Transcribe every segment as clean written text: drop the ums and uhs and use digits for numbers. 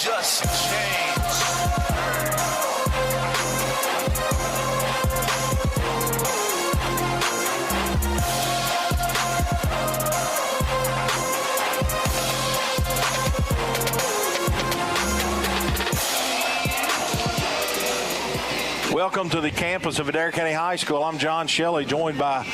just changed. Welcome to the campus of Adair County High School. I'm John Shelley, joined by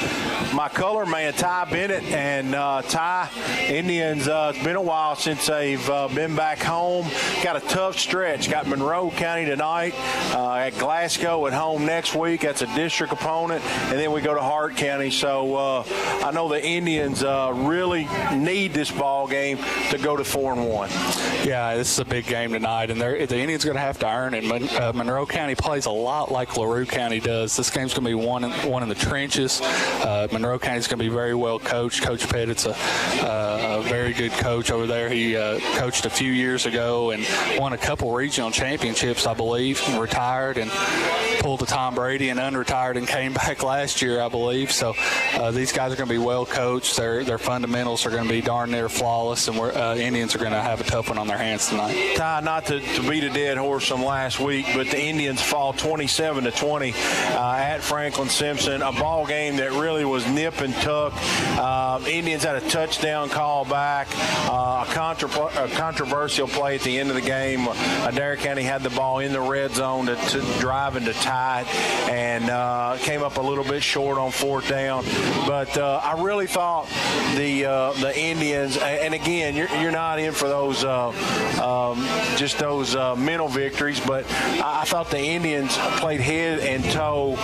my color man, Ty Bennett. And Ty, Indians, it's been a while since they've been back home. Got a tough stretch. Got Monroe County tonight, at Glasgow at home next week. That's a district opponent. And then we go to Hart County. So I know the Indians really need this ball game to go to 4-1. Yeah, this is a big game tonight, and the Indians are going to have to earn it. Monroe County plays a lot like LaRue County does. This game's going to be one in the trenches. Monroe County's going to be very well coached. Coach Pettit's a very good coach over there. He coached a few years ago and won a couple regional championships, I believe, and retired and pulled a Tom Brady and unretired and came back last year, I believe. So these guys are going to be well coached. Their fundamentals are going to be darn near flawless, and Indians are going to have a tough one on their hands tonight. Ty, not to beat a dead horse from last week, but the Indians fall 27-20 at Franklin Simpson. A ball game that really was nip and tuck. Indians had a touchdown call back, a controversial play at the end of the game. Adair County had the ball in the red zone to drive and to tie it, and came up a little bit short on fourth down. But I really thought the Indians, and again, you're not in for those just those mental victories, but I thought the Indians played head and toe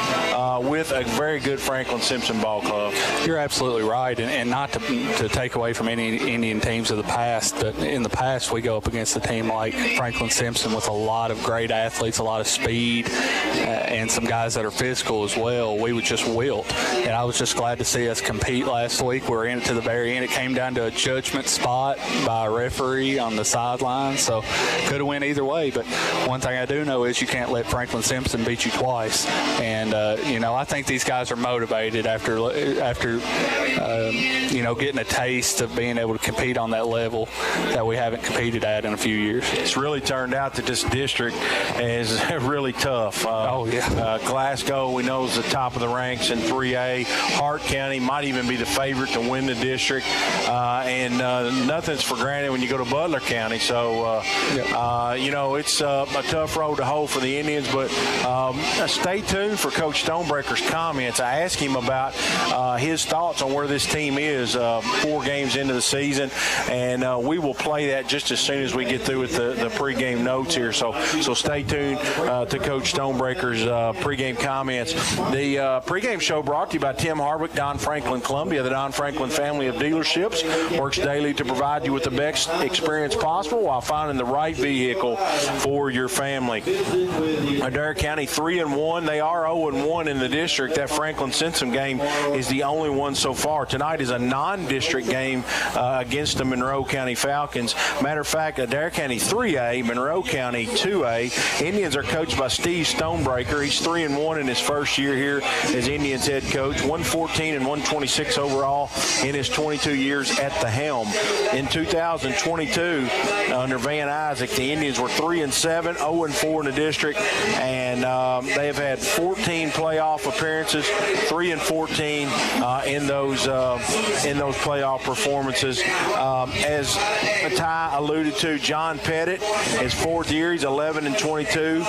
with a very good Franklin Simpson ball club. You're absolutely right, and not to take away from any Indian teams of the past, but in the past we go up against a team like Franklin Simpson with a lot of great athletes, a lot of speed, and some guys that are physical as well. We would just wilt, and I was just glad to see us compete last week. We were in it to the very end. It came down to a judgment spot by a referee on the sideline, so could have went either way. But one thing I do know is you can't let Franklin Simpson beat you twice. And I think these guys are motivated after getting a taste of being able to compete on that level that we haven't competed at in a few years. It's really turned out that this district is really tough. Glasgow, we know, is the top of the ranks in 3A. Hart County might even be the favorite to win the district. And nothing's for granted when you go to Butler County. So, it's a tough road to hoe for the Indians. But stay tuned for Coach Stonebreaker's comments. I asked him about his thoughts on where this team is 4 games into the season. And we will play that just as soon as we get through with the pregame notes here. So stay tuned to Coach Stonebreaker's pregame comments. The pregame show brought to you by Tim Hardwick, Don Franklin, Columbia. The Don Franklin family of dealerships works daily to provide you with the best experience possible while finding the right vehicle for your family. Adair County 3-1. They are 0-1 in the district. That Franklin Simpson game is the only one so far. Tonight is a non-district game against the Monroe County Falcons. Matter of fact, Adair County 3A, Monroe County 2A. Indians are coached by Steve Stonebreaker. He's 3-1 in his first year here as Indians head coach. 114 and 126 overall in his 22 years at the helm. In 2022, under Van Isaac, the Indians were 3-7, 0-4 in the district, and they have had 14 playoff appearances, 3-14 in those playoff performances. As Ty alluded to, John Pettit, his 4th year, he's 11-22.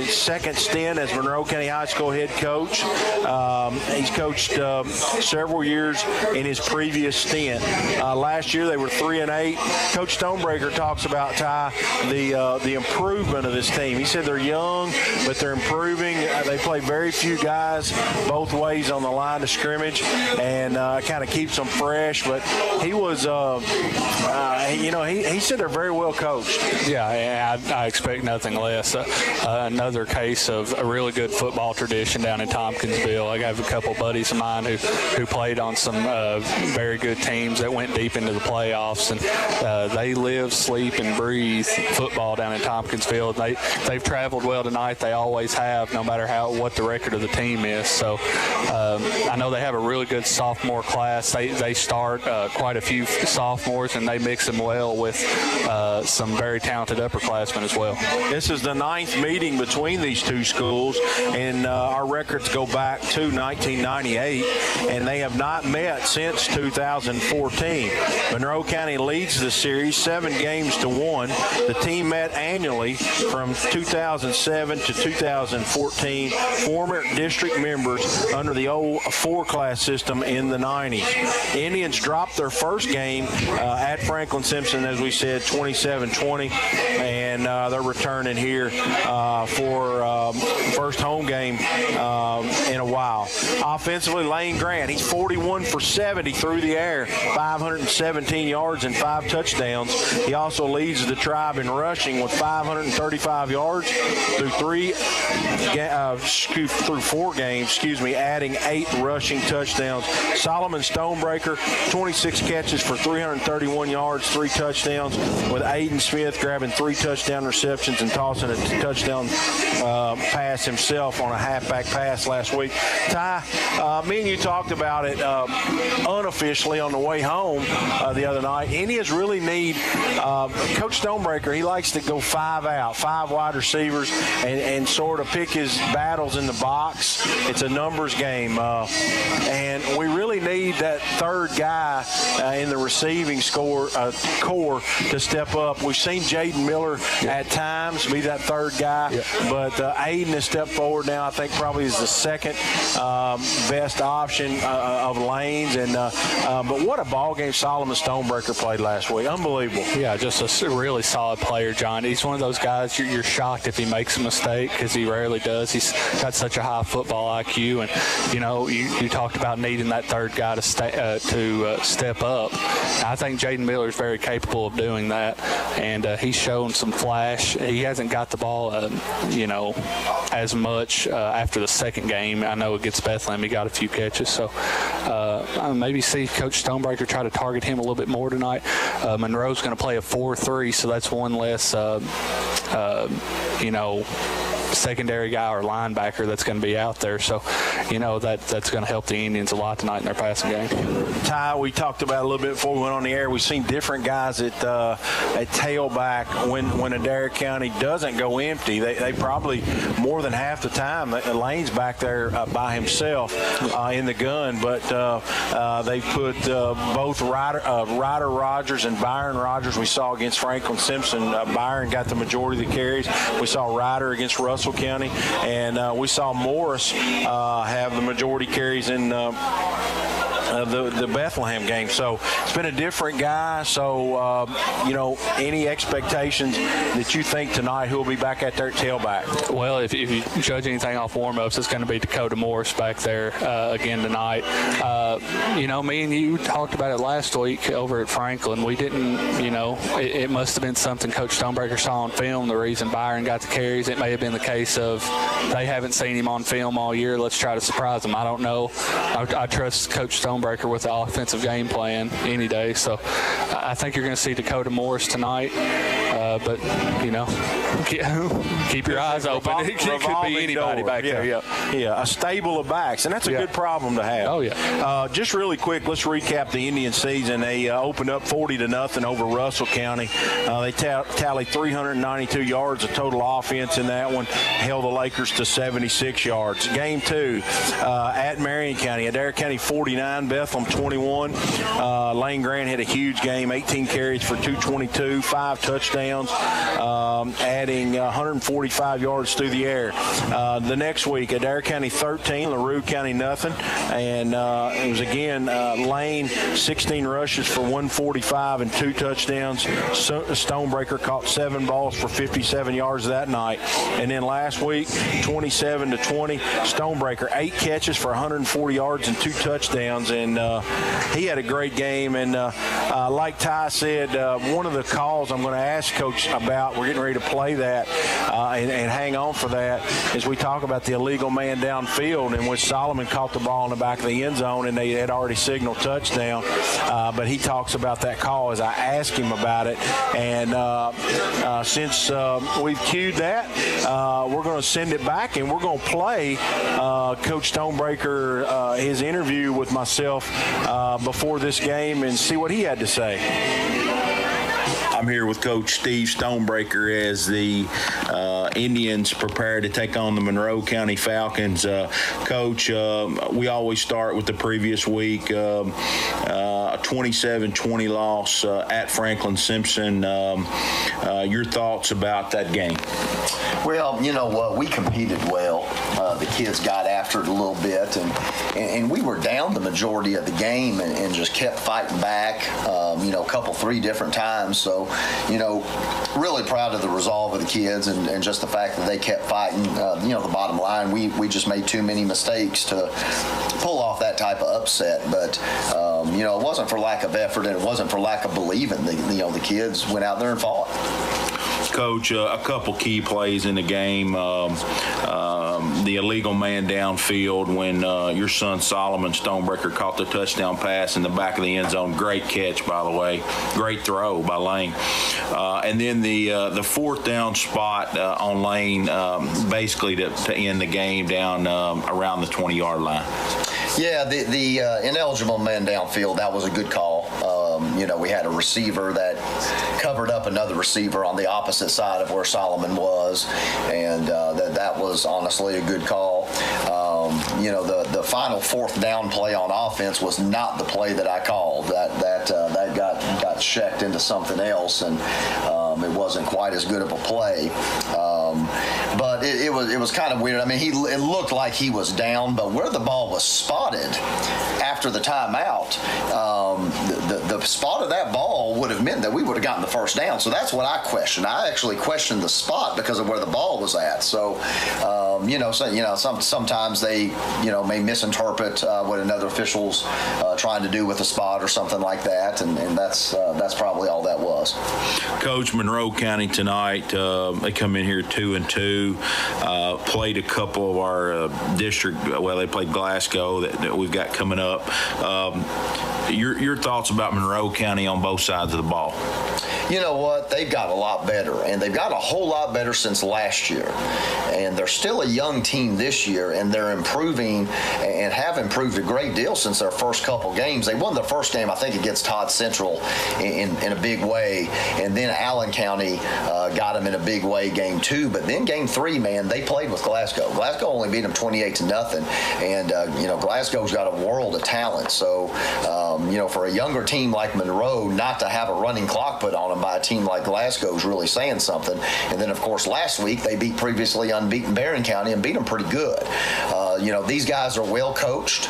Second stint as Monroe County High School head coach. He's coached several years in his previous stint. Last year they were 3-8. Coach Stonebreaker talks about, Ty, the improvement of this team. He said they're young, but they're improving. They play very few guys both ways on the line of scrimmage, and kind of keeps them fresh. But he was, he said they're very well coached. Yeah, I expect nothing less. Another case of a really good football tradition down in Tompkinsville. I have a couple buddies of mine who played on some very good teams that went deep into the playoffs, and they live, sleep, and breathe football down in Tompkinsville. They've traveled well tonight. They all always have, no matter what the record of the team is. So I know they have a really good sophomore class. They start quite a few sophomores, and they mix them well with some very talented upperclassmen as well. This is the 9th meeting between these two schools, and our records go back to 1998, and they have not met since 2014. Monroe County leads the series 7-1. The team met annually from 2007 to 2014, former district members under the old 4-class system in the 90s. Indians dropped their first game at Franklin Simpson, as we said, 27-20, and they're returning here for first home game in a while. Offensively, Lane Grant, he's 41 for 70 through the air, 517 yards and 5 touchdowns. He also leads the tribe in rushing with 535 yards through 4 games, adding 8 rushing touchdowns. Solomon Stonebreaker, 26 catches for 331 yards, 3 touchdowns, with Aiden Smith grabbing 3 touchdown receptions and tossing a touchdown pass himself on a halfback pass last week. Ty, me and you talked about it unofficially on the way home the other night. Indians really need Coach Stonebreaker. He likes to go 5 out, 5 wide receivers, and sort of pick his battles in the box. It's a numbers game, and we really need that third guy in the receiving core to step up. We've seen Jaden Miller at times be that third guy, but Aiden has stepped forward now. I think probably is the second best option of Lane's. And but what a ball game Solomon Stonebreaker played last week. Unbelievable. Yeah, just a really solid player, John. He's one of those guys you're shocked if he makes a mistake, because he rarely does. He's got such a high football IQ, and you talked about needing that third guy to step up. I think Jaden Miller is very capable of doing that, and he's shown some flash. He hasn't got the ball, as much after the second game. I know against Bethlehem he got a few catches, so maybe see Coach Stonebreaker try to target him a little bit more tonight. Monroe's going to play a 4-3, so that's one less, secondary guy or linebacker that's going to be out there. So, that's going to help the Indians a lot tonight in their passing game. Ty, we talked about it a little bit before we went on the air. We've seen different guys at tailback when Adair County doesn't go empty. They probably more than half the time, Lane's back there by himself in the gun, but they put both Ryder Rogers and Byron Rogers we saw against Franklin Simpson. Byron got the majority of the carries. We saw Ryder against Russell County, and we saw Morris have the majority carries in the Bethlehem game. So it's been a different guy. So, any expectations that you think tonight who will be back at their tailback? Well, if you judge anything off warm-ups, it's going to be Dakota Morris back there again tonight. Me and you talked about it last week over at Franklin. We didn't, it must have been something Coach Stonebreaker saw on film, the reason Byron got the carries. It may have been the case of they haven't seen him on film all year. Let's try to surprise him. I don't know. I trust Coach Stonebreaker with the offensive game plan any day. So I think you're going to see Dakota Morris tonight. But, keep your eyes open. It could be anybody back there. Yeah, a stable of backs, and that's a good problem to have. Oh, yeah. Just really quick, let's recap the Indian season. They opened up 40-0 over Russell County. They tallied 392 yards of total offense in that one, held the Lakers to 76 yards. Game 2 at Marion County, Adair County 49, Bethlehem 21. Lane Grant had a huge game, 18 carries for 222, 5 touchdowns, adding 145 yards through the air. The next week, Adair County 13, LaRue County nothing, and it was again Lane 16 rushes for 145 and 2 touchdowns. Stonebreaker caught 7 balls for 57 yards that night. And then last week, 27-20, Stonebreaker 8 catches for 140 yards and 2 touchdowns, and he had a great game. And like Ty said, one of the calls I'm going to ask ask Coach about, we're getting ready to play that and hang on for that, as we talk about the illegal man downfield, in which Solomon caught the ball in the back of the end zone, and they had already signaled touchdown. But he talks about that call as I ask him about it. And since we've cued that, we're going to send it back, and we're going to play Coach Stonebreaker, his interview with myself before this game, and see what he had to say. I'm here with Coach Steve Stonebreaker as the Indians prepare to take on the Monroe County Falcons. Coach, we always start with the previous week, a 27-20 loss at Franklin Simpson. Your thoughts about that game? Well, you know what, we competed well. The kids got after it a little bit, and we were down the majority of the game and just kept fighting back, a couple, 3 different times. So, really proud of the resolve of the kids and just the fact that they kept fighting. The bottom line, we just made too many mistakes to pull off that type of upset. But, it wasn't for lack of effort, and it wasn't for lack of believing. The kids went out there and fought. Coach, a couple key plays in the game. The illegal man downfield when your son Solomon Stonebreaker caught the touchdown pass in the back of the end zone. Great catch, by the way. Great throw by Lane. And then the fourth down spot on Lane, basically to end the game down around the 20-yard line. Yeah, the ineligible man downfield, that was a good call. We had a receiver that covered up another receiver on the opposite side of where Solomon was, and that was honestly a good call. The final fourth down play on offense was not the play that I called. That got checked into something else, and it wasn't quite as good of a play. But it was kind of weird. I mean, it looked like he was down, but where the ball was spotted after the timeout, the spot of that ball would have meant that we would have gotten the first down. So that's what I questioned. I actually questioned the spot because of where the ball was at. So, sometimes they, may misinterpret what another official's trying to do with the spot or something like that, and that's probably all that was. Coach, Monroe County tonight, they come in here 2-2, played a couple of our district. Well, they played Glasgow that we've got coming up. Your thoughts about Monroe County on both sides of the ball? You know what? They've got a lot better, and they've got a whole lot better since last year. And they're still a young team this year, and they're improving and have improved a great deal since their first couple games. They won their first game, I think, against Todd Central in a big way, and then Allen County got them in a big way game 2. But then game 3, man, they played with Glasgow. Glasgow only beat them 28-0, and Glasgow's got a world of talent. So, for a younger team like Monroe, not to have a running clock put on them by a team like Glasgow is really saying something. And then, of course, last week they beat previously unbeaten Barron County and beat them pretty good. These guys are well coached.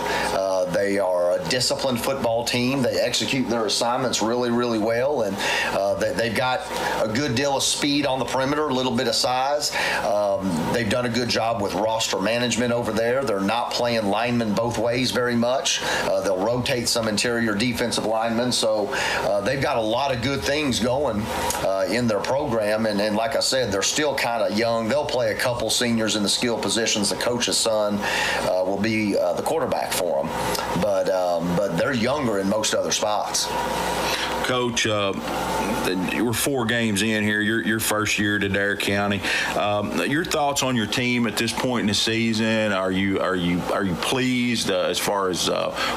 They are a disciplined football team. They execute their assignments really, really well, and they've got a good deal of speed on the perimeter, a little bit of size. They've done a good job with roster management over there. They're not playing linemen both ways very much. They'll rotate some interior defensive linemen, so they've got a lot of good things going in their program, and like I said, they're still kind of young. They'll play a couple seniors in the skill positions. The coach's son will be the quarterback for them, but they're younger in most other spots. Coach, we're 4 games in here. Your first year to Adair County. Your thoughts on your team at this point in the season? Are you pleased as far as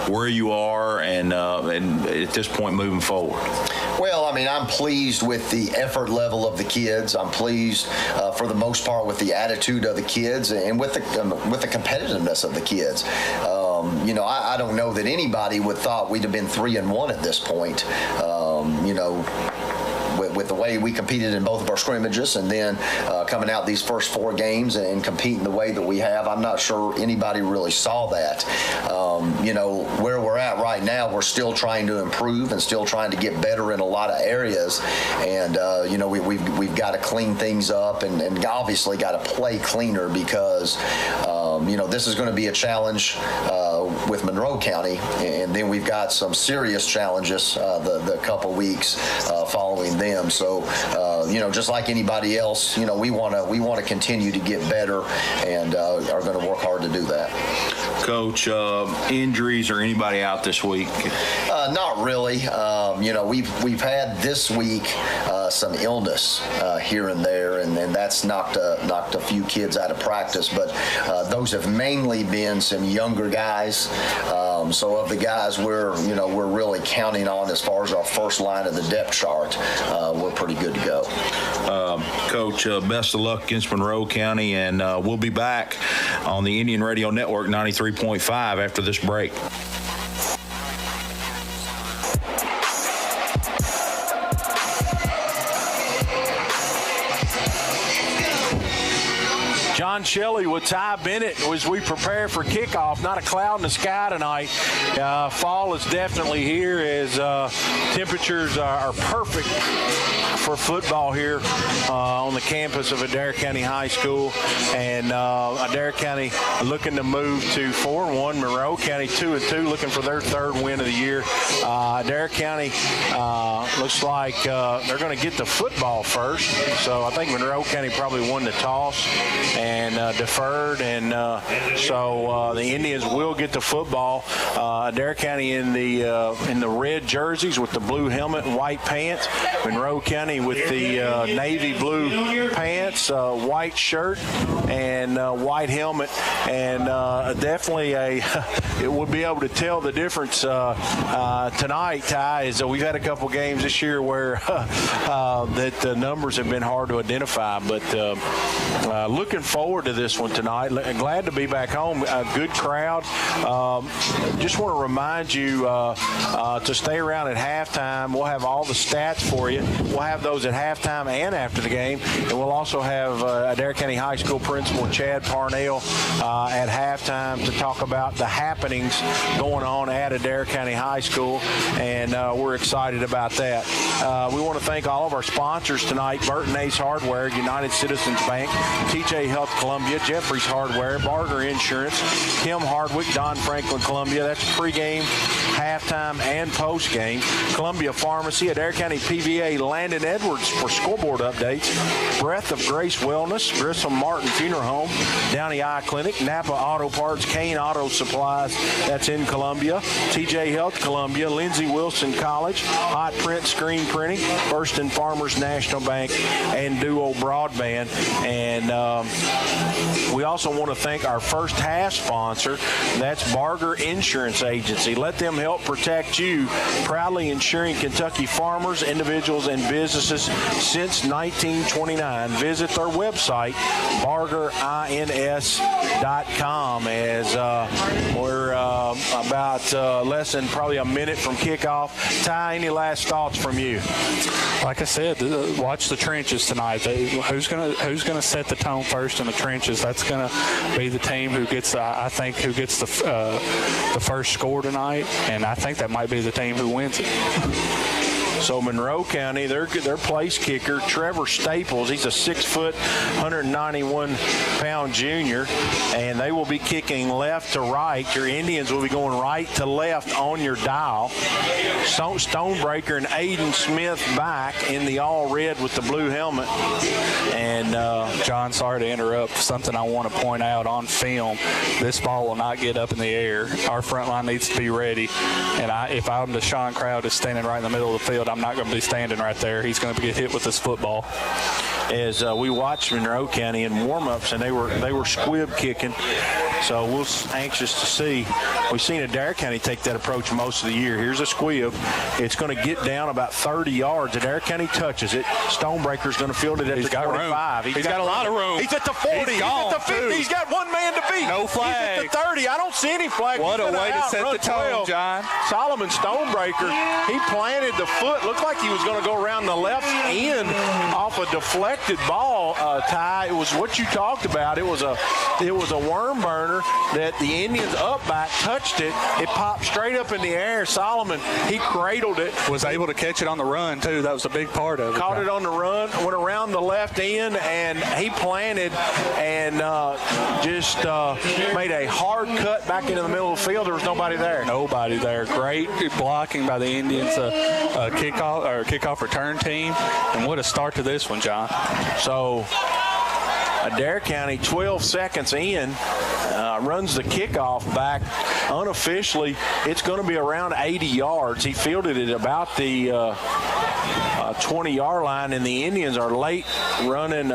where you are and at this point moving forward? Well, I mean, I'm pleased with the effort level of the kids. I'm pleased for the most part with the attitude of the kids and with the competitiveness of the kids. I don't know that anybody would thought we'd have been 3-1 at this point. With the way we competed in both of our scrimmages, and then coming out these first 4 games and competing the way that we have, I'm not sure anybody really saw that. Where we're at right now, we're still trying to improve and still trying to get better in a lot of areas, and we've got to clean things up and obviously got to play cleaner because this is going to be a challenge with Monroe County, and then we've got some serious challenges the couple weeks following them. So, just like anybody else, we want to continue to get better, and are going to work hard to do that. Coach, injuries or anybody out this week? Not really. We've had this week some illness here and there, and that's knocked a few kids out of practice. But those have mainly been some younger guys. So of the guys we're really counting on as far as our first line of the depth chart, we're pretty good to go. Coach, best of luck against Monroe County, and we'll be back on the Indian Radio Network 93.5 after this break. John Shelley with Ty Bennett as we prepare for kickoff. Not a cloud in the sky tonight. Fall is definitely here as temperatures are perfect for football here on the campus of Adair County High School. And Adair County looking to move to 4-1. Monroe County 2-2, looking for their third win of the year. Adair County looks like they're going to get the football first. So I think Monroe County probably won the toss and deferred, and so the Indians will get the football. Adair County in the red jerseys with the blue helmet and white pants. Monroe County with the navy blue pants, white shirt, and white helmet, and definitely it would be able to tell the difference tonight. Ty, is we've had a couple games this year where that the numbers have been hard to identify, but looking forward to this one tonight. Glad to be back home. A good crowd. Just want to remind you to stay around at halftime. We'll have all the stats for you. We'll have those at halftime and after the game, and we'll also have Adair County High School Principal Chad Parnell at halftime to talk about the happenings going on at Adair County High School, and we're excited about that. We want to thank all of our sponsors tonight: Burton Ace Hardware, United Citizens Bank, TJ Health Columbia, Jeffries Hardware, Barger Insurance, Kim Hardwick, Don Franklin Columbia. That's pregame, halftime, and postgame. Columbia Pharmacy, Adair County PVA, Landon Edwards for scoreboard updates. Breath of Grace Wellness, Grissom Martin Funeral Home, Downey Eye Clinic, Napa Auto Parts, Kane Auto Supplies. That's in Columbia. TJ Health Columbia, Lindsey Wilson College, Hot Print Screen Printing, First and Farmers National Bank, and Duo Broadband. And we also want to thank our first half sponsor. That's Barger Insurance Agency. Let them help protect you. Proudly insuring Kentucky farmers, individuals, and businesses since 1929. Visit their website, bargerins.com, as we're about less than probably a minute from kickoff. Ty, any last thoughts from you? Like I said, watch the trenches tonight. Who's gonna set the tone first in the trenches? That's gonna be the team who gets, I think, who gets the first score tonight, and I think that might be the team who wins it. So Monroe County, their place kicker, Trevor Staples, he's a 6-foot, 191-pound junior, and they will be kicking left to right. Your Indians will be going right to left on your dial. Stonebreaker and Aiden Smith back in the all red with the blue helmet. And John, sorry to interrupt. Something I want to point out on film: this ball will not get up in the air. Our front line needs to be ready. And if I'm Deshaun Crowd is standing right in the middle of the field, I'm not going to be standing right there. He's going to get hit with this football. As we watched Monroe County in warm-ups, and they were squib kicking. So we're anxious to see. We've seen Adair County take that approach most of the year. Here's a squib. It's going to get down about 30 yards. Adair County touches it. Stonebreaker's going to field it at the 25. He's got a lot of room. He's at the 40. He's at the 50. He's got one man to beat. No flag. He's at the 30. I don't see any flag. What a way to set the tone, John. Solomon Stonebreaker, he planted the foot. Looked like he was going to go around the left end off a deflection. directed ball, Ty. It was what you talked about. It was a worm burner that the Indians up back touched it. It popped straight up in the air. Solomon, he cradled it. Was able to catch it on the run, too. That was a big part of it. Caught it on the run, went around the left end, and he planted and just made a hard cut back into the middle of the field. There was nobody there. Nobody there. Great blocking by the Indians, kickoff return team. And what a start to this one, John. So Adair County, 12 seconds in, runs the kickoff back unofficially. It's going to be around 80 yards. He fielded it about the 20-yard line, and the Indians are late running.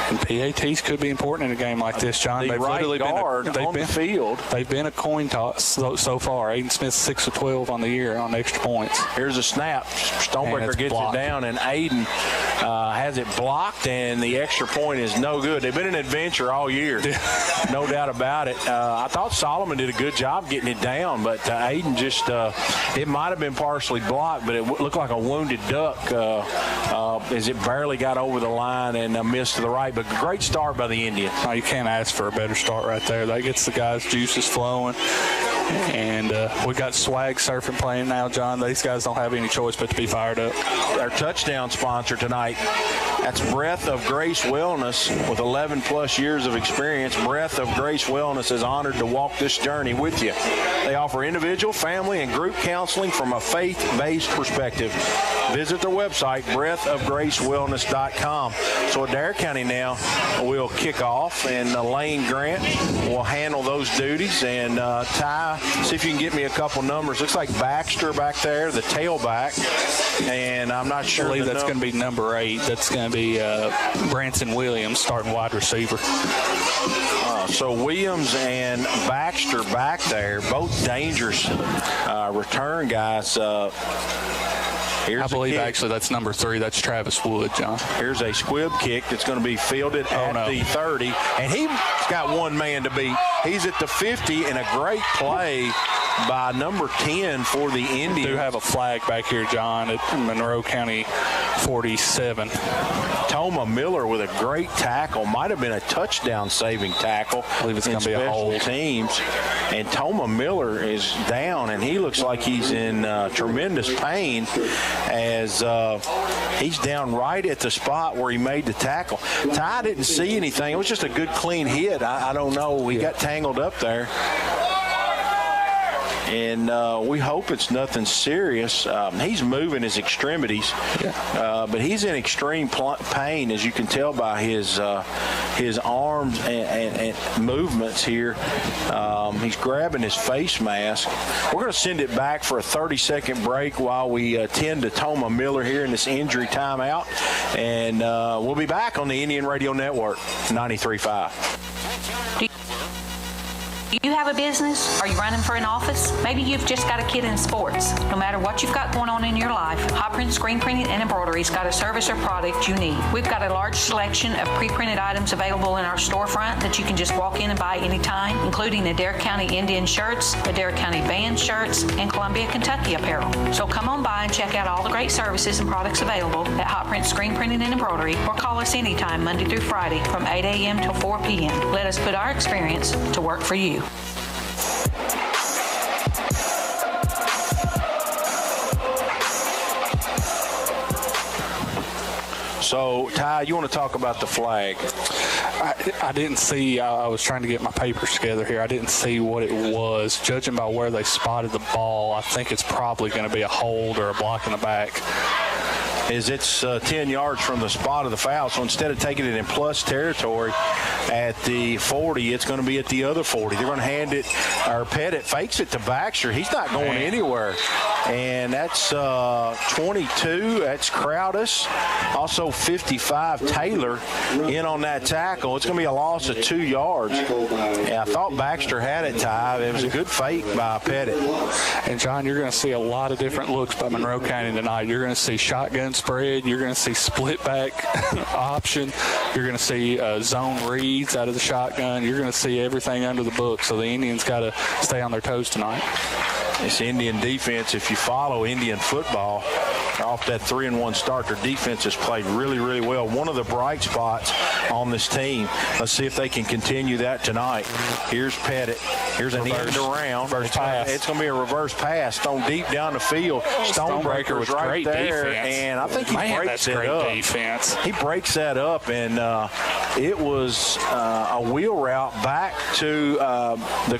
And PATs could be important in a game like this, John. They've literally been on the field. They've been a coin toss so far. Aiden Smith 6 of 12 on the year on extra points. Here's a snap. Stonebreaker gets it down, and Aiden has it blocked, and the extra point is no good. They've been an adventure all year, no doubt about it. I thought Solomon did a good job getting it down, but Aiden just it might have been partially blocked, but it looked like a wounded duck as it barely got over the line and missed to the right. But great start by the Indians. Oh, you can't ask for a better start right there. That gets the guys' juices flowing. And we got swag surfing playing now, John. These guys don't have any choice but to be fired up. Our touchdown sponsor tonight, that's Breath of Grace Wellness. With 11-plus years of experience, Breath of Grace Wellness is honored to walk this journey with you. They offer individual, family, and group counseling from a faith-based perspective. Visit their website, breathofgracewellness.com. So Adair County now will kick off, and Lane Grant will handle those duties. And Ty, see if you can get me a couple numbers. Looks like Baxter back there, the tailback, and I'm not sure. I believe that's going to be number 8. That's going to be Branson Williams, starting wide receiver. So Williams and Baxter back there, both dangerous return guys. I believe actually that's number 3. That's Travis Wood, John. Here's a squib kick that's going to be fielded at the 30. And he's got one man to beat. He's at the 50, and a great play by number 10 for the Indians. We do have a flag back here, John, at Monroe County 47. Toma Miller with a great tackle. Might have been a touchdown-saving tackle. I believe it's going to be a hold. Teams. And Toma Miller is down, and he looks like he's in tremendous pain as he's down right at the spot where he made the tackle. Ty didn't see anything. It was just a good, clean hit. I don't know. He got tangled up there. And we hope it's nothing serious. He's moving his extremities, but he's in extreme pain, as you can tell by his arms and movements here. He's grabbing his face mask. We're going to send it back for a 30-second break while we attend to Toma Miller here in this injury timeout. And we'll be back on the Indian Radio Network, 93.5. Do you have a business? Are you running for an office? Maybe you've just got a kid in sports. No matter what you've got going on in your life, Hot Print Screen Printing and Embroidery's got a service or product you need. We've got a large selection of pre-printed items available in our storefront that you can just walk in and buy anytime, including Adair County Indian shirts, Adair County band shirts, and Columbia, Kentucky apparel. So come on by and check out all the great services and products available at Hot Print Screen Printing and Embroidery, or call us anytime Monday through Friday from 8 a.m. till 4 p.m. Let us put our experience to work for you. So, Ty, you want to talk about the flag? I didn't see. I was trying to get my papers together here. I didn't see what it was. Judging by where they spotted the ball, I think it's probably going to be a hold or a block in the back. It's 10 yards from the spot of the foul. So instead of taking it in plus territory at the 40, it's going to be at the other 40. They're going to hand it, or Pettit fakes it to Baxter. He's not going anywhere. And that's 22. That's Crowdus. Also 55, Taylor, in on that tackle. It's going to be a loss of 2 yards. Yeah, I thought Baxter had it, Ty. It was a good fake by Pettit. And, John, you're going to see a lot of different looks by Monroe County tonight. You're going to see shotgun spread. You're going to see split back option. You're going to see zone reads out of the shotgun. You're going to see everything under the book. So the Indians got to stay on their toes tonight. This Indian defense, if you follow Indian football, off that 3-1 start. Their defense has played really, really well. One of the bright spots on this team. Let's see if they can continue that tonight. Here's Pettit. Here's an end around. It's going to be a reverse pass thrown deep down the field. Stonebreaker was right there, defense. And I think he breaks it up. Defense. He breaks that up, and it was a wheel route back to the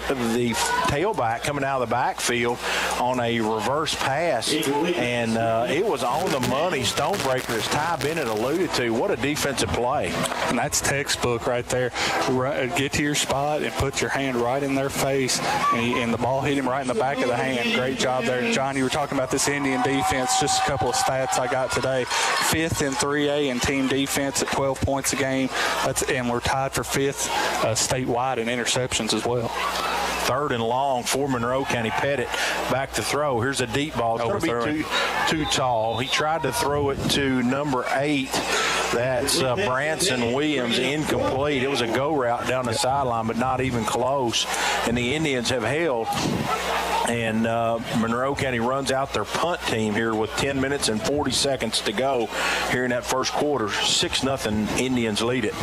tailback coming out of the backfield on a reverse pass, and it was on the money. Stonebreaker, as Ty Bennett alluded to, what a defensive play. And that's textbook right there. Get to your spot and put your hand right in their face, and the ball hit him right in the back of the hand. Great job there. John, you were talking about this Indian defense. Just a couple of stats I got today. 5th in 3A in team defense at 12 points a game. And we're tied for 5th statewide in interceptions as well. 3rd and long for Monroe County. Pettit back to throw. Here's a deep ball. It's going to be too tall. He tried to throw it to number 8. That's Branson Williams, incomplete. It was a go route down the sideline, but not even close. And the Indians have held. And Monroe County runs out their punt team here with 10 minutes and 40 seconds to go here in that first quarter. 6-0 Indians lead it.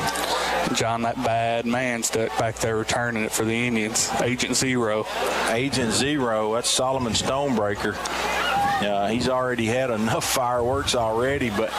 John, that bad man stuck back there returning it for the Indians. Agent Zero. Agent Zero, that's Solomon Stonebreaker. He's already had enough fireworks already, but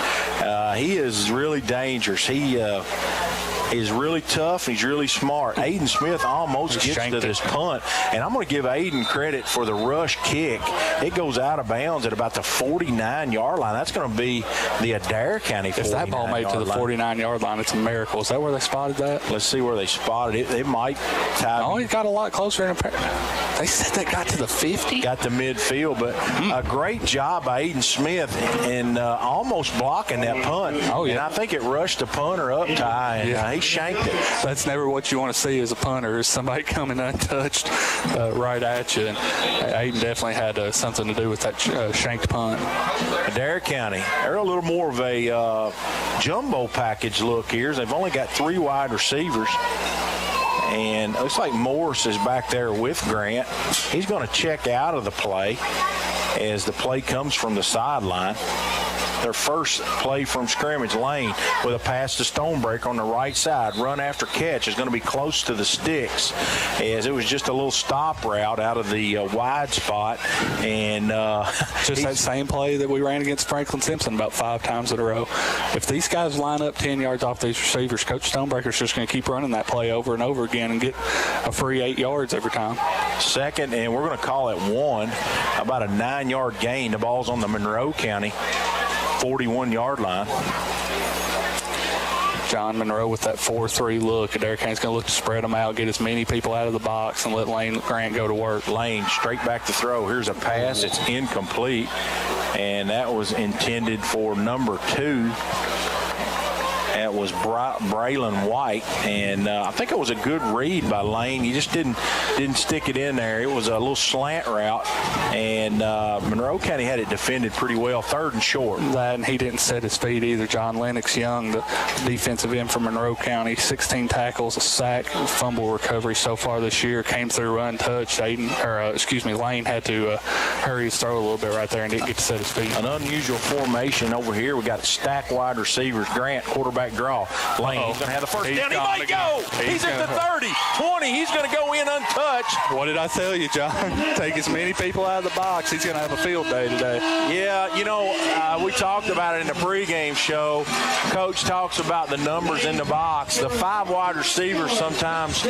he is really dangerous. He is really tough. He's really smart. Aiden Smith almost gets to this punt, and I'm going to give Aiden credit for the rush kick. It goes out of bounds at about the 49-yard line. That's going to be the Adair County 49-yard line. If that ball made to the 49-yard line, it's a miracle. Is that where they spotted that? Let's see where they spotted it. It might. Oh, it got a lot closer. They said that got to the 50? Got to midfield, but a great job by Aiden Smith in almost blocking that punt. Oh, yeah. And I think it rushed the punter up, Ty, and he shanked it. That's never what you want to see as a punter, is somebody coming untouched right at you. And Aiden definitely had something to do with that shanked punt. Adair County, they're a little more of a jumbo package look here. They've only got 3 wide receivers. And it looks like Morris is back there with Grant. He's going to check out of the play as the play comes from the sideline. Their first play from scrimmage, Lane with a pass to Stonebreaker on the right side. Run after catch is going to be close to the sticks, as it was just a little stop route out of the wide spot. And just that same play that we ran against Franklin Simpson about 5 times in a row. If these guys line up 10 yards off these receivers, Coach Stonebreaker's just going to keep running that play over and over again and get a free 8 yards every time. Second, and we're going to call it 1, about a 9-yard gain. The ball's on the Monroe County 41-yard line. John, Monroe with that 4-3 look. Adair County's going to look to spread them out, get as many people out of the box, and let Lane Grant go to work. Lane straight back to throw. Here's a pass. It's incomplete, and that was intended for number 2. That was Braylon White, and I think it was a good read by Lane. He just didn't stick it in there. It was a little slant route, and Monroe County had it defended pretty well. 3rd and short. That, and he didn't set his feet either. John Lennox Young, the defensive end for Monroe County, 16 tackles, a sack, fumble recovery so far this year. Came through untouched. Lane had to hurry his throw a little bit right there and didn't get to set his feet. An unusual formation over here. We got stacked wide receivers. Grant, quarterback draw. Lane, he's going to have the first down. He might go. He's at the 30, 20. He's going to go in untouched. What did I tell you, John? Take as many people out of the box. He's going to have a field day today. Yeah, we talked about it in the pregame show. Coach talks about the numbers in the box. The 5 wide receivers sometimes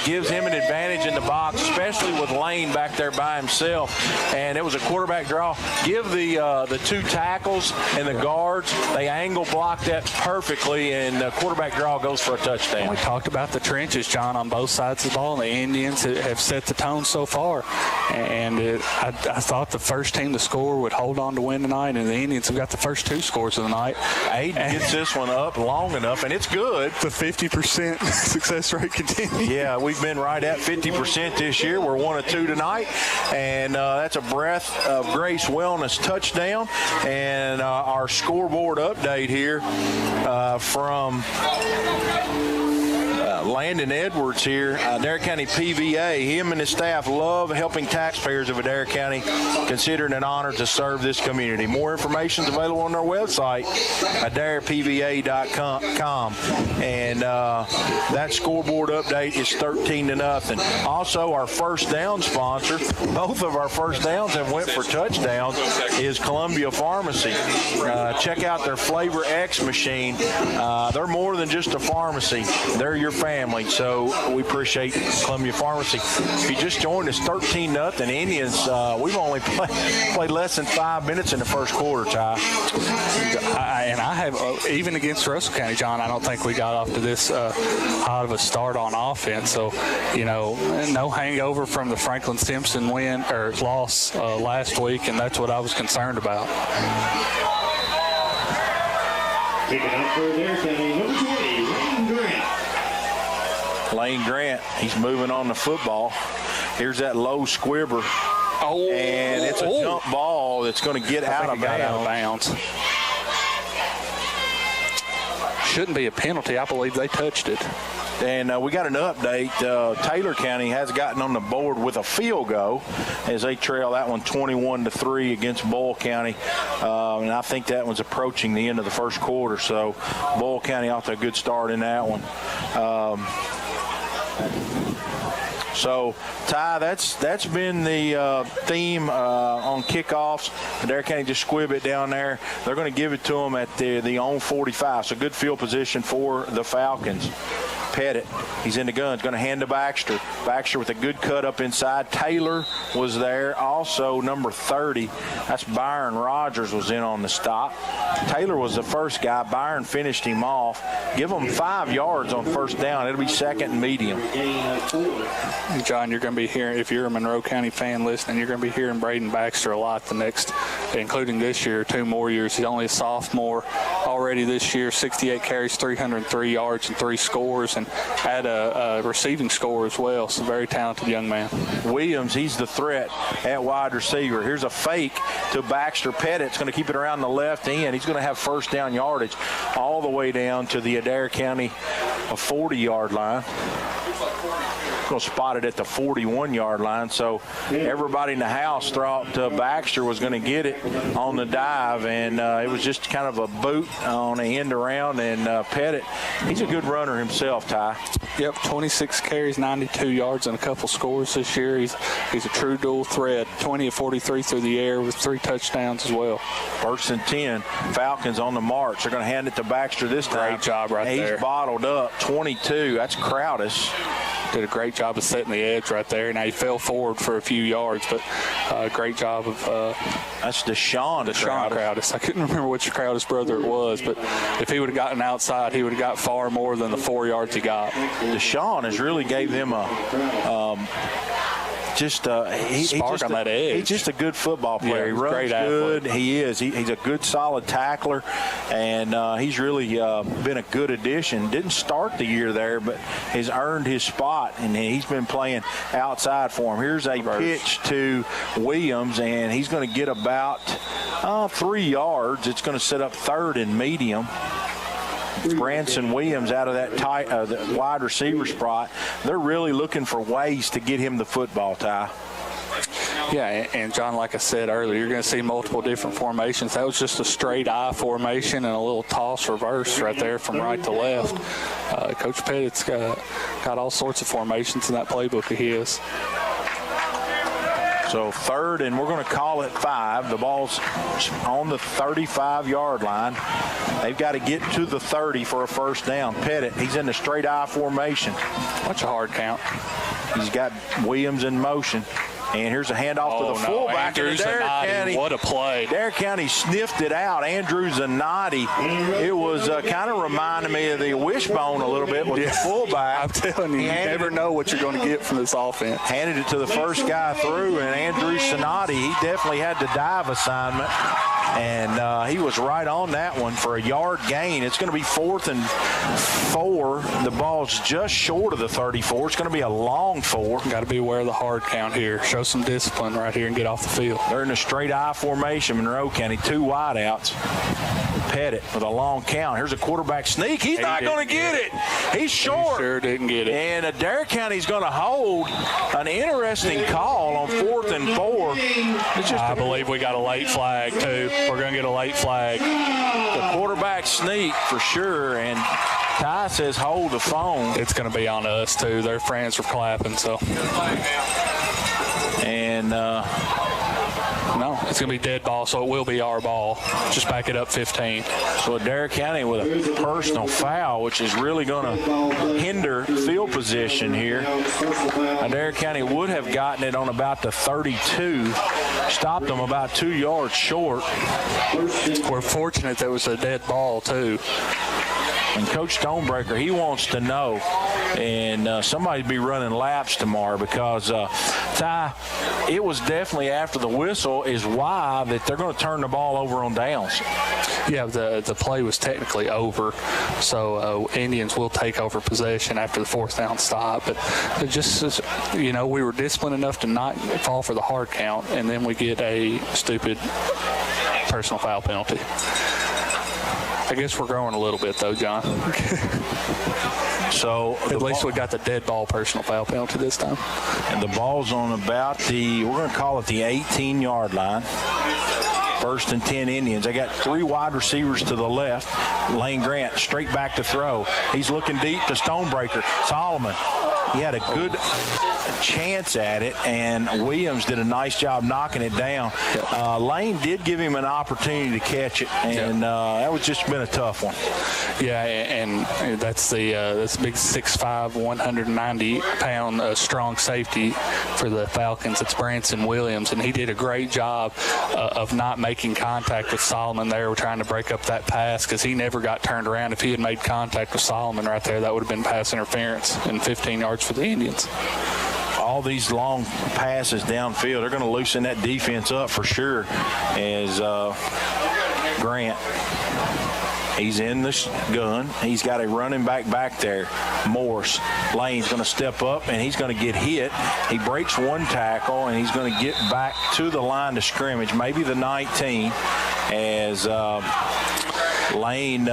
gives him an advantage in the box, especially with Lane back there by himself. And it was a quarterback draw. Give the 2 tackles and the guards, they angle block that perfectly, and the quarterback draw goes for a touchdown. We talked about the trenches, John, on both sides of the ball. The Indians have set the tone so far, and I thought the first team to score would hold on to win tonight, and the Indians have got the first 2 scores of the night. Aiden gets this one up long enough, and it's good. The 50% success rate continues. Yeah, we've been right at 50% this year. We're 1 of 2 tonight, and that's a Breath of Grace Wellness touchdown. And our scoreboard update here from Landon Edwards here, Adair County PVA. Him and his staff love helping taxpayers of Adair County, considering an honor to serve this community. More information is available on our website, AdairPVA.com. And that scoreboard update is 13-0. Also, our first down sponsor, both of our first downs have went for touchdowns, is Columbia Pharmacy. Check out their Flavor X machine. They're more than just a pharmacy. They're your family. So we appreciate Columbia Pharmacy. If you just joined us, 13-0 Indians. We've only played less than 5 minutes in the first quarter, Ty. And I have, even against Russell County, John, I don't think we got off to this hot of a start on offense. So, no hangover from the Franklin Simpson win or loss last week, and that's what I was concerned about. Picking up for Adair County, number 20, Lane Grant. Lane Grant, he's moving on the football. Here's that low squibber. And it's a jump ball that's going to get out of bounds. Shouldn't be a penalty. I believe they touched it. And we got an update. Taylor County has gotten on the board with a field goal as they trail that one 21-3 against Boyle County. And I think that one's approaching the end of the first quarter. So Boyle County off to a good start in that one. So, Ty, that's been the theme on kickoffs. Adair County just squib it down there. They're going to give it to them at the own 45. So good field position for the Falcons. Pettit, he's in the gun, he's going to hand to Baxter. Baxter with a good cut up inside. Taylor was there. Also, number 30, that's Byron Rogers, was in on the stop. Taylor was the first guy. Byron finished him off. Give him 5 yards on first down. It'll be second and medium. John, you're going to be hearing, if you're a Monroe County fan listening, you're going to be hearing Braden Baxter a lot the next, including this year, 2 more years. He's only a sophomore already this year, 68 carries, 303 yards, and 3 scores, and had a receiving score as well. So very talented young man. Williams, he's the threat at wide receiver. Here's a fake to Baxter. Pettit's going to keep it around the left end. He's going to have first down yardage all the way down to the Adair County 40-yard line. Going to spot it at the 41-yard line. So everybody in the house thought Baxter was going to get it on the dive, and it was just kind of a boot on the end around. And Pettit, he's a good runner himself, Ty. Yep, 26 carries, 92 yards, and a couple scores this year. He's a true dual threat. 20 of 43 through the air with 3 touchdowns as well. First and 10. Falcons on the march. They're going to hand it to Baxter this time. Great job right there. He's bottled up. 22. That's Crowdis. Did a great job of setting the edge right there. Now he fell forward for a few yards, but great job of that's Deshaun Crowdis. I couldn't remember which Crowdis brother it was, but if he would have gotten outside, he would have got far more than the 4 yards he got. Deshaun has really gave them he's just on that edge. He's just a good football player. Yeah, he runs great good. athlete. He is. He's a good, solid tackler, and he's really been a good addition. Didn't start the year there, but has earned his spot, and he's been playing outside for him. Here's a pitch to Williams, and he's going to get about 3 yards. It's going to set up third and medium. Branson Williams out of that tight the wide receiver spot. They're really looking for ways to get him the football, Ty. Yeah, and John, like I said earlier, you're going to see multiple different formations. That was just a straight I formation and a little toss reverse right there from right to left. Coach Pettit's got all sorts of formations in that playbook of his. So third, and we're going to call it 5. The ball's on the 35-yard line. They've got to get to the 30 for a first down. Pettit, he's in the straight I formation. What's a hard count? He's got Williams in motion. And here's a handoff to the fullback. Adair County. What a play. Adair County sniffed it out. Andrew Zanotti. It was kind of reminding me of the wishbone a little bit with the fullback. I'm telling you, you never know what you're going to get from this offense. Handed it to the first guy through, and Andrew Zanotti, he definitely had the dive assignment. And he was right on that one for a yard gain. It's going to be 4th and 4 4. The ball's just short of the 34. It's going to be a long 4. Got to be aware of the hard count here. Show some discipline right here and get off the field. They're in a straight I formation, Monroe County. 2 wideouts. Pettit with a long count. Here's a quarterback sneak. He's not going to get it. He's short. He sure didn't get it. And Adair County's going to hold an interesting call on 4th and 4. I believe we got a late flag, too. We're going to get a late flag. The quarterback sneak for sure. And Ty says hold the phone. It's going to be on us, too. Their friends were clapping, so. And no, it's going to be dead ball, so it will be our ball. Just back it up 15. so Adair County with a personal foul, which is really going to hinder field position here. Adair County would have gotten it on about the 32, stopped them about 2 yards short. We're fortunate there was a dead ball, too. And Coach Stonebreaker, he wants to know, and somebody be running laps tomorrow because, Ty, it was definitely after the whistle is why that they're going to turn the ball over on downs. Yeah, the play was technically over, so Indians will take over possession after the 4th down stop. But it just, we were disciplined enough to not fall for the hard count, and then we get a stupid personal foul penalty. I guess we're growing a little bit, though, John. So at least we got the dead ball personal foul penalty this time. And the ball's on about we're going to call it the 18-yard line. 1st and 10 Indians. They got 3 wide receivers to the left. Lane Grant straight back to throw. He's looking deep to Stonebreaker. Solomon, he had a good chance at it, and Williams did a nice job knocking it down. Lane did give him an opportunity to catch it, and that was just been a tough one. Yeah, and that's the big 6'5", 190-pound strong safety for the Falcons. It's Branson Williams, and he did a great job of not making contact with Solomon there. We're trying to break up that pass because he never got turned around. If he had made contact with Solomon right there, that would have been pass interference and 15 yards for the Indians. All these long passes downfield, they're going to loosen that defense up for sure. As Grant, he's in the gun. He's got a running back there. Morse. Lane's going to step up, and he's going to get hit. He breaks one tackle, and he's going to get back to the line to scrimmage, maybe the 19, as Lane,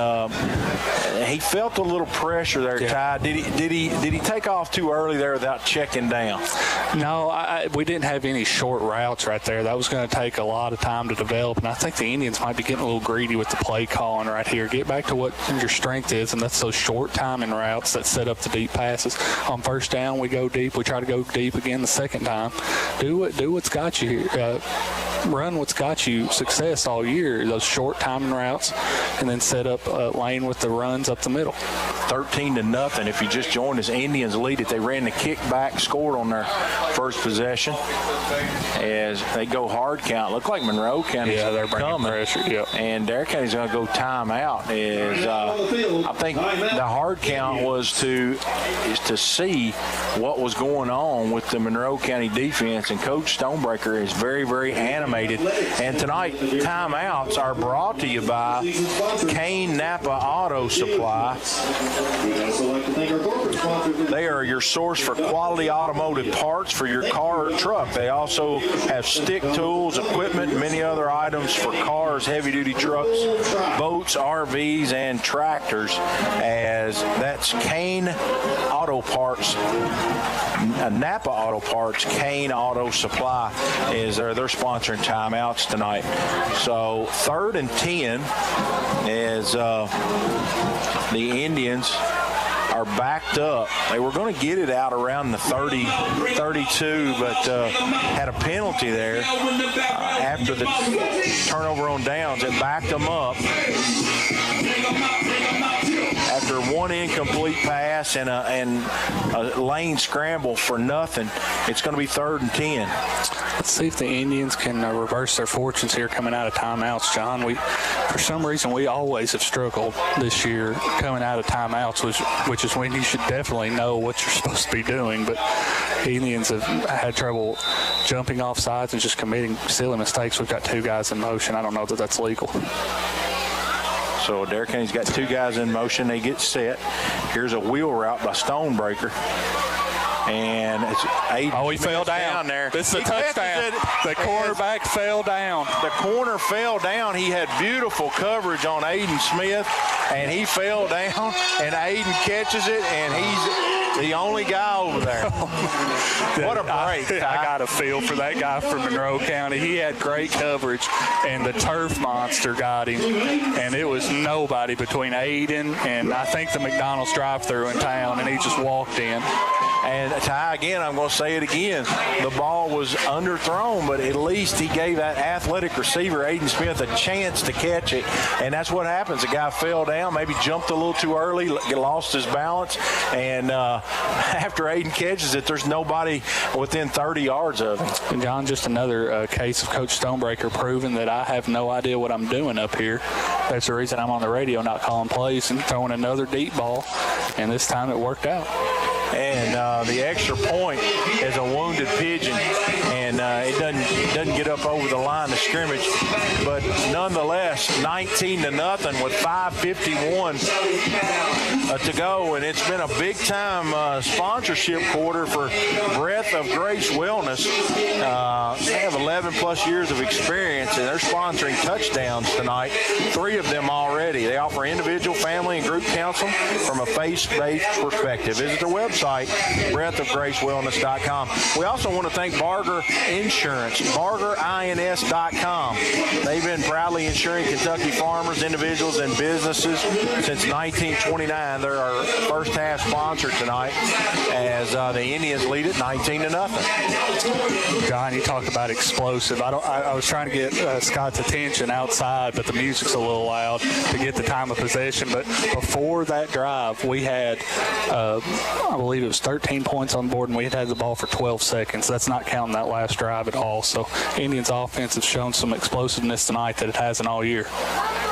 he felt a little pressure there, Ty. Did he take off too early there without checking down? No, we didn't have any short routes right there. That was going to take a lot of time to develop, and I think the Indians might be getting a little greedy with the play calling right here. Get back to what your strength is, and that's those short timing routes that set up the deep passes. On 1st down, we go deep. We try to go deep again the 2nd time. Do what's got you here. Run what's got you success all year, those short timing routes, and then set up Lane with the runs up the middle. 13-0. If you just joined us, Indians lead it. They ran the kickback, scored on their first possession as they go hard count. Look like Monroe County's they're bringing coming. Pressure. Yep. And Adair County's going to go timeout. I think the hard count was to see what was going on with the Monroe County defense, and Coach Stonebreaker is very, very animated. And tonight, timeouts are brought to you by Kane Napa Auto Supply. They are your source for quality automotive parts for your car or truck. They also have stick tools, equipment, and many other items for cars, heavy-duty trucks, boats, RVs, and tractors. As that's Kane Auto Parts, Napa Auto Parts, Kane Auto Supply is they're sponsoring timeouts tonight. So 3rd and 10 is the Indians are backed up. They were going to get it out around the 30, 32, but had a penalty there after the turnover on downs. It backed them up. After one incomplete pass and a lane scramble for nothing, it's going to be 3rd and 10. Let's see if the Indians can reverse their fortunes here coming out of timeouts, John. For some reason, we always have struggled this year coming out of timeouts, which is when you should definitely know what you're supposed to be doing. But Indians have had trouble jumping off sides and just committing silly mistakes. We've got 2 guys in motion. I don't know that that's legal. So Adair County's got 2 guys in motion. They get set. Here's a wheel route by Stonebreaker. And it's Aiden. He fell down there. This is a touchdown. The quarterback fell down. The corner fell down. He had beautiful coverage on Aiden Smith, and he fell down, and Aiden catches it, and he's the only guy over there. What a break. I got a feel for that guy from Monroe County. He had great coverage, and the turf monster got him, and it was nobody between Aiden and I think the McDonald's drive-thru in town, and he just walked in. And Ty, again, I'm going to say it again. The ball was underthrown, but at least he gave that athletic receiver, Aiden Smith, a chance to catch it. And that's what happens. The guy fell down, maybe jumped a little too early, lost his balance. And after Aiden catches it, there's nobody within 30 yards of him. And John, just another case of Coach Stonebreaker proving that I have no idea what I'm doing up here. That's the reason I'm on the radio, not calling plays and throwing another deep ball. And this time it worked out. And the extra point is a wounded pigeon, and it doesn't get up over the line of scrimmage. But nonetheless, 19-0 with 5:51 to go, and it's been a big-time sponsorship quarter for Breath of Grace Wellness. They have 11-plus years of experience, and they're sponsoring touchdowns tonight, 3 of them already. They offer individual, family, and group counseling from a faith-based perspective. Visit their website, breathofgracewellness.com. We also want to thank Barger Insurance, bargerins.com. They've been proudly insuring Kentucky farmers, individuals, and businesses since 1929. They're our first half sponsor tonight as the Indians lead it 19-0. John, you talk about explosive. I was trying to get Scott's attention outside, but the music's a little loud to get the time of possession. But before that drive, we had, I believe it was 13 points on board, and we had the ball for 12 seconds. That's not counting that last drive at all. So Indians offense has shown some explosiveness tonight that it hasn't all year.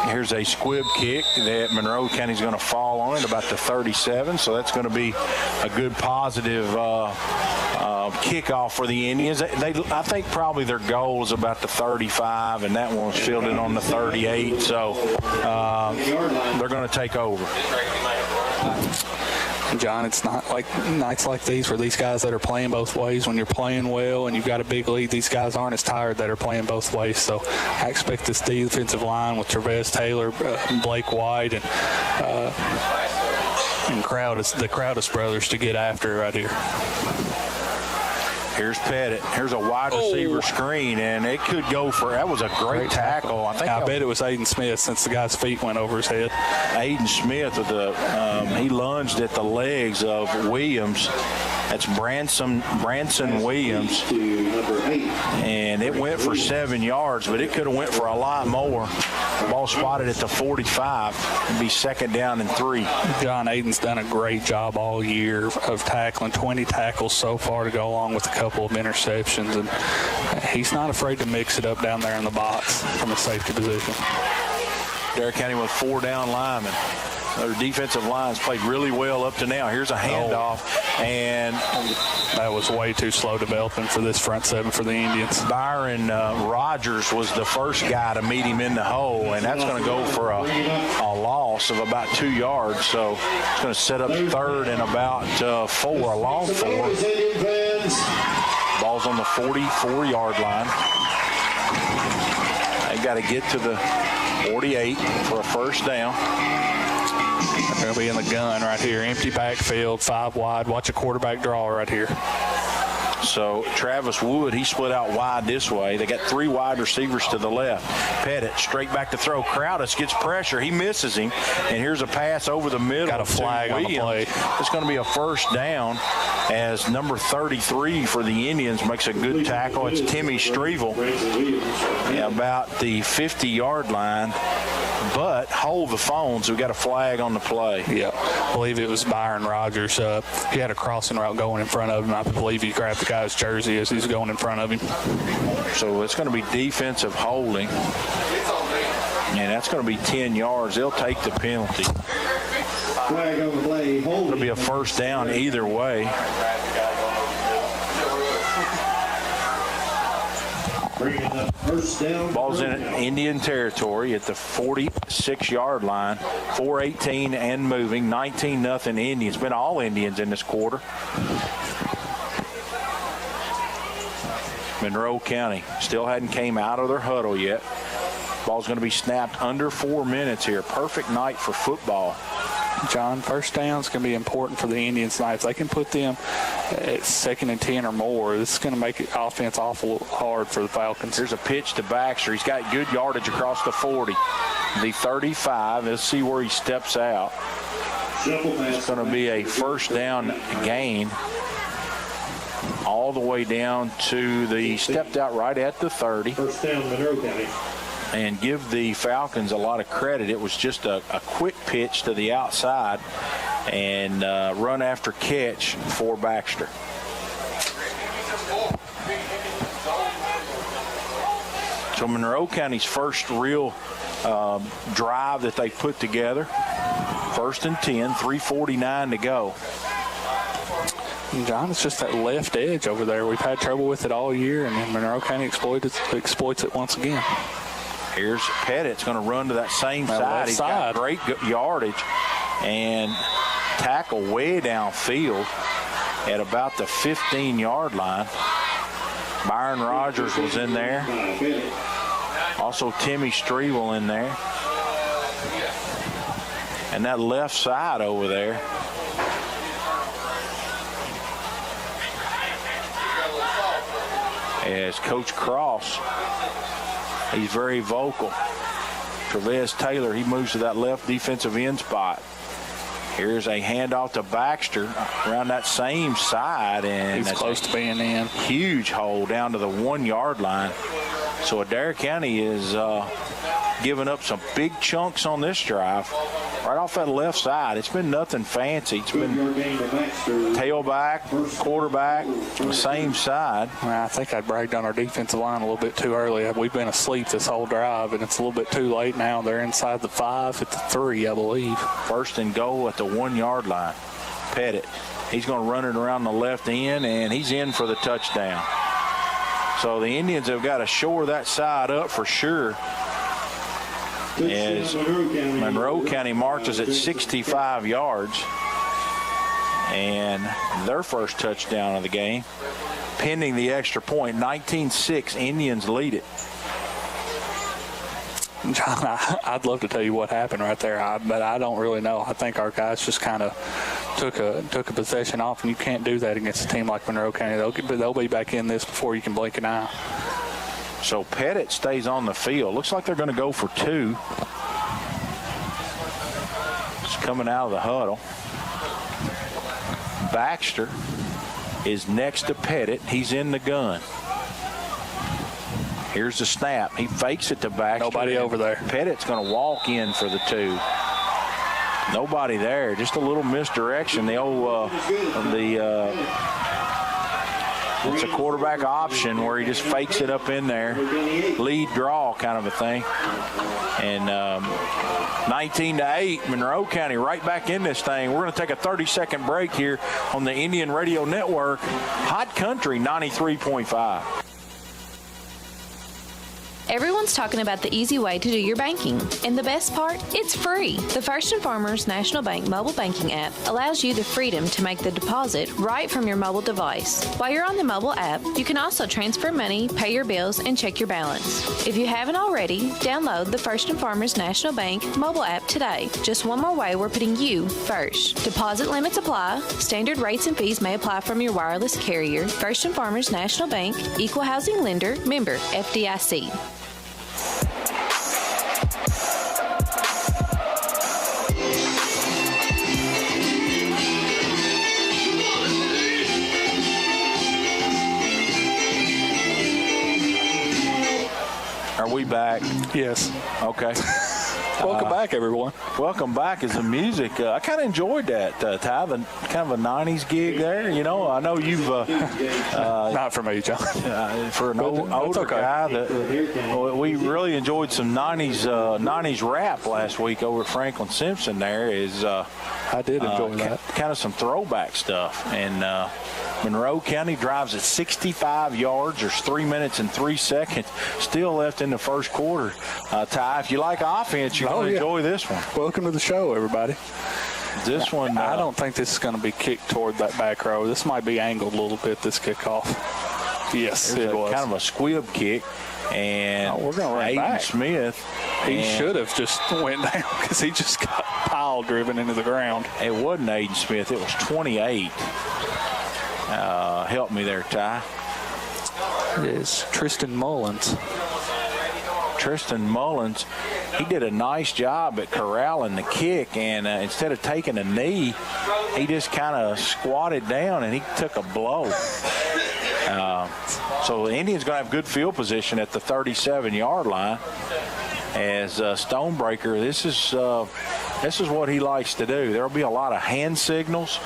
Here's a squib kick that Monroe County's going to fall on it about the 37, so that's going to be a good positive kickoff for the Indians. I think probably their goal is about the 35, and that one was fielded on the 38, so they're going to take over. John, it's not like nights like these where these guys that are playing both ways, when you're playing well and you've got a big lead, these guys aren't as tired that are playing both ways. So I expect this defensive line with Travis Taylor, Blake White, and the Crowdis brothers to get after right here. Here's Pettit. Here's a wide receiver screen, and it could go for – that was a great tackle. I bet it was Aiden Smith since the guy's feet went over his head. Aiden Smith with he lunged at the legs of Williams. That's Branson Williams. And it went for 7 yards, but it could have went for a lot more. Ball spotted at the 45. It'd be 2nd down and 3. John, Aiden's done a great job all year of tackling, 20 tackles so far to go along with a couple of interceptions. And he's not afraid to mix it up down there in the box from a safety position. Adair County with 4 down linemen. Their defensive line's played really well up to now. Here's a handoff, and that was way too slow developing for this front seven for the Indians. Byron Rogers was the first guy to meet him in the hole, and that's going to go for a loss of about 2 yards. So it's going to set up 3rd and about 4, a long 4. Ball's on the 44-yard line. They got to get to the 48 for a 1st down. They're going to be in the gun right here. Empty backfield, 5 wide. Watch a quarterback draw right here. So Travis Wood, he split out wide this way. They got 3 wide receivers to the left. Pettit straight back to throw. Crowdis gets pressure. He misses him. And here's a pass over the middle. Got a flag on the play. It's going to be a 1st down as number 33 for the Indians makes a good tackle. It's Timmy Strevel about the 50-yard line. But hold the phone, so we got a flag on the play. Yeah, I believe it was Byron Rogers. He had a crossing route going in front of him. I believe he grabbed the guy's jersey as he's going in front of him. So it's going to be defensive holding. And that's going to be 10 yards. They'll take the penalty. Flag on the play. It'll be a 1st down either way. Bringing up first down. Ball's in Indian territory at the 46-yard line. 4:18 and moving. 19-0 Indians. Been all Indians in this quarter. Monroe County still hadn't came out of their huddle yet. Ball's going to be snapped under 4 minutes here. Perfect night for football. John, first down's going to be important for the Indians tonight. If they can put them at 2nd and 10 or more, this is going to make the offense awful hard for the Falcons. Here's a pitch to Baxter. He's got good yardage across the 40. The 35. Let's see where he steps out. It's going to be a first down gain all the way down to the stepped out right at the 30. First down, Monroe County. And give the Falcons a lot of credit. It was just a quick pitch to the outside and run after catch for Baxter. So Monroe County's first real drive that they put together. 1st and 10, 3:49 to go. John, it's just that left edge over there. We've had trouble with it all year, and then Monroe County exploits it once again. Here's Pettit's going to run to that same side. He's got great yardage and tackle way downfield at about the 15-yard line. Byron Rogers was in there. Also Timmy Strevel in there. And that left side over there. As Coach Cross, he's very vocal. Trevez Taylor, he moves to that left defensive end spot. Here's a handoff to Baxter around that same side, and he's close to being in. Huge hole down to the 1-yard line. So Adair County is giving up some big chunks on this drive. Right off that left side. It's been nothing fancy. It's been tailback, quarterback, same side. I think I bragged on our defensive line a little bit too early. We've been asleep this whole drive, and it's a little bit too late now. They're inside the 5 at the 3, I believe. 1st and goal at the 1-yard line. Pettit. He's going to run it around the left end, and he's in for the touchdown. So the Indians have got to shore that side up for sure. As Monroe County marches at 65 yards, and their first touchdown of the game, pending the extra point. 19-6, Indians lead it. John, I'd love to tell you what happened right there, but I don't really know. I think our guys just kind of took a possession off, and you can't do that against a team like Monroe County. They'll be back in this before you can blink an eye. So Pettit stays on the field. Looks like they're going to go for 2. It's coming out of the huddle. Baxter is next to Pettit. He's in the gun. Here's the snap. He fakes it to Baxter. Nobody over there. Pettit's going to walk in for the 2. Nobody there. Just a little misdirection. It's a quarterback option where he just fakes it up in there. Lead draw kind of a thing. And 19-8, Monroe County right back in this thing. We're going to take a 30-second break here on the Indian Radio Network. Hot Country 93.5. Everyone's talking about the easy way to do your banking. And the best part? It's free. The First and Farmers National Bank mobile banking app allows you the freedom to make the deposit right from your mobile device. While you're on the mobile app, you can also transfer money, pay your bills, and check your balance. If you haven't already, download the First and Farmers National Bank mobile app today. Just one more way we're putting you first. Deposit limits apply. Standard rates and fees may apply from your wireless carrier. First and Farmers National Bank, Equal Housing Lender, member FDIC. Are we back? Yes. Okay. Welcome back, everyone. Welcome back is the music. I kind of enjoyed that, Ty, the kind of a 90s gig there. You know, I know you've... Not for me, John. For an older guy, we really enjoyed some 90s rap last week over at Franklin Simpson there. I did enjoy that. Kind of some throwback stuff. And Monroe County drives at 65 yards. There's 3 minutes and 3 seconds still left in the first quarter. Ty, if you like offense, you're going to enjoy this one. Welcome to the show, everybody. This one, I don't think this is going to be kicked toward that back row. This might be angled a little bit, this kickoff. Yes, it was. Kind of a squib kick. And we're going to run Aiden back. Smith. He should have just went down because he just got pile driven into the ground. It wasn't Aiden Smith. It was 28. Help me there, Ty. It is Tristan Mullins. Tristan Mullins, he did a nice job at corralling the kick, and instead of taking a knee, he just kind of squatted down and he took a blow. So the Indians going to have good field position at the 37-yard line. As Stonebreaker, this is what he likes to do. There will be a lot of hand signals.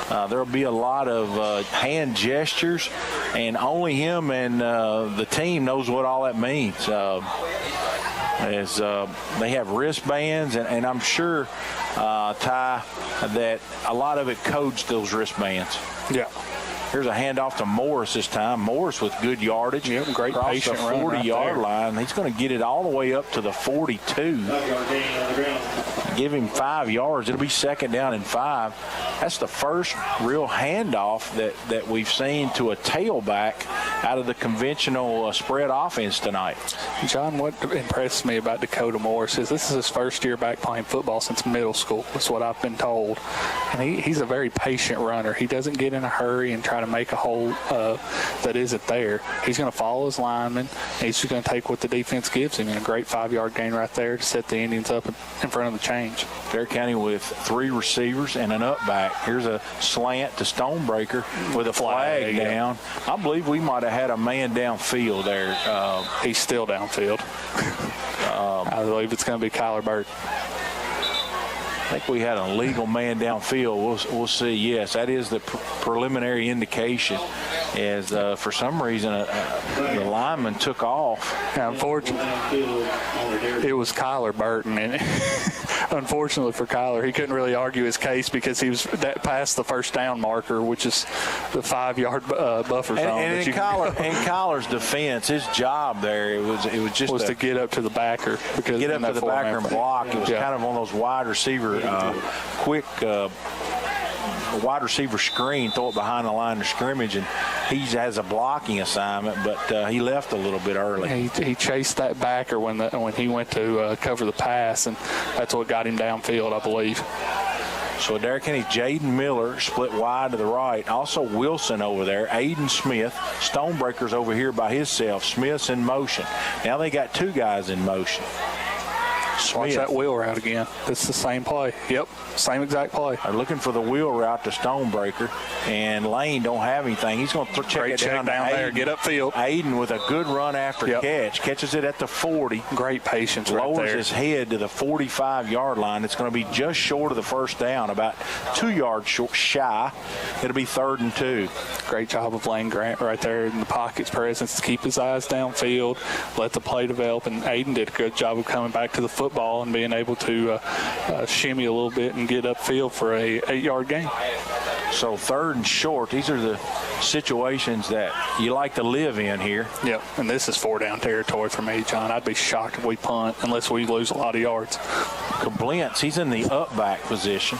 There will be a lot of hand gestures, and only him and the team knows what all that means. As they have wristbands, and I'm sure, Ty, that a lot of it codes those wristbands. Yeah. Here's a handoff to Morris this time. Morris with good yardage. Yep, great across patient the run 40-yard right line. He's going to get it all the way up to the 42. Give him 5 yards. It'll be second down and 5. That's the first real handoff that we've seen to a tailback out of the conventional spread offense tonight. John, what impressed me about Dakota Morris is this is his first year back playing football since middle school. That's what I've been told. And he's a very patient runner. He doesn't get in a hurry and try to make a hole that isn't there. He's going to follow his lineman. And he's just going to take what the defense gives him. And a great 5-yard gain right there to set the Indians up in front of the change. Adair County with 3 receivers and an up back. Here's a slant to Stonebreaker with a flag down. I believe we might have had a man downfield there. He's still downfield. I believe it's going to be Kyler Burke. I think we had an illegal man downfield. We'll see. Yes, that is the preliminary indication. As for some reason the lineman took off. Now, unfortunately, it was Kyler Burton, and unfortunately for Kyler, he couldn't really argue his case because he was past the first down marker, which is the 5-yard buffer zone. And in Kyler's defense, his job there it was just to get up to the backer, because get up to the backer and block. It was kind of one of those wide receiver quick. Wide receiver screen, throw it behind the line of scrimmage, and he has a blocking assignment, but he left a little bit early. He chased that backer when he went to cover the pass, and that's what got him downfield, I believe. So Adair County, Jaden Miller split wide to the right. Also Wilson over there. Aiden Smith. Stonebreaker's over here by himself. Smith's in motion. Now they got 2 guys in motion. Watch that wheel route again. It's the same play. Yep, same exact play. They're looking for the wheel route to Stonebreaker, and Lane don't have anything. He's going to check it down there. Get upfield. Aiden with a good run after catch. Catches it at the 40. Great patience right there. Lowers his head to the 45-yard line. It's going to be just short of the first down, about 2 yards shy. It'll be 3rd and 2. Great job of Lane Grant right there in the pocket's presence to keep his eyes downfield, let the play develop, and Aiden did a good job of coming back to the football and being able to shimmy a little bit and get upfield for a 8-yard gain. So 3rd and short. These are the situations that you like to live in here. Yep, and this is 4-down territory for me, John. I'd be shocked if we punt unless we lose a lot of yards. Kablintz, he's in the up back position.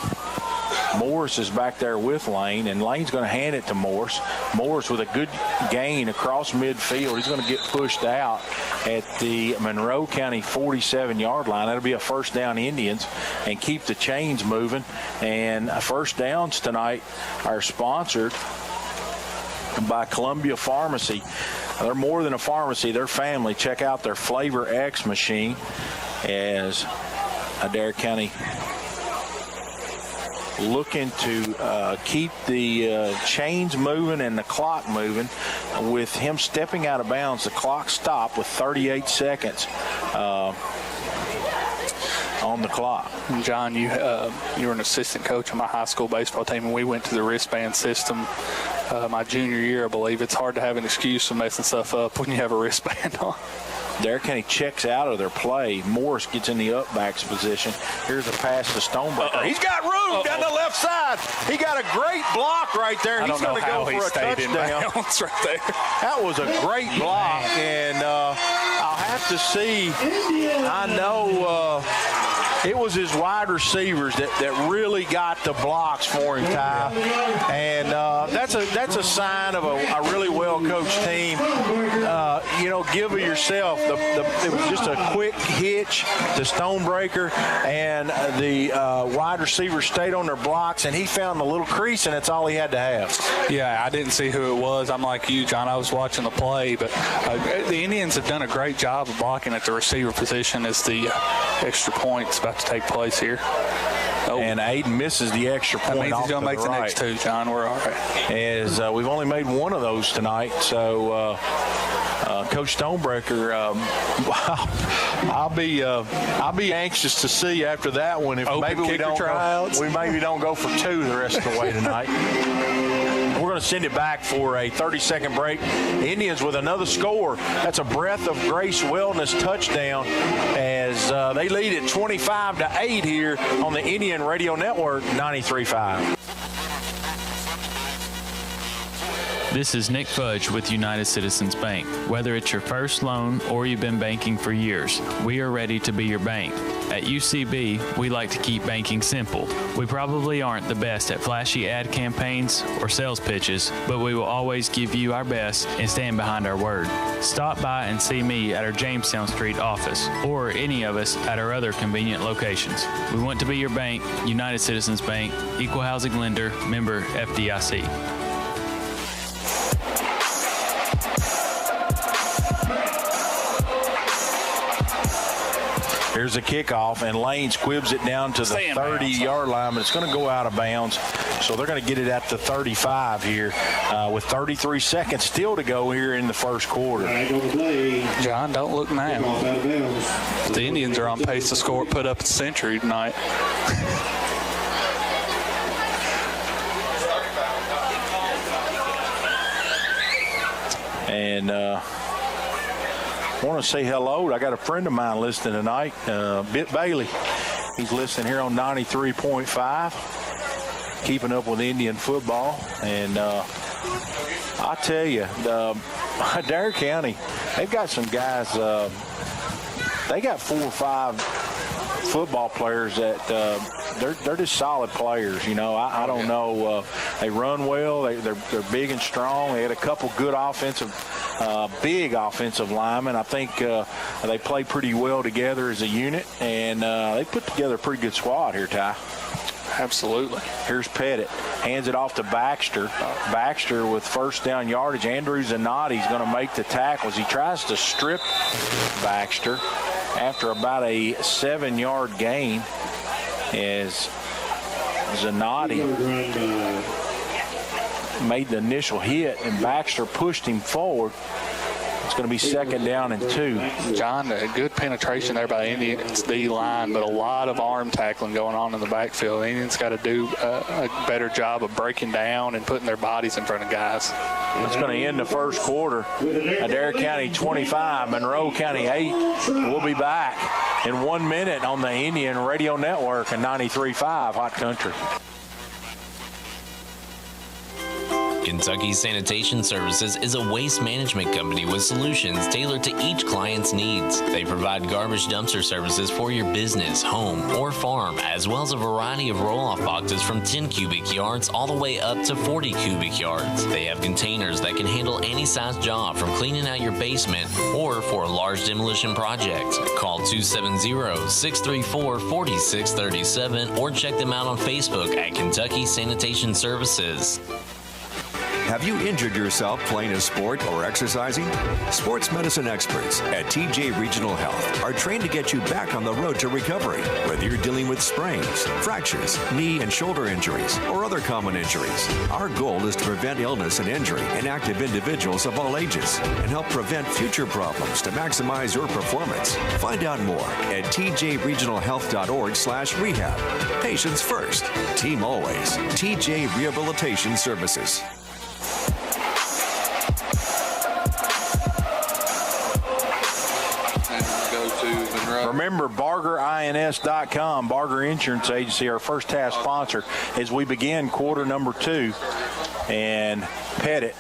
Morris is back there with Lane, and Lane's going to hand it to Morris. Morris with a good gain across midfield. He's going to get pushed out at the Monroe County 47-yard line. That'll be a first down Indians, and keep the chains moving. And first downs tonight are sponsored by Columbia Pharmacy. They're more than a pharmacy. They're family. Check out their Flavor X machine as Adair County looking to keep the chains moving and the clock moving. With him stepping out of bounds, the clock stopped with 38 seconds on on the clock. John, you were an assistant coach on my high school baseball team, and we went to the wristband system my junior year, I believe. It's hard to have an excuse for messing stuff up when you have a wristband on. Adair County checks out of their play. Morris gets in the up-backs position. Here's a pass to Stonebreaker. He's got room down the left side. He got a great block right there. He's going to go for a touchdown. Right there. That was a great block, and I'll have to see. I know it was his wide receivers that really got the blocks for him, Ty. And that's a sign of a really well-coached team. Give it yourself. It was just a quick hitch to Stonebreaker, and the wide receivers stayed on their blocks, and he found the little crease, and that's all he had to have. Yeah, I didn't see who it was. I'm like you, John. I was watching the play, but the Indians have done a great job of blocking at the receiver position as the extra point's about to take place here. Oh. And Aiden misses the extra point. That means he's going to make the right. next two, John. We're all right. As we've only made one of those tonight, so Coach Stonebreaker, I'll be anxious to see after that one if maybe we don't go for two the rest of the way tonight. We're going to send it back for a 30-second break. The Indians with another score. That's a Breath of Grace Wellness touchdown as they lead at 25-8 here on the Indian Radio Network 93.5. This is Nick Fudge with United Citizens Bank. Whether it's your first loan or you've been banking for years, we are ready to be your bank. At UCB, we like to keep banking simple. We probably aren't the best at flashy ad campaigns or sales pitches, but we will always give you our best and stand behind our word. Stop by and see me at our Jamestown Street office or any of us at our other convenient locations. We want to be your bank, United Citizens Bank, Equal Housing Lender, member FDIC. Here's a kickoff, and Lane squibs it down to the 30-yard line, but it's going to go out of bounds. So they're going to get it at the 35 here with 33 seconds still to go here in the first quarter. John, don't look now. The Indians are on pace to put up a century tonight. And I want to say hello. I got a friend of mine listening tonight, Bit Bailey. He's listening here on 93.5, keeping up with Indian football. And I tell you, Adair County, they've got some guys. They got 4 or 5 football players that they're just solid players. I don't know. They run well. They're big and strong. They had a couple good big offensive linemen. I think they play pretty well together as a unit, and they put together a pretty good squad here, Ty. Absolutely. Here's Pettit. Hands it off to Baxter. Baxter with first down yardage. Andrew Zanotti's going to make the tackles. He tries to strip Baxter after about a 7-yard gain as Zanotti made the initial hit, and Baxter pushed him forward. It's going to be second down and 2. John, a good penetration there by the Indians D-line, but a lot of arm tackling going on in the backfield. The Indians got to do a better job of breaking down and putting their bodies in front of guys. It's going to end the first quarter. Adair County 25, Monroe County 8. We'll be back in 1 minute on the Indian Radio Network and 93.5 Hot Country. Kentucky Sanitation Services is a waste management company with solutions tailored to each client's needs. They provide garbage dumpster services for your business, home, or farm, as well as a variety of roll-off boxes from 10 cubic yards all the way up to 40 cubic yards. They have containers that can handle any size job, from cleaning out your basement or for a large demolition project. Call 270-634-4637 or check them out on Facebook at Kentucky Sanitation Services. Have you injured yourself playing a sport or exercising? Sports medicine experts at TJ Regional Health are trained to get you back on the road to recovery, whether you're dealing with sprains, fractures, knee and shoulder injuries, or other common injuries. Our goal is to prevent illness and injury in active individuals of all ages and help prevent future problems to maximize your performance. Find out more at tjregionalhealth.org/rehab. Patients first, team always. TJ Rehabilitation Services. Remember, BargerINS.com, Barger Insurance Agency, our first half sponsor, as we begin quarter number 2. And Pettit,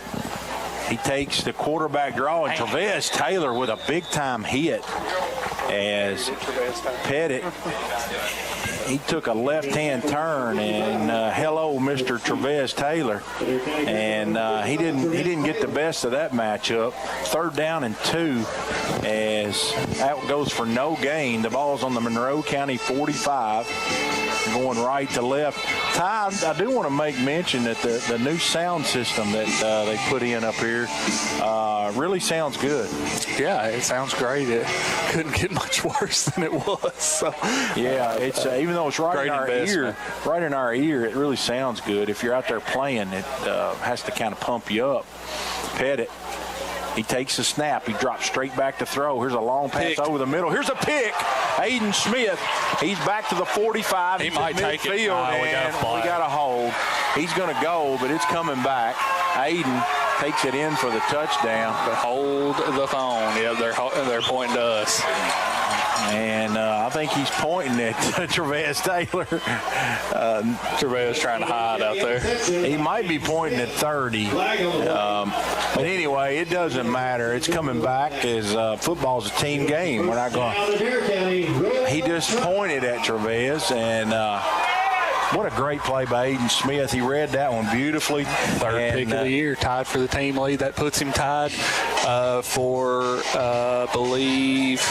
he takes the quarterback draw, and Travis Taylor with a big-time hit as Pettit, he took a left-hand turn, and hello, Mr. Travis Taylor, and he didn't get the best of that matchup. 3rd down and 2, as that goes for no gain. The ball's on the Monroe County 45, going right to left. Ty, I do want to make mention that the new sound system that they put in up here really sounds good. Yeah, it sounds great. It couldn't get much worse than it was. So, yeah, it's even though it's right in our ear, it really sounds good. If you're out there playing, it has to kind of pump you up. Pettit, he takes the snap. He drops straight back to throw. Here's a long pass over the middle. Here's a pick. Aiden Smith, he's back to the 45. He might take it. We got a hold. He's going to go, but it's coming back. Aiden takes it in for the touchdown. Hold the phone. Yeah, they're pointing to us. And I think he's pointing at Travis Taylor. Travis trying to hide out there. He might be pointing at 30. But anyway, it doesn't matter. It's coming back as football's a team game. We're not going. He just pointed at Travis, and what a great play by Aiden Smith. He read that one beautifully. 3rd pick of the year, tied for the team lead. That puts him tied for, I believe,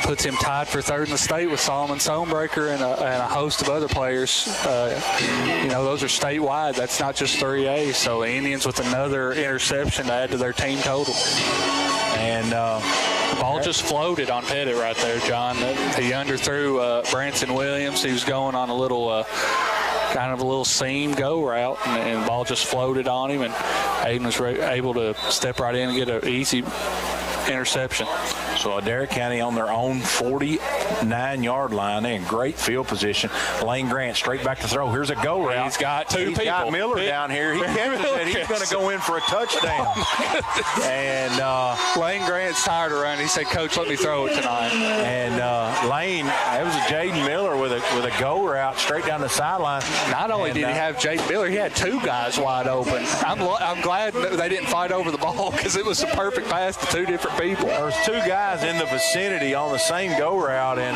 puts him tied for 3rd in the state with Solomon Stonebreaker and a host of other players. Those are statewide. That's not just 3A. So the Indians with another interception to add to their team total. And ball just floated on Pettit right there, John. He underthrew Branson Williams. He was going on a little kind of a little seam go route, and the ball just floated on him, and Aiden was able to step right in and get an easy interception. So Adair County on their own 49-yard line. They're in great field position. Lane Grant straight back to throw. Here's a go route. He's got two people. He's got Miller down here. He said he's going to go in for a touchdown. And Lane Grant's tired of running. He said, "Coach, let me throw it tonight." And Lane, that was a Jaden Miller with a go route straight down the sideline. Not only did he have Jaden Miller, he had 2 guys wide open. I'm glad they didn't fight over the ball, because it was a perfect pass to 2 different people. There was 2 guys in the vicinity on the same go route, and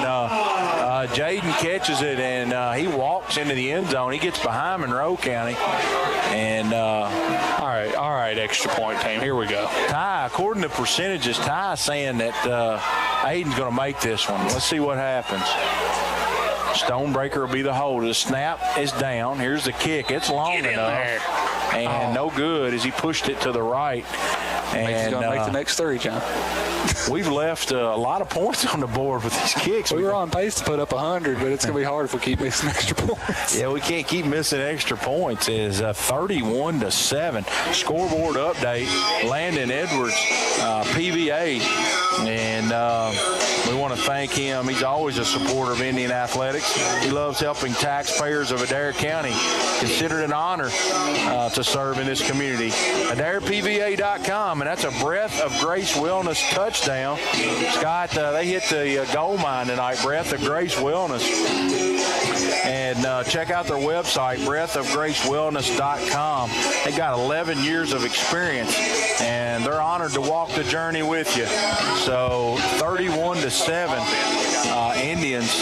Jaden catches it, and he walks into the end zone. He gets behind Monroe County, and all right, extra point team. Here we go. Ty, according to percentages, Ty's saying that Aiden's going to make this one. Let's see what happens. Stonebreaker will be the hold. The snap is down. Here's the kick. It's long enough. And no good as he pushed it to the right. And he's going to make the next 3, John. We've left a lot of points on the board with these kicks. We were on pace to put up 100, but it's going to be hard if we keep missing extra points. Yeah, we can't keep missing extra points. It's 31-7. Scoreboard update. Landon Edwards, PVA. And we want to thank him. He's always a supporter of Indian athletics. He loves helping taxpayers of Adair County. Consider it an honor to serve in this community. AdairPVA.com, and that's a Breath of Grace Wellness touchdown. Scott, they hit the goal mine tonight, Breath of Grace Wellness. And check out their website, breathofgracewellness.com. They got 11 years of experience, and they're honored to walk the journey with you. So 31-7, Indians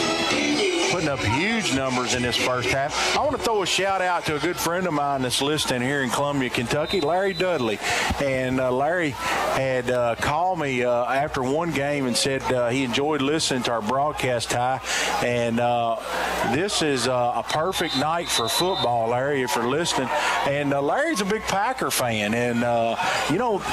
putting up huge numbers in this first half. I want to throw a shout out to a good friend of mine that's listening here in Columbia, Kentucky, Larry Dudley. And Larry had called me after one game and said he enjoyed listening to our broadcast, Ty. And this is a perfect night for football, Larry, if you're listening. And Larry's a big Packer fan. And,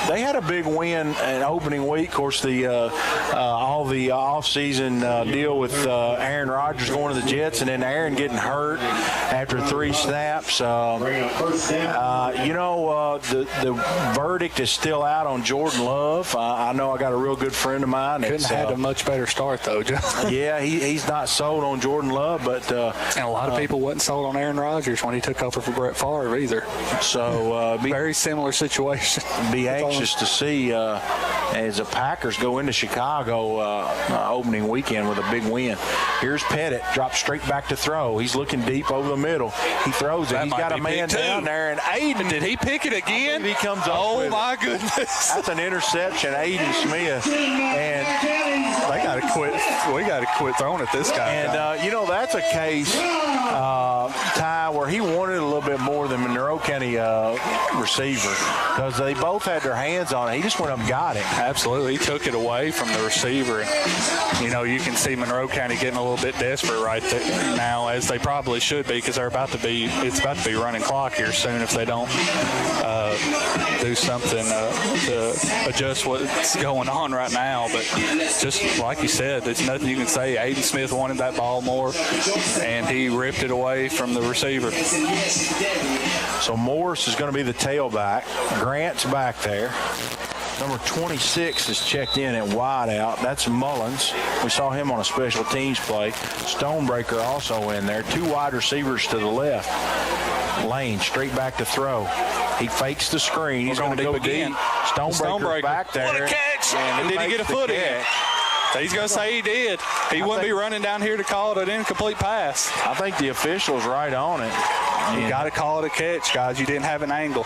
they had a big win in opening week. Of course, all the offseason deal with Aaron Rodgers going to the Jets and then Aaron getting hurt after 3 snaps. The verdict is still out on Jordan Love. I know I got a real good friend of mine. Couldn't have had a much better start, though, John. Yeah, he's not sold on Jordan Love, but and a lot of people wasn't sold on Aaron Rodgers when he took over for Brett Favre either. So very similar situation. Be anxious to see as the Packers go into Chicago opening weekend with a big win. Here's Pettit, drops straight back to throw. He's looking deep over the middle. He throws it. He's got a man down there, and Aiden. Did he pick it again? He comes up. Oh my goodness! That's an interception, Aiden Smith, and they got to quit. We got to quit throwing at this guy. And that's a case, Ty, where he wanted a little bit more than Monroe County receiver because they both had their hands on it. He just went up and got it. Absolutely, he took it away from the receiver. And, you can see Monroe County getting a little bit desperate right there now, as they probably should be, because it's about to be running clock here soon if they don't do something to adjust what's going on right now. But just like you said, there's nothing you can say. Aiden Smith wanted that ball more, and he ripped it away from the receiver. So Morris is going to be the tailback. Grant's back there. Number 26 is checked in at wideout. That's Mullins. We saw him on a special teams play. Stonebreaker also in there. 2 wide receivers to the left. Lane straight back to throw. He fakes the screen. He's going to go deep. Stonebreaker back there. What a catch! And did he get a foot in? He's going to say he did. He wouldn't be running down here to call it an incomplete pass. I think the official's right on it. You got to call it a catch, guys. You didn't have an angle.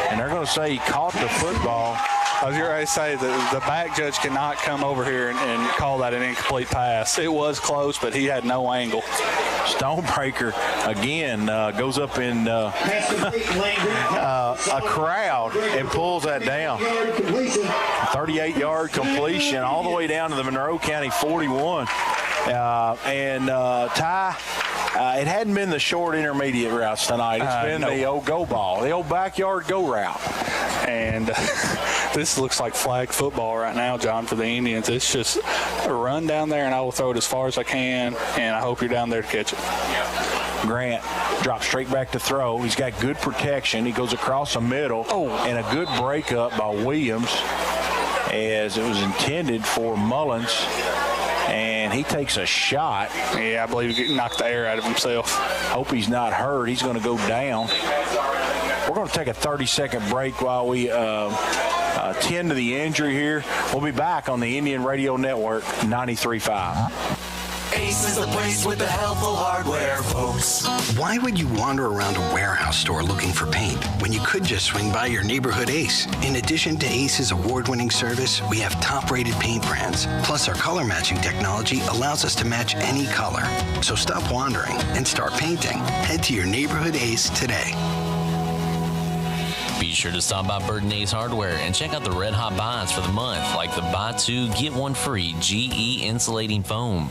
And they're going to say he caught the football. I was going to say the back judge cannot come over here and call that an incomplete pass. It was close, but he had no angle. Stonebreaker, again, goes up in a crowd and pulls that down. 38-yard completion all the way down to the Monroe County 41. Ty, it hadn't been the short intermediate routes tonight. It's been the old go ball, the old backyard go route. And this looks like flag football right now, John, for the Indians. It's just a run down there, and I will throw it as far as I can, and I hope you're down there to catch it. Grant drops straight back to throw. He's got good protection. He goes across the middle, and a good breakup by Williams as it was intended for Mullins. And he takes a shot. Yeah, I believe he knocked the air out of himself. Hope he's not hurt. He's going to go down. We're going to take a 30-second break while we tend to the injury here. We'll be back on the Indian Radio Network 93.5. Ace is the place with the helpful hardware, folks. Why would you wander around a warehouse store looking for paint when you could just swing by your neighborhood Ace? In addition to Ace's award-winning service, we have top-rated paint brands. Plus, our color matching technology allows us to match any color. So stop wandering and start painting. Head to your neighborhood Ace today. Be sure to stop by Burton Ace Hardware and check out the red hot buys for the month, like the buy 2, get 1 free GE insulating foam.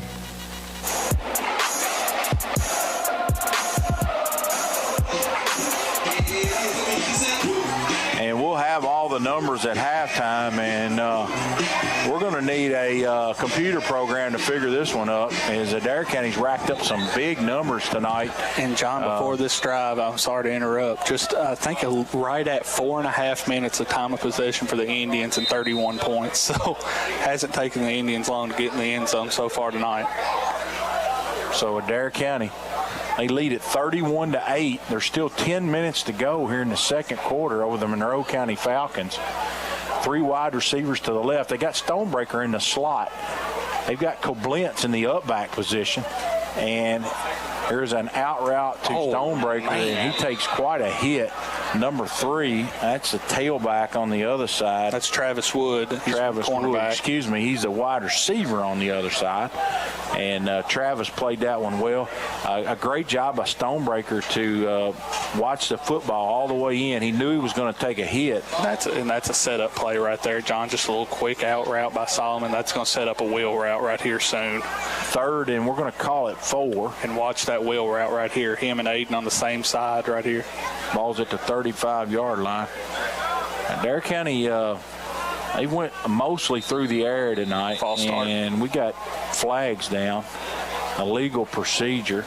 And we'll have all the numbers at halftime, and we're going to need a computer program to figure this one up, as Adair County's racked up some big numbers tonight. And, John, before this drive, I'm sorry to interrupt, just I think right at 4.5 minutes of time of possession for the Indians and 31 points. So hasn't taken the Indians long to get in the end zone so far tonight. So Adair County, they lead at 31-8. There's still 10 minutes to go here in the second quarter over the Monroe County Falcons. 3 wide receivers to the left. They got Stonebreaker in the slot. They've got Koblentz in the up-back position. And there's an out route to Stonebreaker, and he takes quite a hit. Number 3, that's the tailback on the other side. That's Travis Wood. Travis Wood, excuse me. He's the wide receiver on the other side. And Travis played that one well. A great job by Stonebreaker to watch the football all the way in. He knew he was going to take a hit. That's a setup play right there, John. Just a little quick out route by Solomon. That's going to set up a wheel route right here soon. Third, and we're going to call it 4. And watch that wheel route right here. Him and Aiden on the same side right here. Ball's at the 35-yard line. Adair County, they went mostly through the air tonight. False start. And we got flags down, illegal procedure.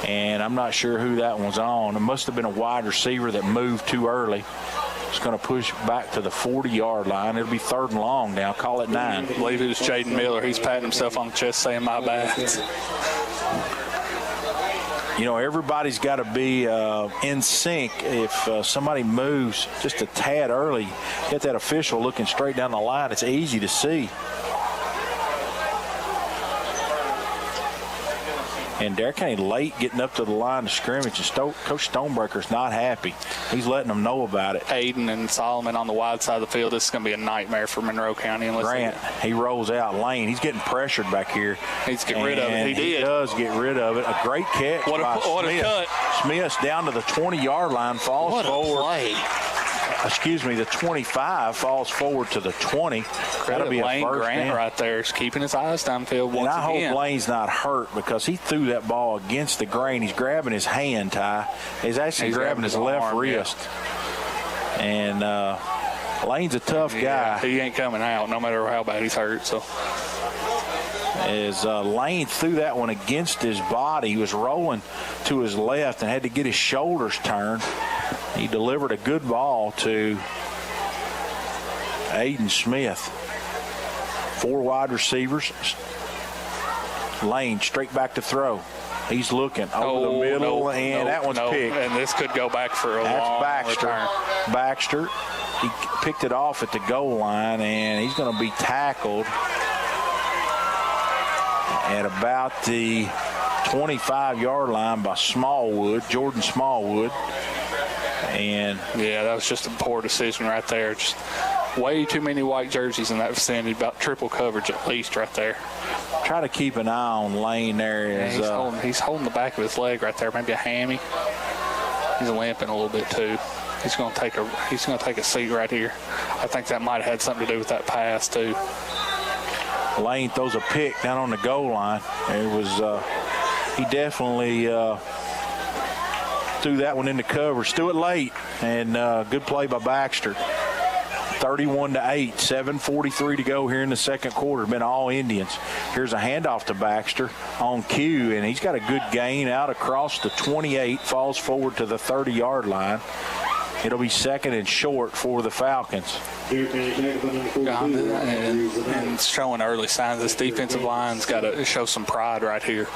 And I'm not sure who that one's on. It must have been a wide receiver that moved too early. It's going to push back to the 40-yard line. It'll be 3rd and long now. Call it 9. I believe it was Jaden Miller. He's patting himself on the chest saying, my bad. You know, everybody's got to be in sync. If somebody moves just a tad early, get that official looking straight down the line. It's easy to see. And Adair County late getting up to the line of scrimmage, and Coach Stonebreaker's not happy. He's letting them know about it. Aiden and Solomon on the wide side of the field. This is going to be a nightmare for Monroe County. Grant, he rolls out. Lane, he's getting pressured back here. He's getting rid of it. He does get rid of it. A great catch by Smith. A cut. Smith's down to the 20-yard line, falls forward. Play. Excuse me, the 25 falls forward to the 20. That'll be a Lane first Grant down. right there. He's keeping his eyes downfield once and I again. hope Lane's not hurt, because he threw that ball against the grain. He's grabbing his hand, Ty. He's actually grabbing his left arm, wrist. Yeah. And Lane's a tough guy. He ain't coming out no matter how bad he's hurt. So as Lane threw that one against his body, he was rolling to his left and had to get his shoulders turned. He delivered a good ball to Aiden Smith. 4 wide receivers. Lane straight back to throw. He's looking over the middle, and that one's picked. And this could go back for a long return. Baxter, he picked it off at the goal line, and he's going to be tackled at about the 25-yard line by Jordan Smallwood. And yeah, that was just a poor decision right there. Just way too many white jerseys in that vicinity, about triple coverage at least right there. Try to keep an eye on Lane there. Yeah, he's holding the back of his leg right there, maybe a hammy. He's limping a little bit too. He's going to take a seat right here. I think that might have had something to do with that pass too. Lane throws a pick down on the goal line. It was he definitely threw that one into coverage. Threw it late, and good play by Baxter. 31-8, 7:43 to go here in the second quarter. Been all Indians. Here's a handoff to Baxter on cue, and he's got a good gain out across the 28, falls forward to the 30-yard line. It'll be 2nd and short for the Falcons. And showing early signs. This defensive line's got to show some pride right here.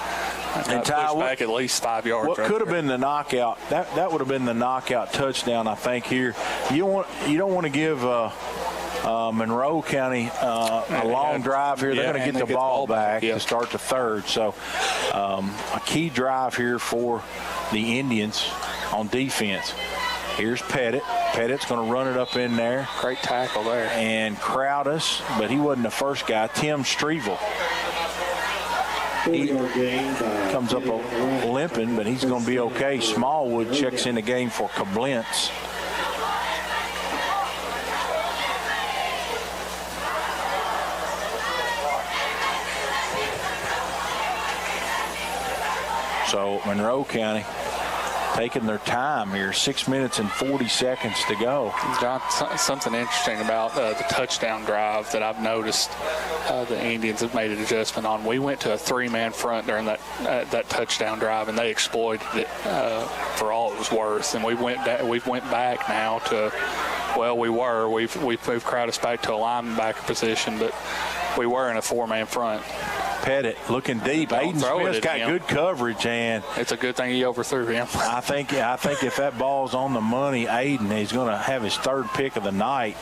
And Ty, push back at least 5 yards. What could have been the knockout? That would have been the knockout touchdown, I think. Here, you don't want to give Monroe County a long drive here. They're going to get the ball back to start the third. So a key drive here for the Indians on defense. Here's Pettit. Pettit's going to run it up in there. Great tackle there. And Crowdus, but he wasn't the first guy. Tim Strevel. He comes up limping, but he's going to be okay. Smallwood checks in the game for Koblenz. So Monroe County taking their time here. 6 minutes and 40 seconds to go. John, something interesting about the touchdown drive that I've noticed the Indians have made an adjustment on. We went to a 3-man front during that touchdown drive, and they exploited it for all it was worth. And we went back now to, well, we've moved Crowdus back to a linebacker position, but we were in a 4-man front. Pettit looking deep. Aiden Smith's got good coverage, and it's a good thing he overthrew him. I think if that ball's on the money, Aiden, he's going to have his 3rd pick of the night.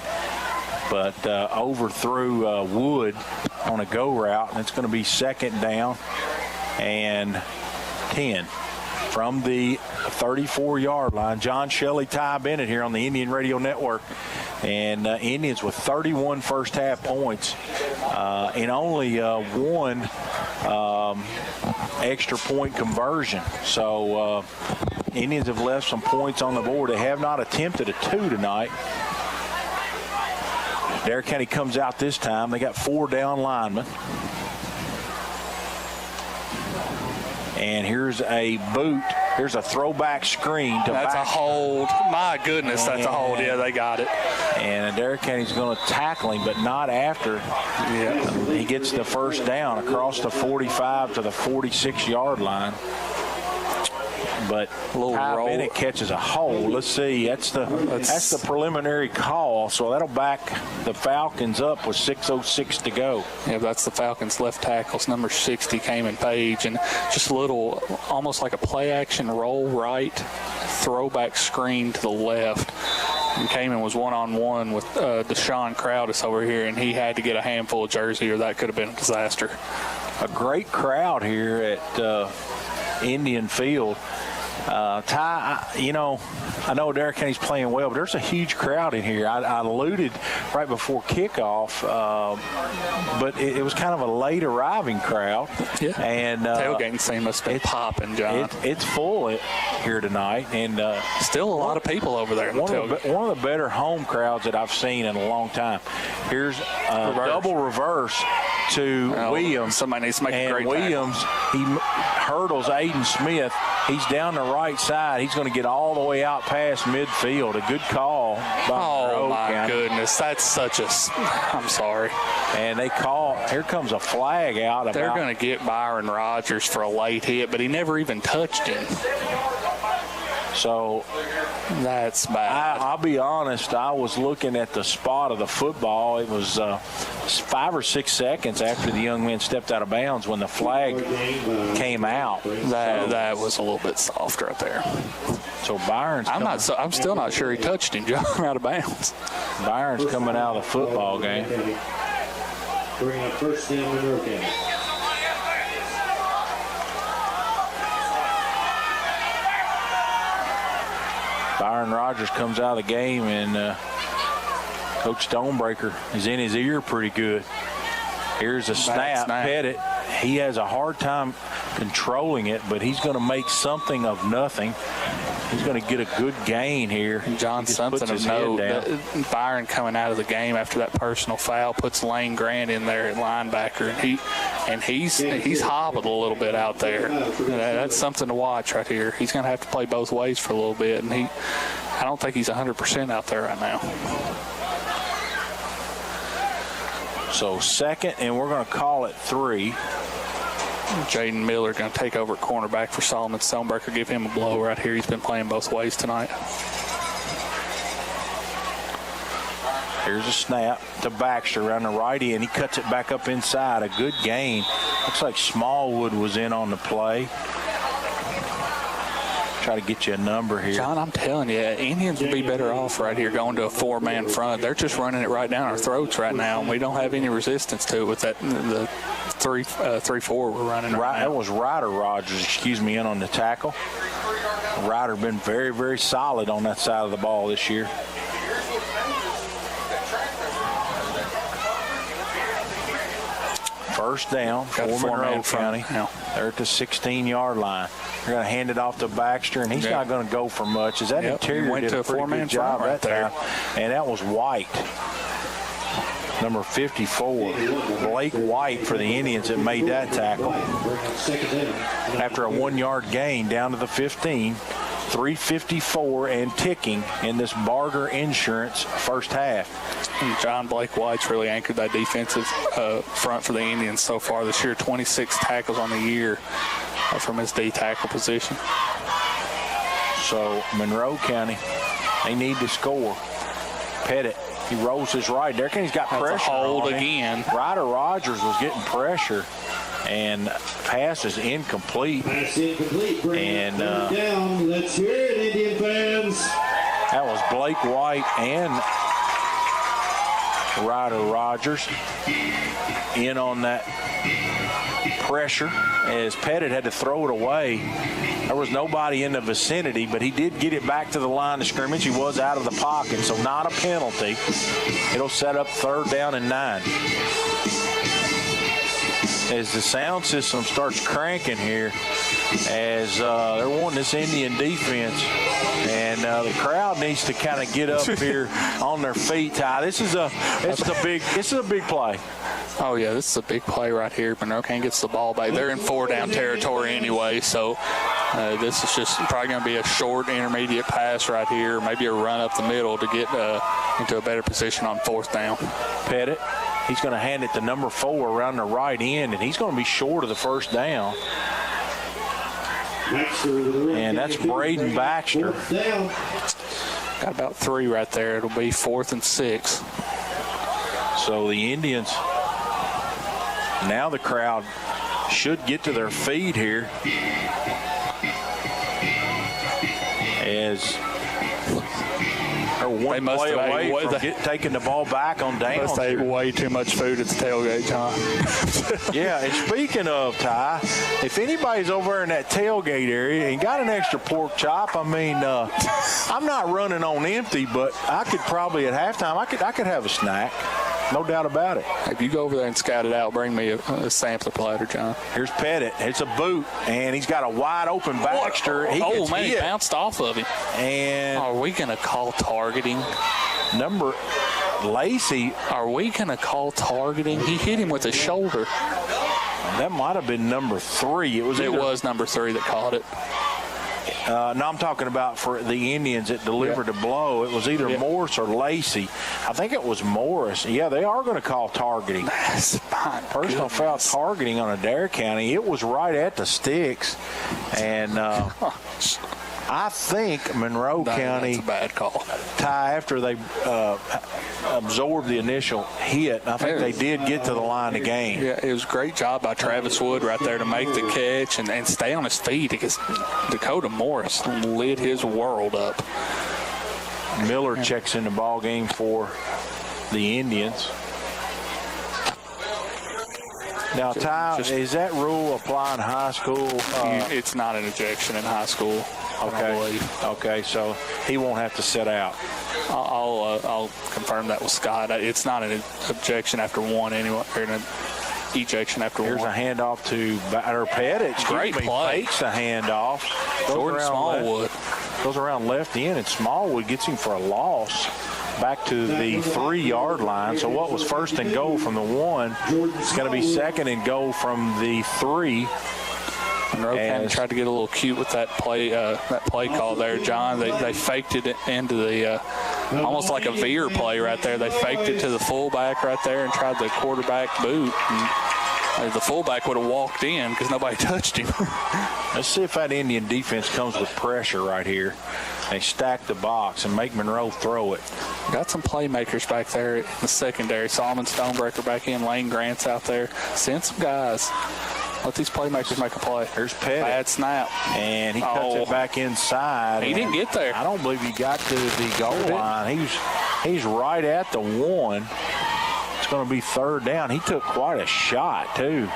But overthrew Wood on a go route, and it's going to be 2nd down and 10 from the 34-yard line. John Shelley, Ty Bennett here on the Indian Radio Network. And Indians with 31 first-half points and only one extra point conversion. So Indians have left some points on the board. They have not attempted a 2 tonight. Adair County comes out this time. They got 4 down linemen. And here's a boot. Here's a throwback screen to That's back. a hold. My goodness, that's a hold. Yeah, they got it. And Adair County's going to tackle him, but not after he gets the first down across the 45 to the 46-yard line. But Ty Bennett catches a hold. Let's see. That's the preliminary call. So that'll back the Falcons up with 6:06 to go. Yeah, that's the Falcons left tackles. Number 60, Cayman Page, and just a little, almost like a play-action roll right, throwback screen to the left. And Cayman was one-on-one with Deshaun Crowdis over here, and he had to get a handful of jersey, or that could have been a disaster. A great crowd here at Indian Field. Ty, I know Adair County's playing well, but there's a huge crowd in here. I alluded right before kickoff, but it was kind of a late arriving crowd. Yeah. And tailgating scene must have been popping, John. It's full here tonight, and still a lot of people over there. One of the better home crowds that I've seen in a long time. Here's a double reverse to Williams. Somebody needs to make a great Williams, he hurdles Aiden Smith. He's down the right side. He's going to get all the way out past midfield. A good call by Monroe my County. Goodness, that's such a. I'm sorry. And they call. Here comes a flag out. They're going to get Byron Rogers for a late hit, but he never even touched him. So that's bad. I'll be honest. I was looking at the spot of the football. It was 5 or 6 seconds after the young man stepped out of bounds when the flag came out. That was a little bit soft right there. So Byron's. I'm still not sure he touched him. John, out of bounds. Byron's coming out of the football game. Bring up first down Monroe County. Byron Rogers comes out of the game, and Coach Stonebreaker is in his ear pretty good. Here's a snap. Pettit, he has a hard time controlling it, but he's going to make something of nothing. He's going to get a good gain here. John, something of note, Byron coming out of the game after that personal foul puts Lane Grant in there at linebacker, and he's hobbled a little bit out there. That's something to watch right here. He's going to have to play both ways for a little bit, and I don't think he's 100% out there right now. So second, and we're going to call it 3. Jaden Miller going to take over at cornerback for Solomon Stonebreaker. Give him a blow right here. He's been playing both ways tonight. Here's a snap to Baxter around the right end. He cuts it back up inside. A good gain. Looks like Smallwood was in on the play. Try to get you a number here. John, I'm telling you, Indians would be better off right here going to a 4-man front. They're just running it right down our throats right now, and we don't have any resistance to it with the 3-4 we're running right now. That was Ryder Rogers, in on the tackle. Ryder been very, very solid on that side of the ball this year. First down for Monroe County. They're at the 16-yard line. They're going to hand it off to Baxter, and he's not going to go for much. Is that interior went did to a pretty good job right there. And that was White, number 54. Blake White for the Indians that made that tackle. After a 1-yard gain down to the 15. 3:54 and ticking in this Barger Insurance first half. And John, Blake White's really anchored that defensive front for the Indians so far this year. 26 tackles on the year from his D tackle position. So Monroe County, they need to score. Pettit, he rolls his right. There, he's got pressure. That's a hold on again. Ryder Rogers was getting pressure, and pass is incomplete. And down. Let's hear it, Indian fans. That was Blake White and Ryder Rogers in on that pressure as Pettit had to throw it away. There was nobody in the vicinity, but he did get it back to the line of scrimmage. He was out of the pocket, so not a penalty. It'll set up 3rd down and 9. as the sound system starts cranking here, as they're wanting this Indian defense, and the crowd needs to kind of get up here on their feet. Ty, this is a big play. Oh, yeah, this is a big play right here. Monroe County gets the ball back. They're in 4-down territory anyway, so this is just probably going to be a short intermediate pass right here, maybe a run up the middle to get into a better position on 4th down. Pettit, he's going to hand it to number 4 around the right end, and he's going to be short of the 1st down. And that's Braden Baxter. Got about 3 right there. It'll be 4th and 6. So the Indians, now the crowd should get to their feet here as they're one play away from taking the ball back on downs. Must ate way too much food at the tailgate, John. Yeah, and speaking of, Ty, if anybody's over there in that tailgate area and got an extra pork chop, I mean, I'm not running on empty, but I could probably at halftime, I could have a snack. No doubt about it. If you go over there and scout it out, bring me a sampler platter, John. Here's Pettit. It's a boot, and he's got a wide open Baxter. He bounced off of him. And are we going to call targeting? Number Lacey. Are we going to call targeting? He hit him with his shoulder. That might have been number 3. It was number 3 that caught it. No, I'm talking about for the Indians that delivered the blow. It was either Morris or Lacey. I think it was Morris. Yeah, they are going to call targeting. Personal foul targeting on Adair County. It was right at the sticks. And I think Monroe County, that's a bad call. Ty, after they absorbed the initial hit, I think they did get to the line of game. Yeah, it was a great job by Travis Wood right there to make the catch and stay on his feet, because Dakota Morris lit his world up. Miller checks in the ball game for the Indians. Now, Ty, is that rule apply in high school? It's not an ejection in high school. Okay, so he won't have to sit out. I'll confirm that with Scott. It's not an objection after 1 anyway, or an ejection after 1. Here's a handoff to Pettit. Great play. Fakes the handoff. Jordan Smallwood. Goes around left end, and Smallwood gets him for a loss back to the 3-yard line. So what was 1st and goal from the 1, it's going to be 2nd and goal from the 3. Monroe County tried to get a little cute with that play call there, John. They faked it into the almost like a veer play right there. They faked it to the fullback right there and tried the quarterback boot. And the fullback would have walked in because nobody touched him. Let's see if that Indian defense comes with pressure right here. They stack the box and make Monroe throw it. Got some playmakers back there in the secondary. Solomon Stonebreaker back in. Lane Grant's out there. Send some guys. Let these playmakers make a play. Here's Pettit. Bad snap. And he cuts it back inside. He didn't get there. I don't believe he got to the goal line. He's right at the 1. It's going to be 3rd down. He took quite a shot, too.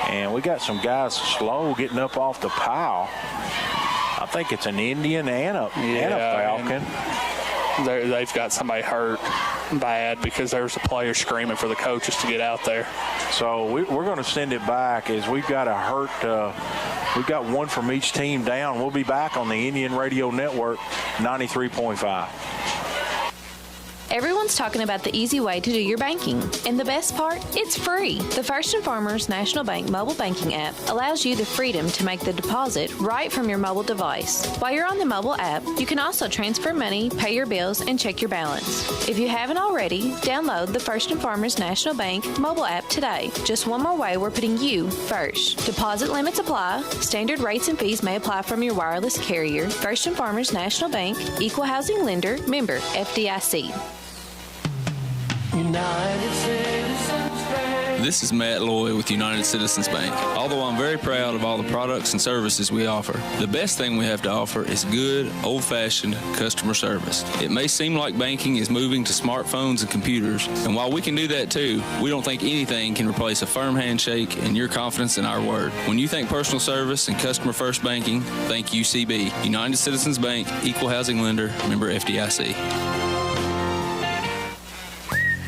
And we got some guys slow getting up off the pile. I think it's an Indian and a Falcon. They've got somebody hurt bad because there's a player screaming for the coaches to get out there. So we're going to send it back as we've got a hurt. We've got one from each team down. We'll be back on the Indian Radio Network, 93.5. Everyone's talking about the easy way to do your banking. And the best part? It's free. The First and Farmers National Bank mobile banking app allows you the freedom to make the deposit right from your mobile device. While you're on the mobile app, you can also transfer money, pay your bills, and check your balance. If you haven't already, download the First and Farmers National Bank mobile app today. Just one more way we're putting you first. Deposit limits apply. Standard rates and fees may apply from your wireless carrier. First and Farmers National Bank, Equal Housing Lender, member FDIC. United Citizens Bank. This is Matt Loy with United Citizens Bank. Although I'm very proud of all the products and services we offer, the best thing we have to offer is good, old-fashioned customer service. It may seem like banking is moving to smartphones and computers, and while we can do that too, we don't think anything can replace a firm handshake and your confidence in our word. When you think personal service and customer-first banking, think UCB. United Citizens Bank, Equal Housing Lender, member FDIC.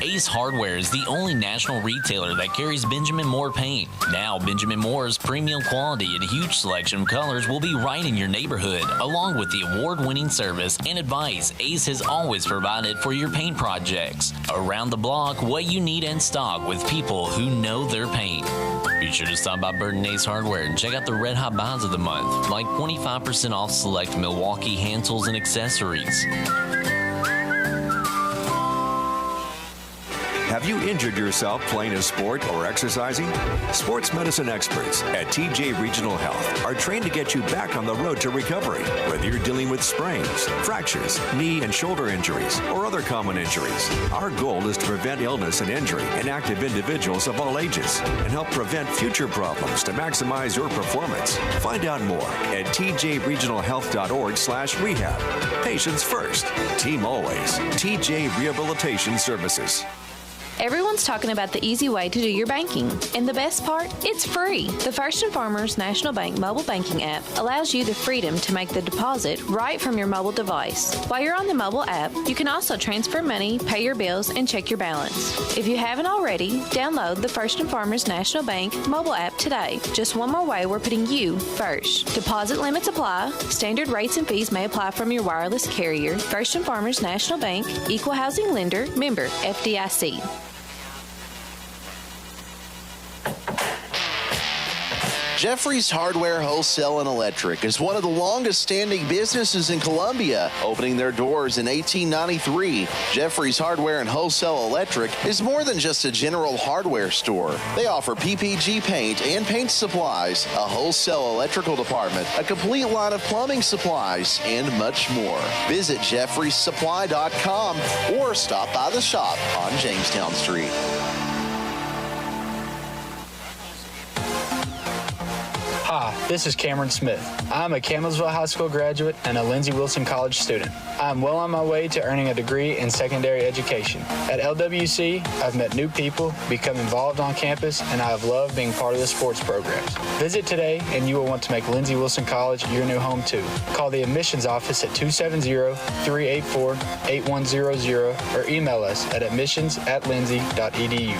Ace Hardware is the only national retailer that carries Benjamin Moore paint. Now, Benjamin Moore's premium quality and huge selection of colors will be right in your neighborhood, along with the award-winning service and advice Ace has always provided for your paint projects. Around the block, what you need in stock with people who know their paint. Be sure to stop by Burton Ace Hardware and check out the red hot buys of the month, like 25% off select Milwaukee hand tools and accessories. Have you injured yourself playing a sport or exercising? Sports medicine experts at TJ Regional Health are trained to get you back on the road to recovery, whether you're dealing with sprains, fractures, knee and shoulder injuries, or other common injuries. Our goal is to prevent illness and injury in active individuals of all ages and help prevent future problems to maximize your performance. Find out more at tjregionalhealth.org/rehab. Patients first, team always. TJ Rehabilitation Services. Everyone's talking about the easy way to do your banking. And the best part? It's free. The First & Farmers National Bank mobile banking app allows you the freedom to make the deposit right from your mobile device. While you're on the mobile app, you can also transfer money, pay your bills, and check your balance. If you haven't already, download the First & Farmers National Bank mobile app today. Just one more way we're putting you first. Deposit limits apply. Standard rates and fees may apply from your wireless carrier. First & Farmers National Bank, Equal Housing Lender, member FDIC. Jeffrey's Hardware Wholesale and Electric is one of the longest-standing businesses in Columbia, opening their doors in 1893. Jeffrey's Hardware and Wholesale Electric is more than just a general hardware store. They offer PPG paint and paint supplies, a wholesale electrical department, a complete line of plumbing supplies, and much more. Visit jeffreysupply.com or stop by the shop on Jamestown Street. Hi, this is Cameron Smith. I'm a Campbellsville High School graduate and a Lindsey Wilson College student. I'm well on my way to earning a degree in secondary education. At LWC, I've met new people, become involved on campus, and I have loved being part of the sports programs. Visit today and you will want to make Lindsey Wilson College your new home too. Call the admissions office at 270-384-8100 or email us at admissions@lindsey.edu.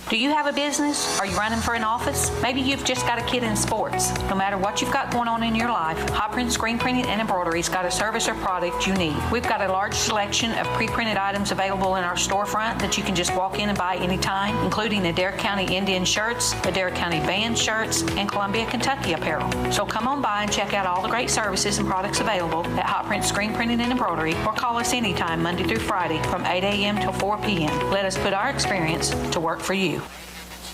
Do you have a business? Are you running for an office? Maybe you've just got a kid in sports. No matter what you've got going on in your life, hot print, screen printing, and embroidery's got a service or product you need. We've got a large selection of pre-printed items available in our storefront that you can just walk in and buy anytime, including Adair County Indian shirts, Adair County band shirts, and Columbia, Kentucky apparel. So come on by and check out all the great services and products available at Hot Print, Screen Printing, and Embroidery, or call us anytime Monday through Friday from 8 a.m. till 4 p.m. Let us put our experience to work for you.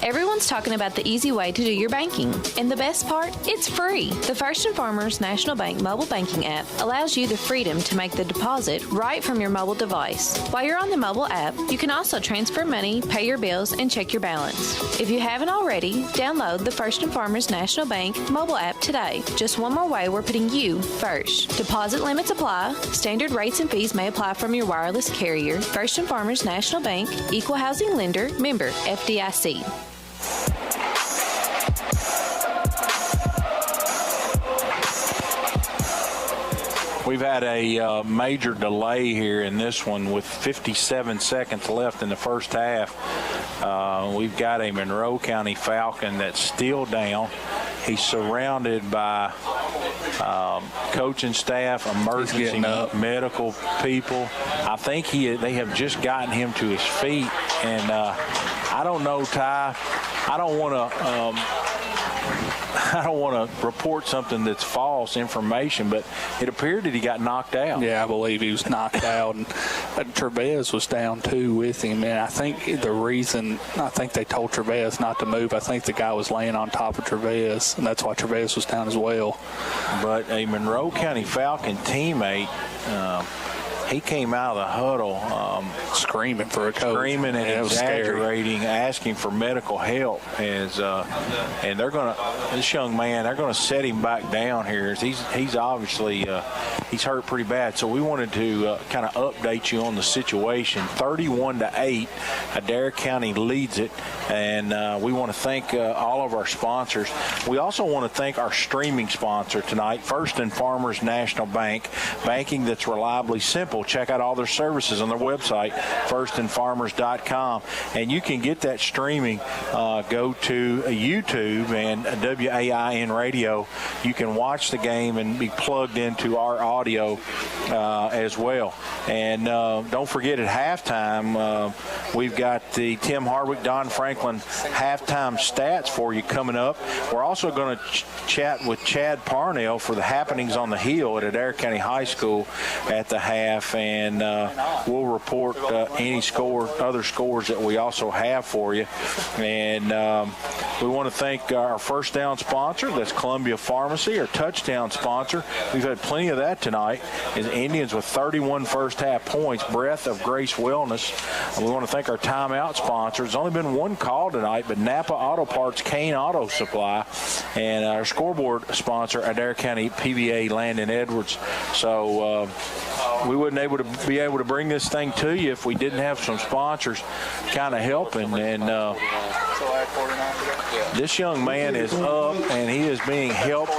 Everyone's talking about the easy way to do your banking. And the best part? It's free. The First & Farmers National Bank mobile banking app allows you the freedom to make the deposit right from your mobile device. While you're on the mobile app, you can also transfer money, pay your bills, and check your balance. If you haven't already, download the First & Farmers National Bank mobile app today. Just one more way we're putting you first. Deposit limits apply. Standard rates and fees may apply from your wireless carrier. First & Farmers National Bank, Equal Housing Lender, member FDIC. We've had a major delay here in this one with 57 seconds left in the first half. We've got a Monroe County Falcon that's still down. He's surrounded by coaching staff, emergency medical people. I think they have just gotten him to his feet. And I don't know, Ty. I don't want to report something that's false information, but it appeared that he got knocked out. Yeah, I believe he was knocked out, and Trevez was down too with him. And I think they told Trevez not to move. I think the guy was laying on top of Trevez, and that's why Trevez was down as well. But a Monroe County Falcon teammate, he came out of the huddle screaming for a coach, screaming and exaggerating, asking for medical help. And they're this young man, they're going to set him back down here. He's obviously he's hurt pretty bad. So we wanted to kind of update you on the situation. 31-8, Adair County leads it, and we want to thank all of our sponsors. We also want to thank our streaming sponsor tonight, First & Farmers National Bank, banking that's reliably simple. people. Check out all their services on their website, firstandfarmers.com. And you can get that streaming. Go to YouTube and WAIN Radio. You can watch the game and be plugged into our audio as well. And don't forget, at halftime, we've got the Tim Hardwick, Don Franklin halftime stats for you coming up. We're also going to chat with Chad Parnell for the happenings on the hill at Adair County High School at the half, and we'll report any other scores that we also have for you. And we want to thank our first down sponsor, that's Columbia Pharmacy, our touchdown sponsor. We've had plenty of that tonight. Is Indians with 31 first half points, Breath of Grace Wellness. And we want to thank our timeout sponsor. There's only been one call tonight, but Napa Auto Parts, Kane Auto Supply, and our scoreboard sponsor, Adair County PBA Landon Edwards. So we wouldn't be able to bring this thing to you if we didn't have some sponsors kind of helping. And this young man is up, and he is being helped.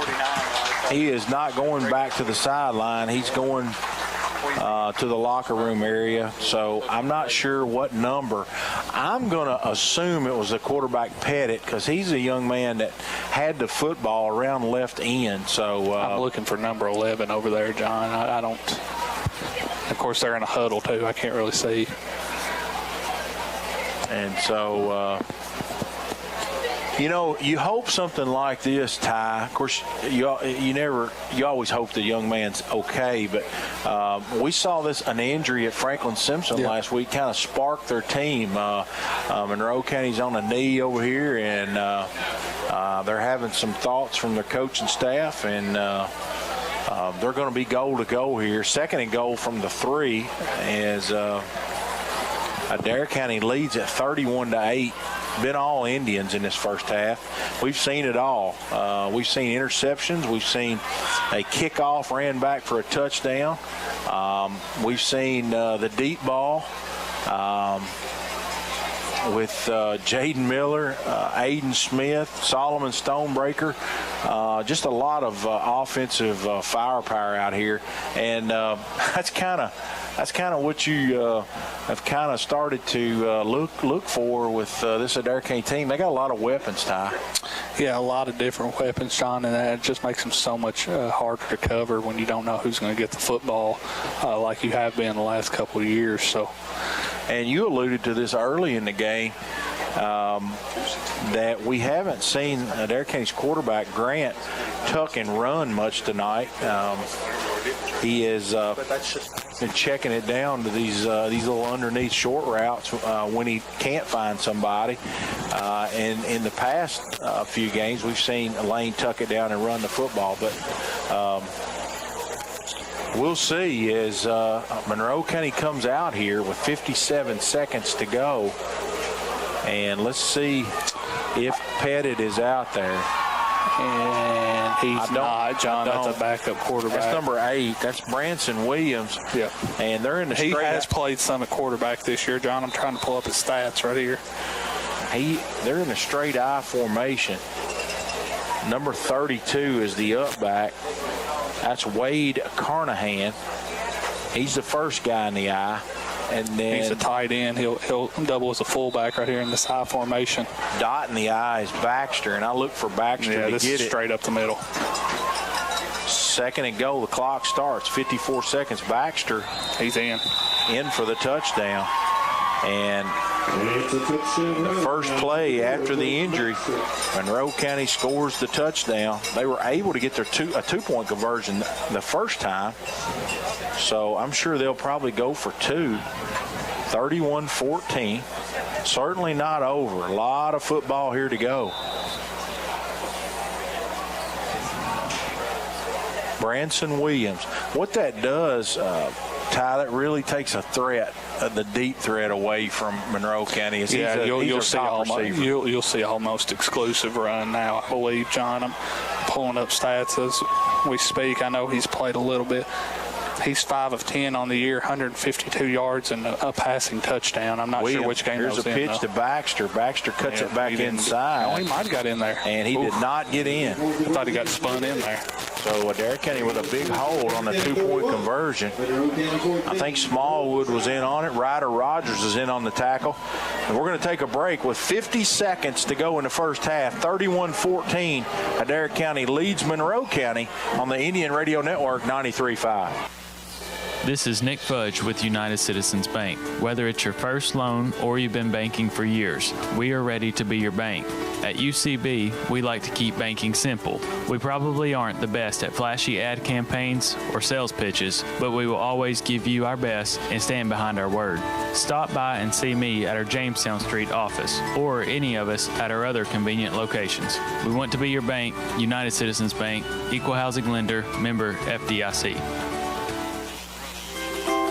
He is not going back to the sideline. He's going to the locker room area. So I'm not sure what number. I'm going to assume it was the quarterback Pettit, because he's a young man that had the football around left end. So I'm looking for number 11 over there, John. I don't. Of course, they're in a huddle too. I can't really see. And so, you hope something like this, Ty. Of course, you always hope the young man's okay, but we saw an injury at Franklin Simpson last week kind of sparked their team. Monroe County's on a knee over here, and they're having some thoughts from their coach and staff, and they're going to be goal to goal here. Second and goal from the 3 as Adair County leads at 31-8. Been all Indians in this first half. We've seen it all. We've seen interceptions. We've seen a kickoff ran back for a touchdown. We've seen the deep ball with Jaden Miller, Aiden Smith, Solomon Stonebreaker. Just a lot of offensive firepower out here, and that's kind of what you have kind of started to look for with this Adair County team. They got a lot of weapons, Ty. Yeah, a lot of different weapons, John, and that just makes them so much harder to cover when you don't know who's going to get the football like you have been the last couple of years. So, and you alluded to this early in the game, that we haven't seen Adair County's quarterback, Grant, tuck and run much tonight. He has been checking it down to these little underneath short routes when he can't find somebody. And in the past few games, we've seen Lane tuck it down and run the football. But we'll see as Monroe County comes out here with 57 seconds to go. And let's see if Pettit is out there. And he's not, John. That's a backup quarterback. That's number 8. That's Branson Williams. Yeah. And they're in the straight. He has played some at quarterback this year, John. I'm trying to pull up his stats right here. They're in the straight I formation. Number 32 is the up back. That's Wade Carnahan. He's the first guy in the I. And then he's a tight end. He'll double as a fullback right here in this high formation. Dot in the I is Baxter, and I look for Baxter to this get is it. Straight up the middle. Second and goal. The clock starts. 54 seconds. Baxter. He's in for the touchdown. And the first play after the injury, Monroe County scores the touchdown. They were able to get their a two-point conversion the first time. So I'm sure they'll probably go for 2. 31-14. Certainly not over. A lot of football here to go. Branson Williams. What that does, Ty, that really takes a threat, the deep threat away from Monroe County. You'll see almost exclusive run now, I believe, John. I'm pulling up stats as we speak. I know he's played a little bit. He's 5 of 10 on the year, 152 yards and a passing touchdown. I'm not sure which game that was in. Here's a pitch to Baxter. Baxter cuts it back inside. Oh, he might have got in there. And he did not get in. I thought he got spun in there. So Adair County with a big hold on the 2-point conversion. I think Smallwood was in on it. Ryder Rogers is in on the tackle. And we're going to take a break with 50 seconds to go in the first half. 31-14. Adair County leads Monroe County on the Indian Radio Network 93.5. This is Nick Fudge with United Citizens Bank. Whether it's your first loan or you've been banking for years, we are ready to be your bank. At UCB, we like to keep banking simple. We probably aren't the best at flashy ad campaigns or sales pitches, but we will always give you our best and stand behind our word. Stop by and see me at our Jamestown Street office or any of us at our other convenient locations. We want to be your bank, United Citizens Bank, Equal Housing Lender, member FDIC.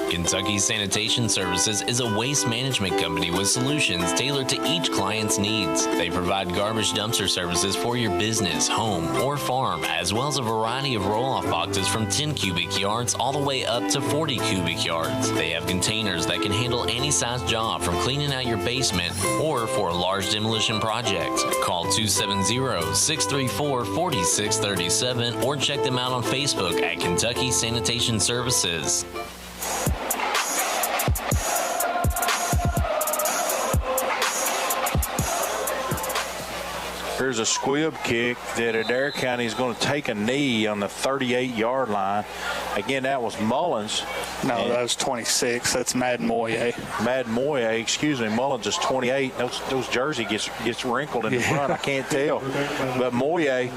Kentucky Sanitation Services is a waste management company with solutions tailored to each client's needs. They provide garbage dumpster services for your business, home, or farm, as well as a variety of roll-off boxes from 10 cubic yards all the way up to 40 cubic yards. They have containers that can handle any size job, from cleaning out your basement or for a large demolition project. Call 270-634-4637 or check them out on Facebook at Kentucky Sanitation Services. Here's a squib kick that Adair County is going to take a knee on the 38-yard line. Again, that was Mullins. No, that was 26. That's Mad Moye. Mad Moye, excuse me. Mullins is 28. Those jersey gets wrinkled in the front. I can't tell. But Moye,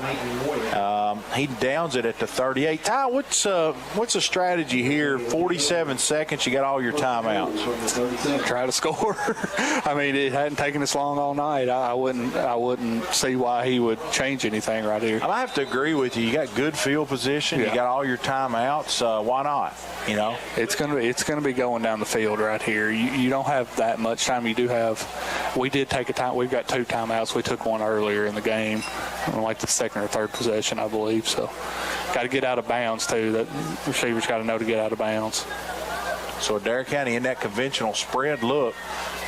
he downs it at the 38. Ty, what's the strategy here? 47 seconds. You got all your timeouts. Try to score. I mean, it hadn't taken this long all night. I wouldn't see why he would change anything right here. I have to agree with you. You got good field position. Yeah. You got all your timeouts. Why not? You know, it's gonna be going down the field right here. You don't have that much time. You do have. We did take a time. We've got 2 timeouts. We took one earlier in the game, like the second or third possession, I believe. So, got to get out of bounds too. That receivers got to know to get out of bounds. So Adair County in that conventional spread look.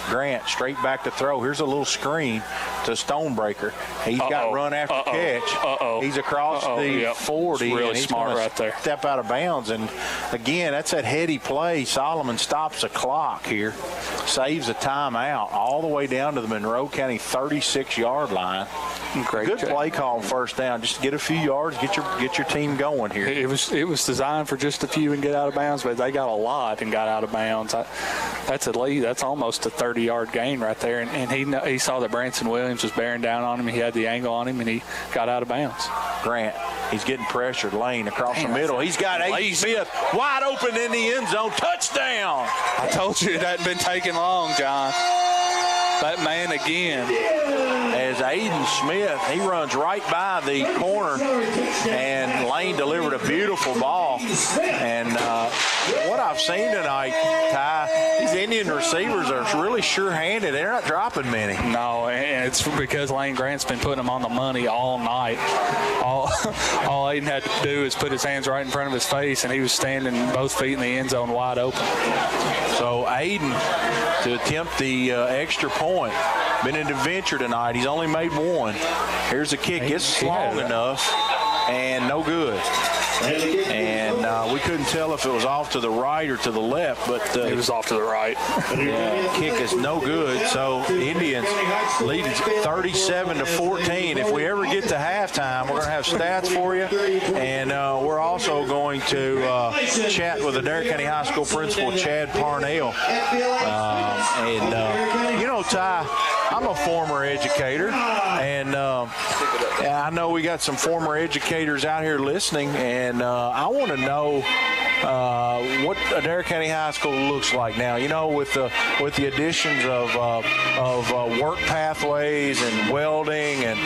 Grant straight back to throw. Here's a little screen to Stonebreaker. He's got run after catch. He's across the 40. It's really and he's smart right there. Step out of bounds. And again, that's that heady play. Solomon stops the clock here, saves a timeout all the way down to the Monroe County 36-yard line. Great Good play call on first down. Just get a few yards, get your team going here. It was designed for just a few and get out of bounds, but they got a lot and got out of bounds. That's at least that's almost a 30-yard gain right there. And he saw that Branson Williams was bearing down on him. He had the angle on him, and he got out of bounds. Grant, he's getting pressured. Lane across the middle. He's got Aiden Smith wide open in the end zone. Touchdown! I told you it hadn't been taking long, John. That man again. As Aiden Smith, he runs right by the corner, and Lane delivered a beautiful ball. And what I've seen tonight, Ty, these Indian receivers are really sure-handed. They're not dropping many. No, and it's because Lane Grant's been putting them on the money all night. All Aiden had to do is put his hands right in front of his face, and he was standing both feet in the end zone wide open. So Aiden, to attempt the extra point, been an adventure tonight. He's only made one. Here's a kick. It's long enough and no good. And we couldn't tell if it was off to the right or to the left, but it was off to the right. Kick is no good. So the Indians lead 37-14. If we ever get to halftime, we're going to have stats for you, and we're also going to chat with Adair County High School principal Chad Parnell. You know, Ty, I'm a former educator, and I know we got some former educators out here listening, and I want to know what Adair County High School looks like now. You know, with the additions of work pathways and welding, and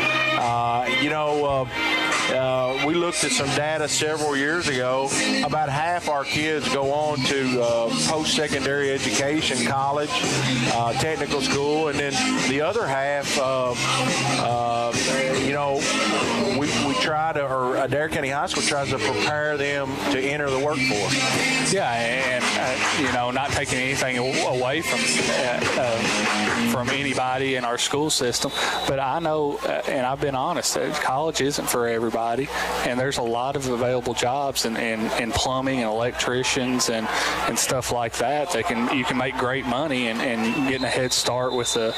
we looked at some data several years ago. About half our kids go on to post-secondary education, college, technical school, and then the other half, we try to, or Adair County High School tries to prepare them to enter the workforce. Yeah, and not taking anything away from anybody in our school system, but I know, and I've been honest, college isn't for everybody. everybody, and there's a lot of available jobs in plumbing and electricians and stuff like that. You can make great money and getting a head start with a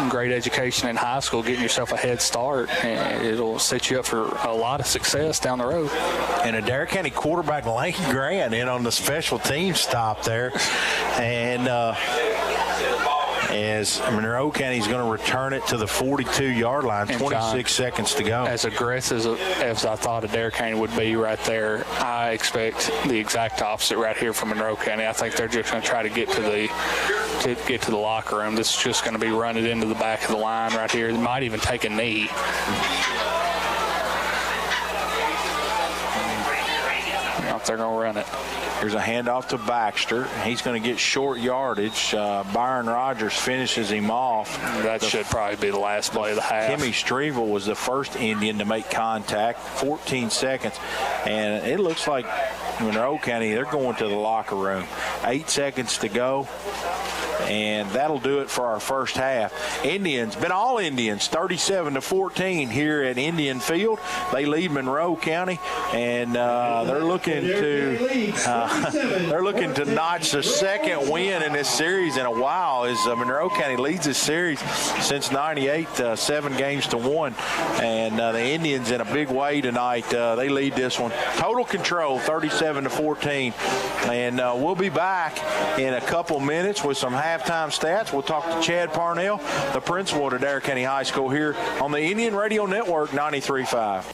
great education in high school, getting yourself a head start, and it'll set you up for a lot of success down the road. And Adair County quarterback Lanky Grant in on the special team stop there, and as Monroe County is going to return it to the 42-yard line, 26 seconds to go. As aggressive as I thought Adair County would be right there, I expect the exact opposite right here from Monroe County. I think they're just going to try to get to the locker room. This is just going to be running into the back of the line right here. They might even take a knee. They're going to run it. Here's a handoff to Baxter. He's going to get short yardage. Byron Rogers finishes him off. That should probably be the last play of the half. Timmy Strevel was the first Indian to make contact, 14 seconds. And it looks like Monroe County, they're going to the locker room. 8 seconds to go. And that'll do it for our first half. Indians, been all Indians, 37-14 here at Indian Field. They lead Monroe County, and they're looking to notch the second win in this series in a while. As Monroe County leads this series since '98, 7-1, and the Indians in a big way tonight. They lead this one. Total control, 37-14, and we'll be back in a couple minutes with some halftime stats. We'll talk to Chad Parnell, the principal at Adair County High School, here on the Indian Radio Network 93.5.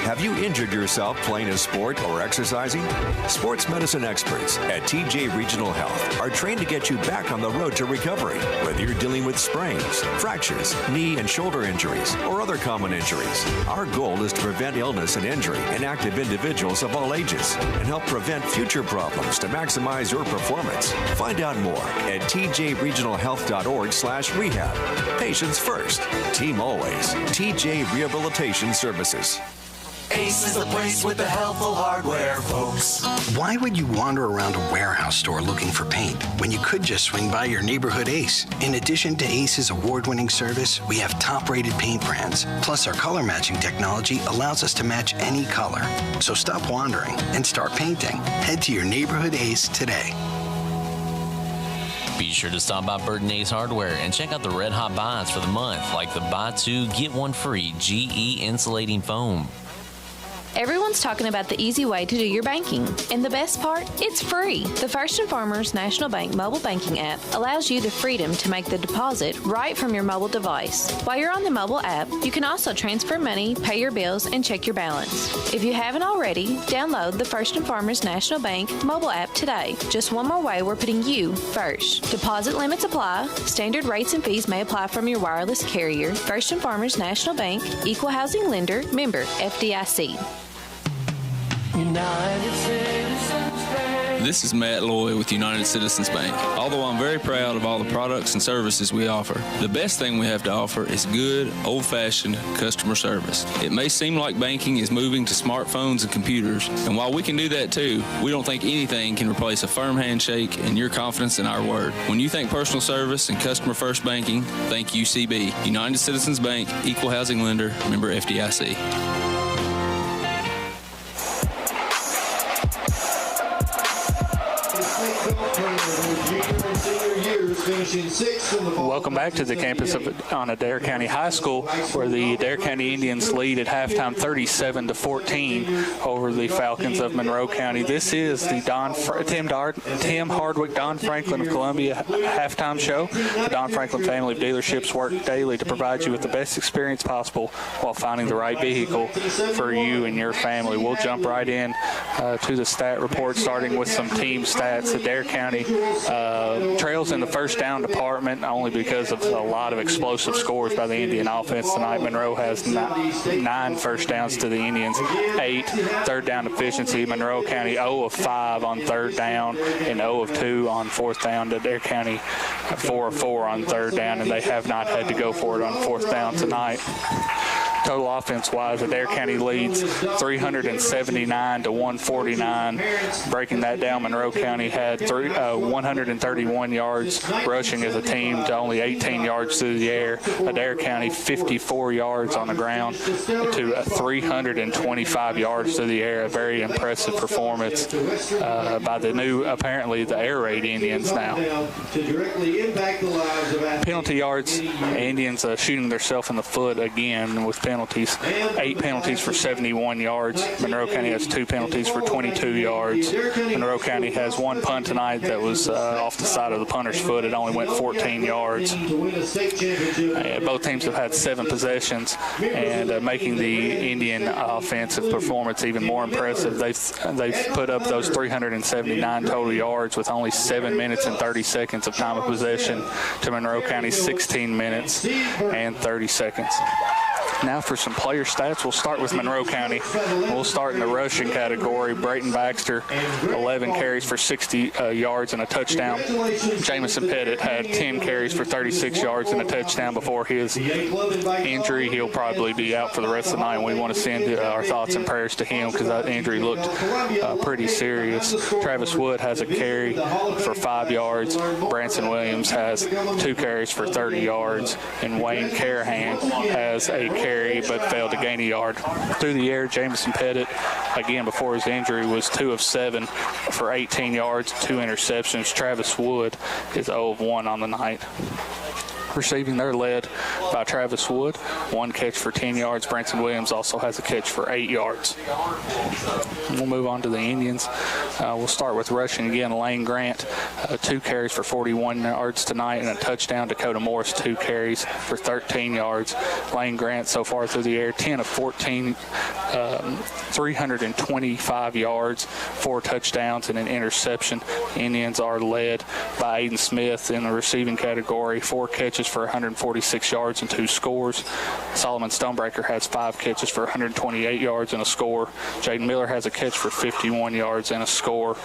Have you injured yourself playing a sport or exercising? Sports medicine experts at TJ Regional Health are trained to get you back on the road to recovery, whether you're dealing with sprains, fractures, knee and shoulder injuries, or other common injuries. Our goal is to prevent illness and injury in active individuals of all ages and help prevent future problems to maximize your performance. Find out more at tjregionalhealth.org/rehab. Patients first, team always. TJ Rehabilitation Services. Ace is the place with the helpful hardware, folks. Why would you wander around a warehouse store looking for paint when you could just swing by your neighborhood Ace? In addition to Ace's award-winning service, we have top-rated paint brands. Plus, our color matching technology allows us to match any color. So stop wandering and start painting. Head to your neighborhood Ace today. Be sure to stop by Burton Ace Hardware and check out the red hot buys for the month, like the buy two, get one free GE insulating foam. Everyone's talking about the easy way to do your banking. And the best part? It's free. The First & Farmers National Bank mobile banking app allows you the freedom to make the deposit right from your mobile device. While you're on the mobile app, you can also transfer money, pay your bills, and check your balance. If you haven't already, download the First & Farmers National Bank mobile app today. Just one more way we're putting you first. Deposit limits apply. Standard rates and fees may apply from your wireless carrier. First & Farmers National Bank, Equal Housing Lender, member FDIC. United Citizens Bank. This is Matt Loy with United Citizens Bank. Although I'm very proud of all the products and services we offer, the best thing we have to offer is good, old-fashioned customer service. It may seem like banking is moving to smartphones and computers, and while we can do that too, we don't think anything can replace a firm handshake and your confidence in our word. When you think personal service and customer-first banking, think UCB. United Citizens Bank, Equal Housing Lender, member FDIC. Welcome back to the campus on Adair County High School, where the Adair County Indians lead at halftime 37-14 over the Falcons of Monroe County. This is the Tim Hardwick, Don Franklin of Columbia halftime show. The Don Franklin family of dealerships work daily to provide you with the best experience possible while finding the right vehicle for you and your family. We'll jump right in to the stat report, starting with some team stats. Adair County trails in the first down department only because of a lot of explosive scores by the Indian offense tonight. Monroe has 9 first downs to the Indians, 8 third down efficiency. Monroe County 0 of 5 on third down and 0 of 2 on fourth down. Adair County 4 of 4 on third down, and they have not had to go for it on fourth down tonight. Total offense-wise, Adair County leads 379 to 149. Breaking that down, Monroe County had 131 yards rushing as a team to only 18 yards through the air. Adair County 54 yards on the ground to 325 yards through the air. A very impressive performance by apparently the air raid Indians now. Penalty yards, Indians shooting themselves in the foot again with penalties. 8 penalties for 71 yards. Monroe County has 2 penalties for 22 yards. Monroe County has 1 punt tonight that was off the side of the punter's foot. It only went 14 yards. Both teams have had 7 possessions, and making the Indian offensive performance even more impressive. They've put up those 379 total yards with only 7 minutes and 30 seconds of time of possession to Monroe County's 16 minutes and 30 seconds. Now for some player stats, we'll start with Monroe County. We'll start in the rushing category. Brayton Baxter, 11 carries for 60 yards and a touchdown. Jamison Pettit had 10 carries for 36 yards and a touchdown before his injury. He'll probably be out for the rest of the night, and we want to send our thoughts and prayers to him because that injury looked pretty serious. Travis Wood has a carry for 5 yards. Branson Williams has 2 carries for 30 yards, and Wayne Carahan has a carry but failed to gain a yard. Through the air, Jamison Pettit, again before his injury, was 2 of 7 for 18 yards, 2 interceptions. Travis Wood is 0 of 1 on the night. Receiving, they're led by Travis Wood, 1 catch for 10 yards. Branson Williams also has a catch for 8 yards. And we'll move on to the Indians. We'll start with rushing again. Lane Grant, 2 carries for 41 yards tonight and a touchdown. Dakota Morris, 2 carries for 13 yards. Lane Grant so far through the air, 10 of 14, 325 yards, 4 touchdowns and an interception. Indians are led by Aiden Smith in the receiving category, 4 catches for 146 yards and 2 scores. Solomon Stonebreaker has 5 catches for 128 yards and a score. Jaden Miller has a catch for 51 yards and a score.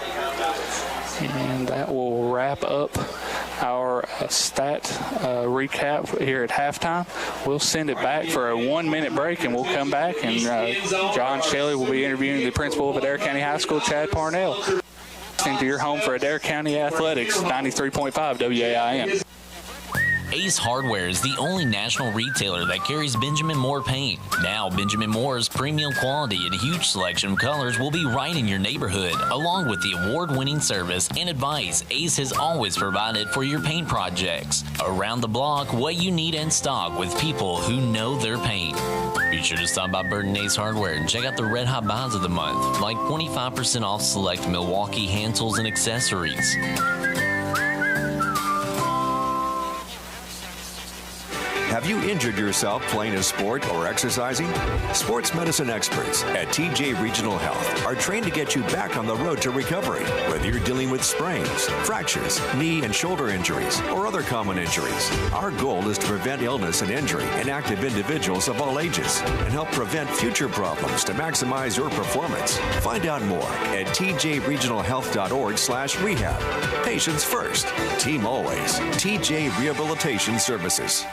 And that will wrap up our stat recap here at halftime. We'll send it back for a 1-minute break, and we'll come back, and John Shelley will be interviewing the principal of Adair County High School, Chad Parnell. Into your home for Adair County Athletics, 93.5 WAIM. Ace Hardware is the only national retailer that carries Benjamin Moore paint. Now, Benjamin Moore's premium quality and huge selection of colors will be right in your neighborhood, along with the award-winning service and advice Ace has always provided for your paint projects. Around the block, what you need in stock with people who know their paint. Be sure to stop by Burton Ace Hardware and check out the red hot buys of the month, like 25% off select Milwaukee hand tools and accessories. Have you injured yourself playing a sport or exercising? Sports medicine experts at TJ Regional Health are trained to get you back on the road to recovery, whether you're dealing with sprains, fractures, knee and shoulder injuries, or other common injuries. Our goal is to prevent illness and injury in active individuals of all ages and help prevent future problems to maximize your performance. Find out more at tjregionalhealth.org/rehab. Patients first, team always. TJ Rehabilitation Services.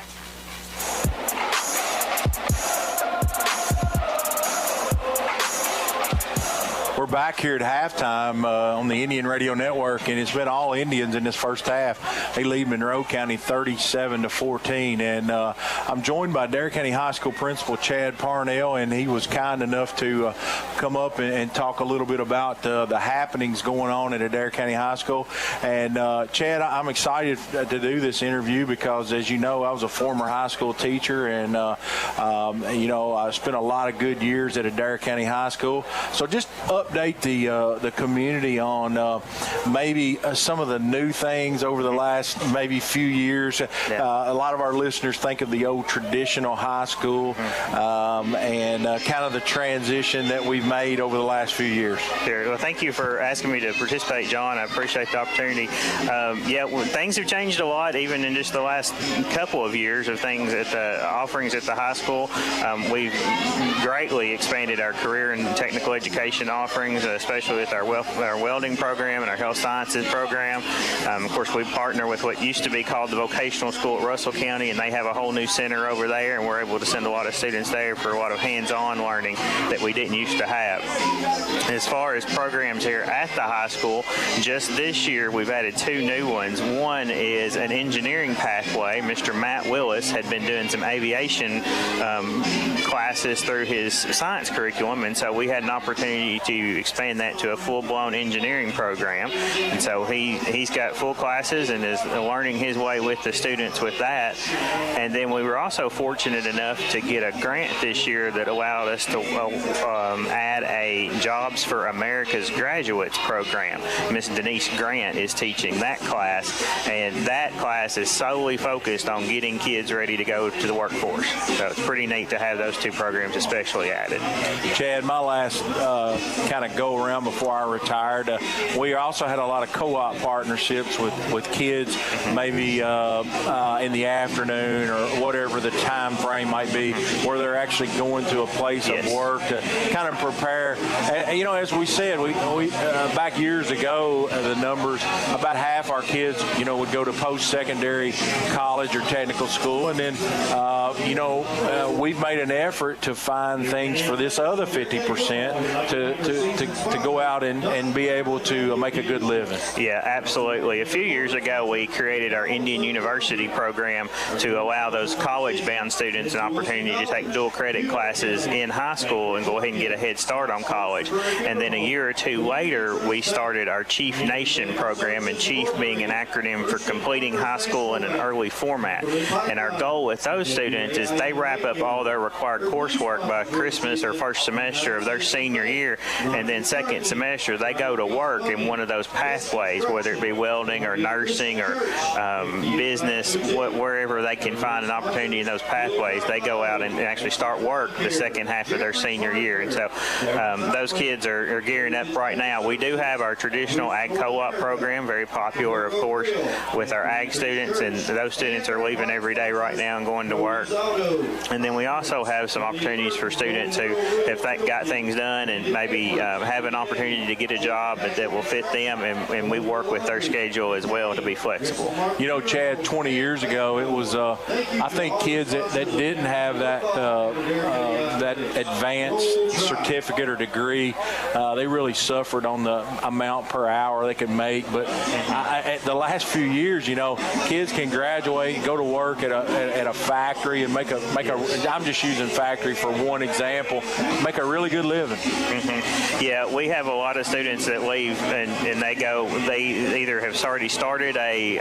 We're back here at halftime on the Indian Radio Network, and it's been all Indians in this first half. They lead Monroe County 37-14, and I'm joined by Adair County High School Principal Chad Parnell, and he was kind enough to come up and talk a little bit about the happenings going on at Adair County High School. And Chad, I'm excited to do this interview because, as you know, I was a former high school teacher, and I spent a lot of good years at Adair County High School. So just update the community on maybe some of the new things over the last maybe few years. A lot of our listeners think of the old traditional high school and kind of the transition that we've made over the last few years. Sure. Well, thank you for asking me to participate, John. I appreciate the opportunity. Things have changed a lot, even in just the last couple of years of things at the offerings at the high school. We've greatly expanded our career and technical education offerings. offerings, especially with our welding program and our health sciences program. Of course, we partner with what used to be called the vocational school at Russell County, and they have a whole new center over there, and we're able to send a lot of students there for a lot of hands-on learning that we didn't used to have. As far as programs here at the high school, just this year we've added 2 new ones. One is an engineering pathway. Mr. Matt Willis had been doing some aviation classes through his science curriculum, and so we had an opportunity to expand that to a full-blown engineering program. And so he's got full classes and is learning his way with the students with that. And then we were also fortunate enough to get a grant this year that allowed us to add a Jobs for America's Graduates program. Miss Denise Grant is teaching that class, and that class is solely focused on getting kids ready to go to the workforce. So it's pretty neat to have those 2 programs especially added. Chad, my last kind of go around before I retired, we also had a lot of co-op partnerships with kids, maybe in the afternoon or whatever the time frame might be, where they're actually going to a place of work to kind of prepare. And, as we said, we back years ago, the numbers, about half our kids, would go to post-secondary college or technical school, and then, we've made an effort to find things for this other 50% to go out and be able to make a good living. Yeah, absolutely. A few years ago, we created our Indian University program to allow those college-bound students an opportunity to take dual credit classes in high school and go ahead and get a head start on college. And then a year or 2 later, we started our Chief Nation program, and Chief being an acronym for completing high school in an early format. And our goal with those students is they wrap up all their required coursework by Christmas or first semester of their senior year, and then second semester they go to work in one of those pathways, whether it be welding or nursing or business, wherever they can find an opportunity in those pathways, they go out and actually start work the second half of their senior year. And so those kids are gearing up right now. We do have our traditional ag co-op program, very popular, of course, with our ag students, and those students are leaving every day right now and going to work. And then we also have some opportunities for students who, if they got things done and maybe have an opportunity to get a job that will fit them, and we work with their schedule as well to be flexible. Chad, 20 years ago, it was, I think, kids that didn't have that advanced certificate or degree, they really suffered on the amount per hour they could make. But the last few years, kids can graduate, go to work at a factory and make a I'm just using factory for one example, make a really good living. Mm-hmm. Yeah, we have a lot of students that leave and they either have already started a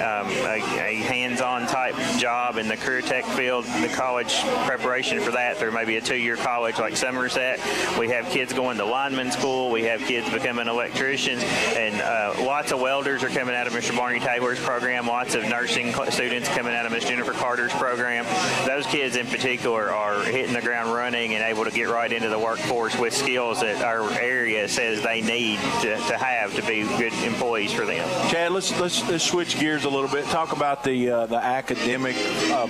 hands-on type job in the career tech field, the college preparation for that through maybe a 2-year college like Somerset. We have kids going to lineman school. We have kids becoming electricians, and lots of welders are coming out of Mr. Barney Taylor's program, lots of nursing students coming out of Miss Jennifer Carter's program. Those kids in particular are hitting the ground running and able to get right into the workforce with skills that our area says they need to have to be good employees for them. Chad, let's switch gears a little bit. Talk about the academic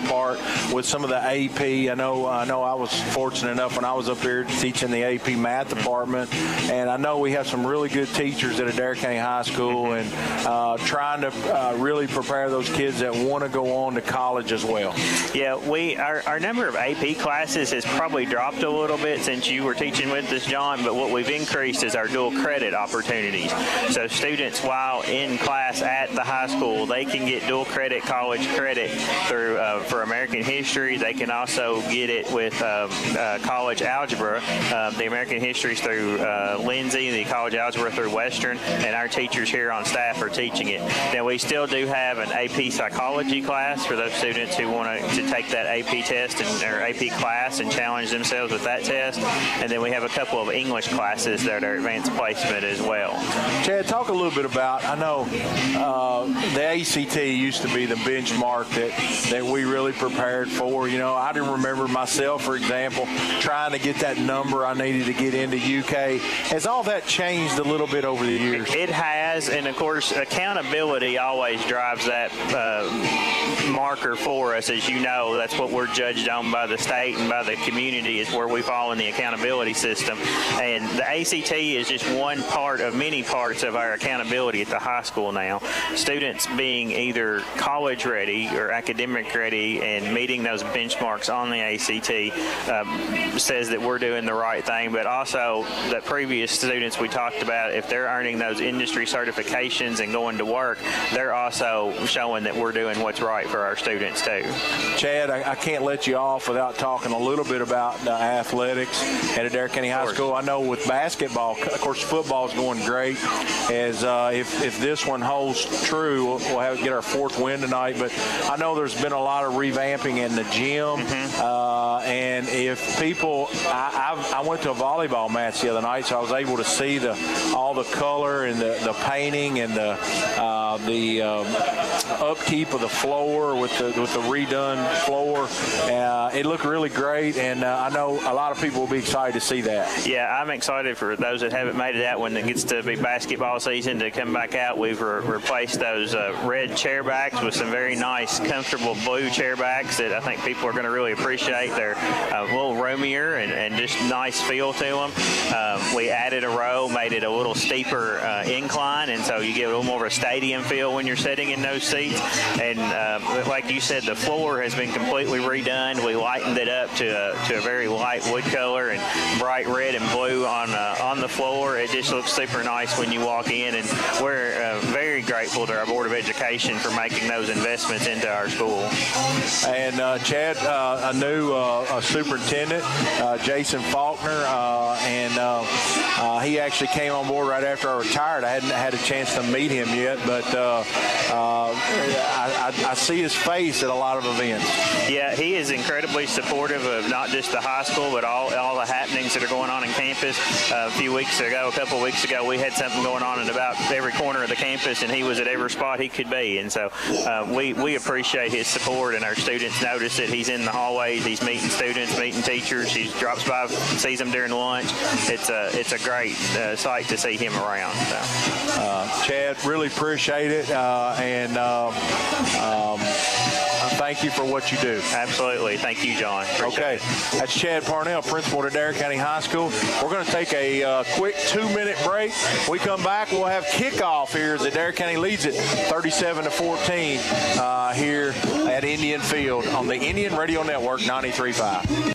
part with some of the AP. I know I was fortunate enough when I was up here teaching the AP math department, and I know we have some really good teachers at Adair County High School, and trying to really prepare those kids that want to go on to college as well. Yeah, our number of AP classes has probably dropped a little bit since you were teaching with us, John, but what we've increased is our dual credit opportunities. So students, while in class at the high school, they can get dual credit college credit through for American history. They can also get it with college algebra. The American history is through Lindsay, the college algebra through Western, and our teachers here on staff are teaching it. Now, we still do have an AP psychology class for those students who want to take that AP test or AP class and challenge themselves with that test. And then we have a couple of English classes that are advanced placement as well. Chad, talk a little bit about, I know the ACT used to be the benchmark that we really prepared for. I didn't remember myself, for example, trying to get that number I needed to get into UK. Has all that changed a little bit over the years? It has, and of course, accountability always drives that marker for us. As you know, that's what we're judged on by the state and by the community, is where we fall in the accountability system. And the ACT ACT is just one part of many parts of our accountability at the high school now. Students being either college ready or academic ready and meeting those benchmarks on the ACT says that we're doing the right thing, but also the previous students we talked about, if they're earning those industry certifications and going to work, they're also showing that we're doing what's right for our students too. Chad, I can't let you off without talking a little bit about athletics at Adair County High School. I know with basketball, of course, football is going great. As if this one holds true, we'll get our fourth win tonight. But I know there's been a lot of revamping in the gym. And if people, I went to a volleyball match the other night, so I was able to see all the color and the painting and the upkeep of the floor with the redone floor. It looked really great, and I know a lot of people will be excited to see that. Yeah, I'm excited for those that haven't made it out when it gets to be basketball season to come back out. We've replaced those red chair backs with some very nice, comfortable blue chair backs that I think people are going to really appreciate. They're a little roomier and just nice feel to them. We added a row, made it a little steeper incline, and so you get a little more of a stadium feel when you're sitting in those seats. And like you said, the floor has been completely redone. We lightened it up to a very light wood color and bright red and blue on the floor. It just looks super nice when you walk in, and we're very grateful to our Board of Education for making those investments into our school. And Chad, a new superintendent, Jason Faulkner, and he actually came on board right after I retired. I hadn't had a chance to meet him yet, but I see his face at a lot of events. Yeah, he is incredibly supportive of not just the high school, but all the happenings that are going on in campus. A couple weeks ago, we had something going on in about every corner of the campus, and he was at every spot he could be. And so we appreciate his support, and our students notice that he's in the hallways, he's meeting students, meeting teachers, he drops by, sees them during lunch. It's a great sight to see him around. So. Chad, really appreciate it, and thank you for what you do. Absolutely. Thank you, John. Okay. That's Chad Parnell, principal at Adair County High School. We're going to take a quick 2-minute break. When we come back, we'll have kickoff here as Adair County leads it 37-14 here at Indian Field on the Indian Radio Network 93.5.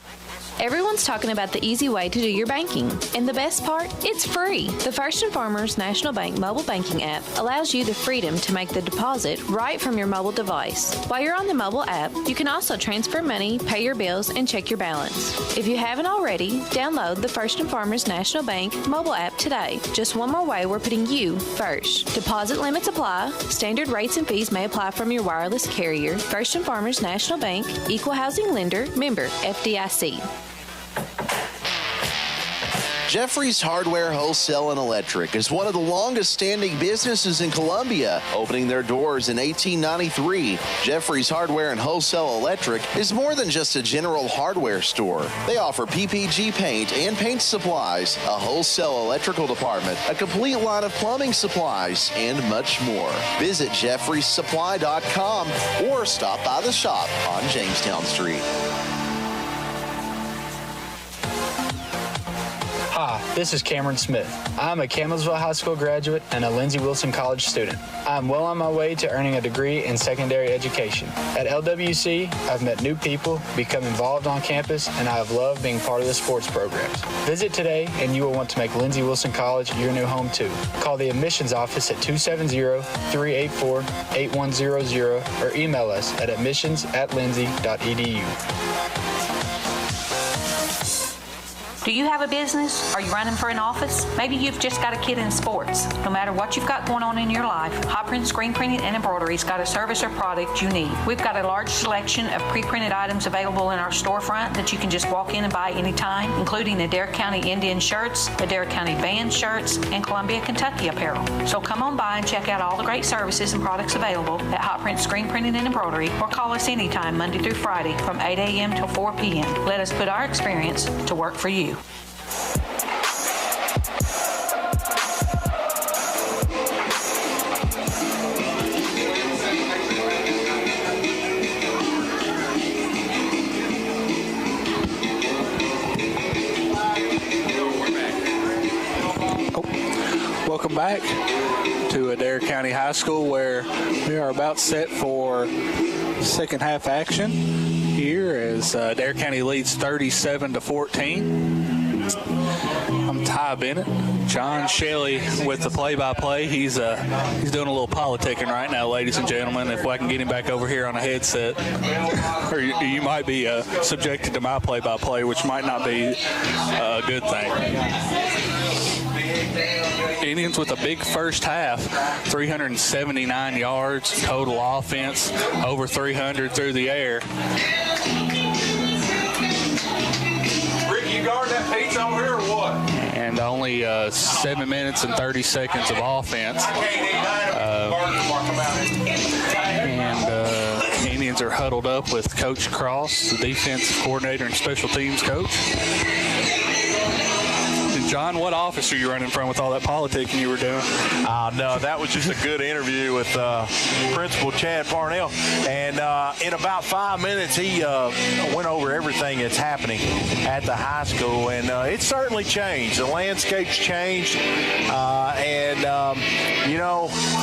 Everyone's talking about the easy way to do your banking. And the best part? It's free. The First & Farmers National Bank mobile banking app allows you the freedom to make the deposit right from your mobile device. While you're on the mobile app, you can also transfer money, pay your bills, and check your balance. If you haven't already, download the First & Farmers National Bank mobile app today. Just one more way we're putting you first. Deposit limits apply. Standard rates and fees may apply from your wireless carrier. First & Farmers National Bank, Equal Housing Lender, member FDIC. Jeffrey's Hardware, Wholesale, and Electric is one of the longest-standing businesses in Columbia, opening their doors in 1893. Jeffrey's Hardware and Wholesale Electric is more than just a general hardware store. They offer PPG paint and paint supplies, a wholesale electrical department, a complete line of plumbing supplies, and much more. Visit jeffreysupply.com or stop by the shop on Jamestown Street. Hi, this is Cameron Smith. I'm a Campbellsville High School graduate and a Lindsey Wilson College student. I'm well on my way to earning a degree in secondary education. At LWC, I've met new people, become involved on campus, and I have loved being part of the sports programs. Visit today and you will want to make Lindsey Wilson College your new home too. Call the admissions office at 270-384-8100 or email us at admissions@lindsey.edu. Do you have a business? Are you running for an office? Maybe you've just got a kid in sports. No matter what you've got going on in your life, hot print, screen printing, and embroidery's got a service or product you need. We've got a large selection of pre-printed items available in our storefront that you can just walk in and buy anytime, including Adair County Indian shirts, Adair County band shirts, and Columbia, Kentucky apparel. So come on by and check out all the great services and products available at Hot Print, Screen Printing, and Embroidery, or call us anytime Monday through Friday from 8 a.m. till 4 p.m. Let us put our experience to work for you. welcome back to Adair County High School, where we are about set for second half action here as Adair County leads 37-14. I'm Ty Bennett. John Shelley with the play-by-play. He's doing a little politicking right now, ladies and gentlemen. If I can get him back over here on a headset, or you might be subjected to my play-by-play, which might not be a good thing. Indians with a big first half, 379 yards total offense, over 300 through the air. Rick, you guard that pizza over here or what? And only 7 minutes and 30 seconds of offense. Indians are huddled up with Coach Cross, the defensive coordinator and special teams coach. John, what office are you running from with all that politicking you were doing? No, that was just a good interview with Principal Chad Parnell. And in about 5 minutes, he went over everything that's happening at the high school. And it's certainly changed. The landscape's changed.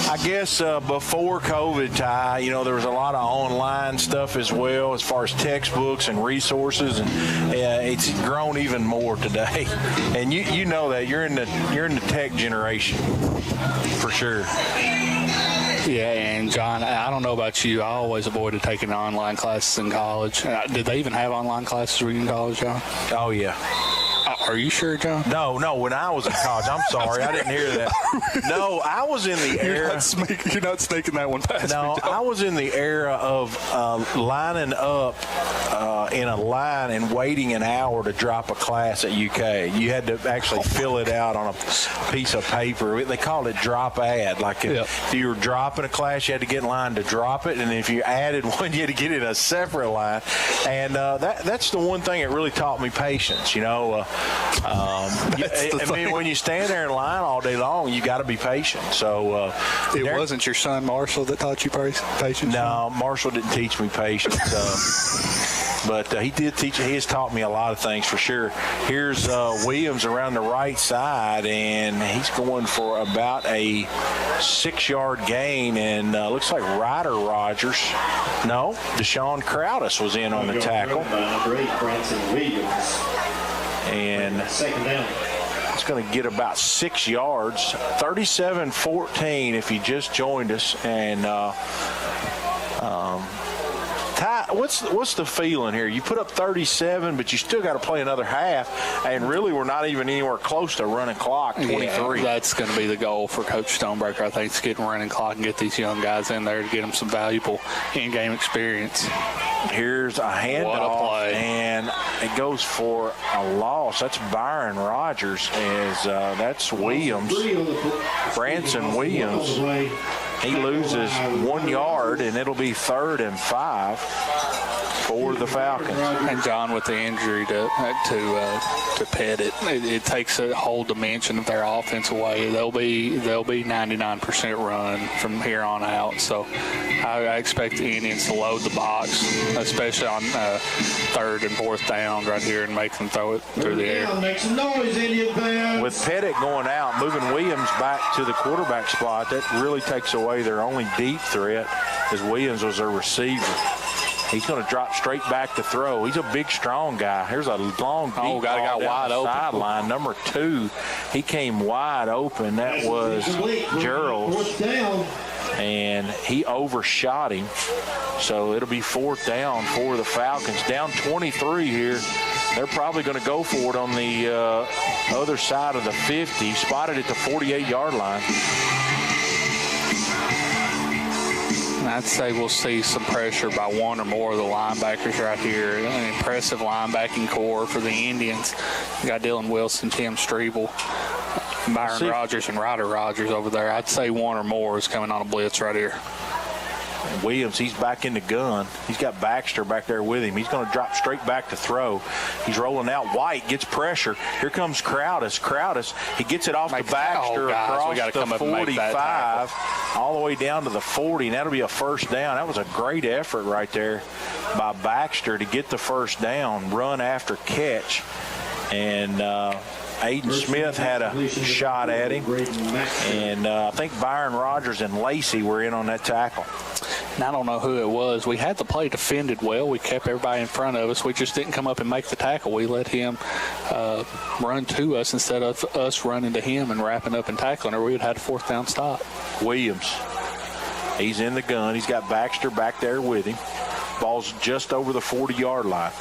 I guess before COVID, Ty, there was a lot of online stuff as well as far as textbooks and resources. And it's grown even more today. And you know that you're in the tech generation for sure. Yeah, and John, I don't know about you. I always avoided taking online classes in college. Did they even have online classes when you were in college, John? Oh yeah. Are you sure, John? No. When I was in college, I'm sorry, I didn't hear that. No, I was in the era. You're not sneaking that one past me. No, I was in the era of lining up in a line and waiting an hour to drop a class at UK. You had to actually fill it out on a piece of paper. They called it drop ad. Like if you were dropping a class, you had to get in line to drop it, and if you added one, you had to get in a separate line. And that's the one thing that really taught me patience. When you stand there in line all day long, you got to be patient. So it wasn't your son Marshall that taught you patience? No, Marshall didn't teach me patience. But he did teach. He has taught me a lot of things for sure. Here's Williams around the right side, and he's going for about a 6-yard gain. And looks like Deshaun Crowdis was in on the tackle. And second down. It's going to get about 6 yards, 37-14 if you just joined us. And Ty, what's the feeling here? You put up 37, but you still got to play another half, and really we're not even anywhere close to running clock, 23. Yeah, that's going to be the goal for Coach Stonebreaker, I think, is getting running clock and get these young guys in there to get them some valuable in-game experience. Here's a handoff, and it goes for a loss. That's Byron Rogers. That's Williams, Branson Williams. He loses 1 yard, and it'll be 3rd and 5 for the Falcons. And John, with the injury to Pettit, it takes a whole dimension of their offense away. They'll be 99% run from here on out. So I expect the Indians to load the box, especially on 3rd and 4th down right here, and make them throw it through the air. Make some noise, Indian fans. With Pettit going out, moving Williams back to the quarterback spot, that really takes away their only deep threat, as Williams was their receiver. He's going to drop straight back to throw. He's a big, strong guy. Here's a long, deep ball got wide open. Sideline. Number 2, he came wide open. That was Gerald. And he overshot him. So it'll be 4th down for the Falcons. Down 23 here. They're probably going to go for it on the other side of the 50. Spotted at the 48-yard line. I'd say we'll see some pressure by one or more of the linebackers right here. An impressive linebacking core for the Indians. You got Dylan Wilson, Tim Strebel, Byron Rogers, and Ryder Rogers over there. I'd say one or more is coming on a blitz right here. Williams, he's back in the gun. He's got Baxter back there with him. He's going to drop straight back to throw. He's rolling out. White gets pressure. Here comes Crowdis. He gets it off to Baxter across the 45, all the way down to the 40, and that'll be a 1st down. That was a great effort right there by Baxter to get the 1st down, run after catch. And Aiden Smith had a shot at him, and I think Byron Rogers and Lacey were in on that tackle. And I don't know who it was. We had the play defended well. We kept everybody in front of us. We just didn't come up and make the tackle. We let him run to us instead of us running to him and wrapping up and tackling, or we would have had a fourth down stop. Williams, he's in the gun. He's got Baxter back there with him. Ball's just over the 40-yard line.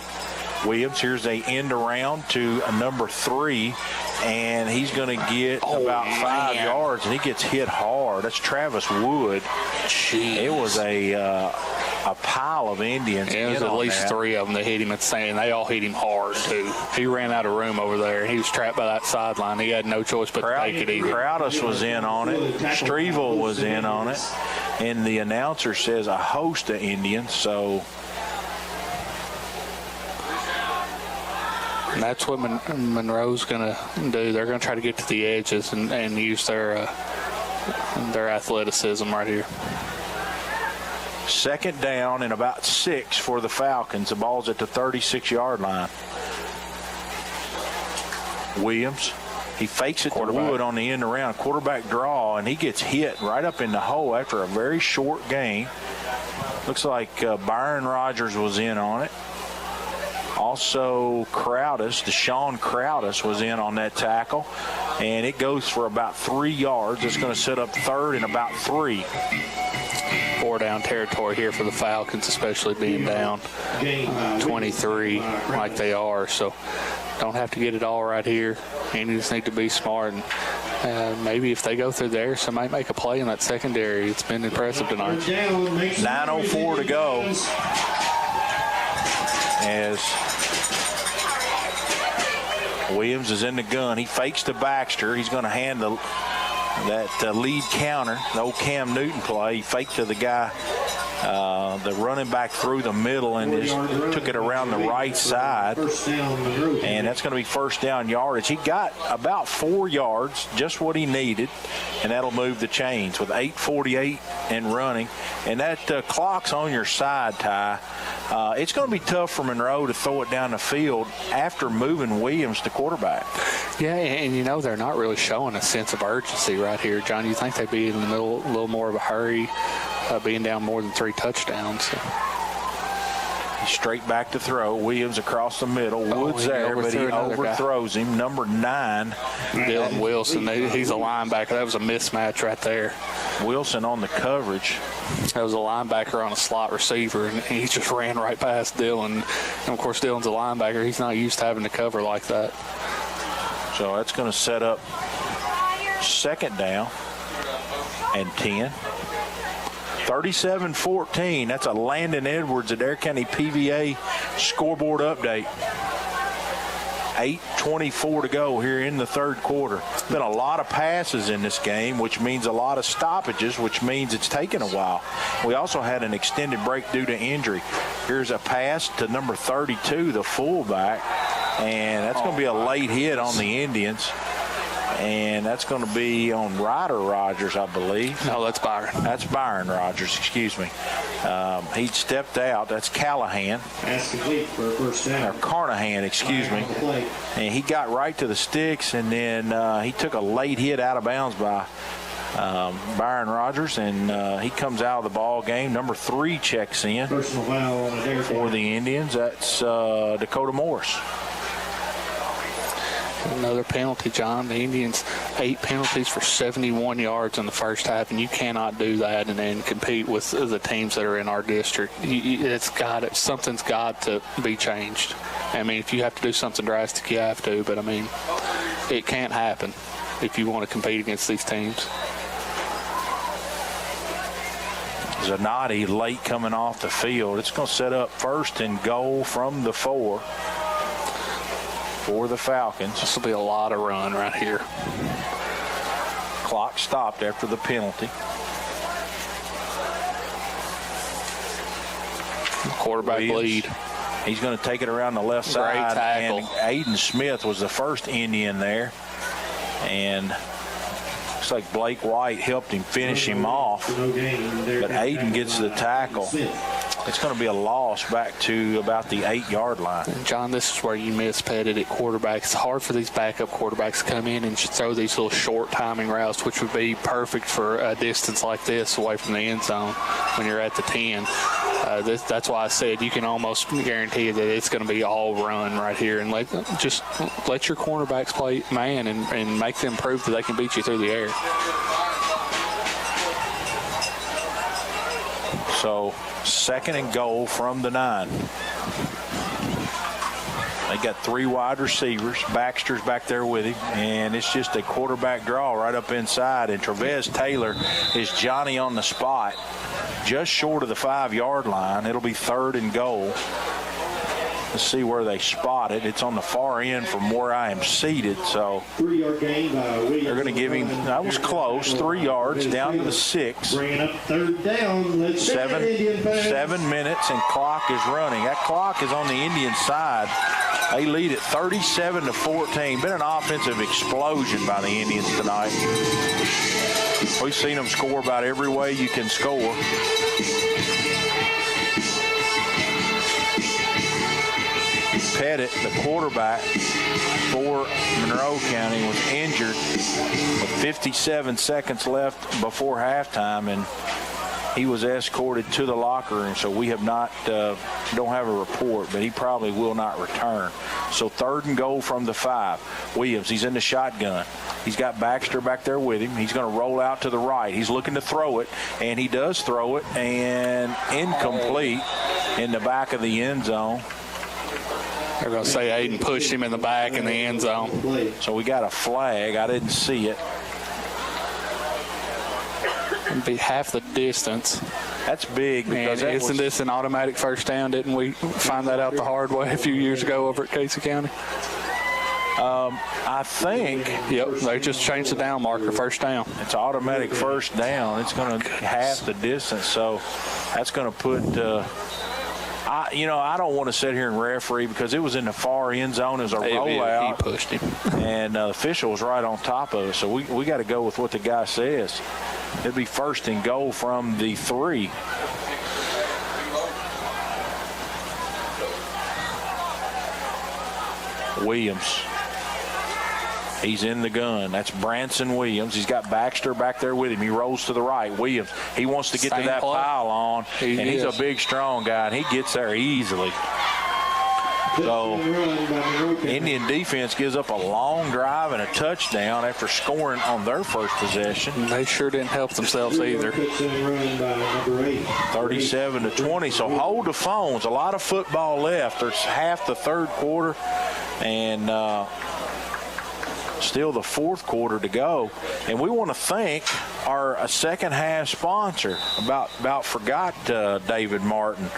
Williams, here's a end around to a number 3, and he's going to get about 5 yards, and he gets hit hard. That's Travis Wood. Jeez. It was a pile of Indians. Yeah, it was at least 3 of them that hit him at the same. They all hit him hard, too. He ran out of room over there. He was trapped by that sideline. He had no choice but to take it either. Crowdus was in on it. Strevel was in on it. And the announcer says a host of Indians, so... And that's what Monroe's going to do. They're going to try to get to the edges and use their athleticism right here. Second down and about 6 for the Falcons. The ball's at the 36-yard line. Williams, he fakes it to Wood on the end around, quarterback draw, and he gets hit right up in the hole after a very short gain. Looks like Byron Rogers was in on it. Also, Deshaun Crowdus was in on that tackle, and it goes for about 3 yards. It's going to set up third and about 3. 4-down territory here for the Falcons, especially being down 23 like they are. So don't have to get it all right here. Indians need to be smart, and maybe if they go through there, somebody make a play in that secondary. It's been impressive tonight. 9:04 to go. As Williams is in the gun, he fakes to Baxter. He's going to hand that lead counter, the old Cam Newton play. He faked to the guy, the running back through the middle, and just took it around the right side. And that's going to be first down yardage. He got about 4 yards, just what he needed, and that'll move the chains with 8:48 and running. And that clock's on your side, Ty. It's going to be tough for Monroe to throw it down the field after moving Williams to quarterback. Yeah, and they're not really showing a sense of urgency right here, John. You think they'd be in the middle, a little more of a hurry, being down more than 3 touchdowns. So. Straight back to throw. Williams across the middle. Woods there, but he overthrows him. Number 9. Dylan Wilson. He's a linebacker. That was a mismatch right there. Wilson on the coverage. That was a linebacker on a slot receiver, and he just ran right past Dylan. And, of course, Dylan's a linebacker. He's not used to having to cover like that. So that's going to set up second down and 10. 37-14. That's a Landon Edwards Adair County PVA scoreboard update. 8:24 to go here in the third quarter. Been a lot of passes in this game, which means a lot of stoppages, which means it's taken a while. We also had an extended break due to injury. Here's a pass to number 32, the fullback, and that's going to be a late hit on the Indians. And that's going to be on Ryder Rogers, I believe. No, that's Byron. That's Byron Rogers, excuse me. He stepped out. That's Callahan. That's complete for a first down. Or Carnahan, excuse me. And he got right to the sticks, and then he took a late hit out of bounds by Byron Rogers, and he comes out of the ball game. Number 3 checks in for the Indians. That's Dakota Morris. Another penalty, John. The Indians, 8 penalties for 71 yards in the first half, and you cannot do that and then compete with the teams that are in our district. Something's got to be changed. I mean, if you have to do something drastic, you have to, but I mean, it can't happen if you want to compete against these teams. Zanotti late coming off the field. It's going to set up first and goal from the 4. For the Falcons. This will be a lot of run right here. Clock stopped after the penalty. Quarterback lead. He's going to take it around the left side. Great tackle. And Aiden Smith was the first Indian there. And looks like Blake White helped him finish him off. But Aiden gets the tackle. It's going to be a loss back to about the 8-yard line. And John, this is where you miss Pettit at quarterback. It's hard for these backup quarterbacks to come in and throw these little short timing routes, which would be perfect for a distance like this away from the end zone when you're at the 10. That's why I said you can almost guarantee that it's going to be all run right here, and let your cornerbacks play man and make them prove that they can beat you through the air. So 2nd and goal from the 9. They got 3 wide receivers. Baxter's back there with him, and it's just a quarterback draw right up inside. And Travis Taylor is Johnny on the spot, just short of the 5-yard line. It'll be 3rd and goal. Let's see where they spot it. It's on the far end from where I am seated, so 3-yard gain by Williams. They're going to give him, that was close, 3 yards down to the 6. Bringing up 3rd down. Let's 7 minutes and clock is running. That clock is on the Indian side. They lead at 37-14. Been an offensive explosion by the Indians tonight. We've seen them score about every way you can score. Pettit, the quarterback for Monroe County, was injured with 57 seconds left before halftime, and he was escorted to the locker room. So we have not, don't have a report, but he probably will not return. So 3rd and goal from the 5. Williams, he's in the shotgun. He's got Baxter back there with him. He's going to roll out to the right. He's looking to throw it, and he does throw it, and incomplete in the back of the end zone. They're going to say Aiden pushed him in the back in the end zone. So we got a flag. I didn't see it. It'd be half the distance. That's big. Because isn't this an automatic first down? Didn't we find that out the hard way a few years ago over at Casey County? I think. Yep, they just changed the down marker, first down. It's automatic first down. It's going to half the distance. So that's going to put I don't want to sit here and referee because it was in the far end zone as a rollout. He pushed him. And the official was right on top of it. So we got to go with what the guy says. It'd be 1st and goal from the 3. Williams. He's in the gun. That's Branson Williams. He's got Baxter back there with him. He rolls to the right. Williams, he wants to get to that pile on, and he's a big, strong guy, and he gets there easily. So Indian defense gives up a long drive and a touchdown after scoring on their first possession. They sure didn't help themselves either. 37-20. So hold the phones. A lot of football left. There's half the 3rd quarter, and still the 4th quarter to go. And we want to thank our second half sponsor. About forgot David Martin.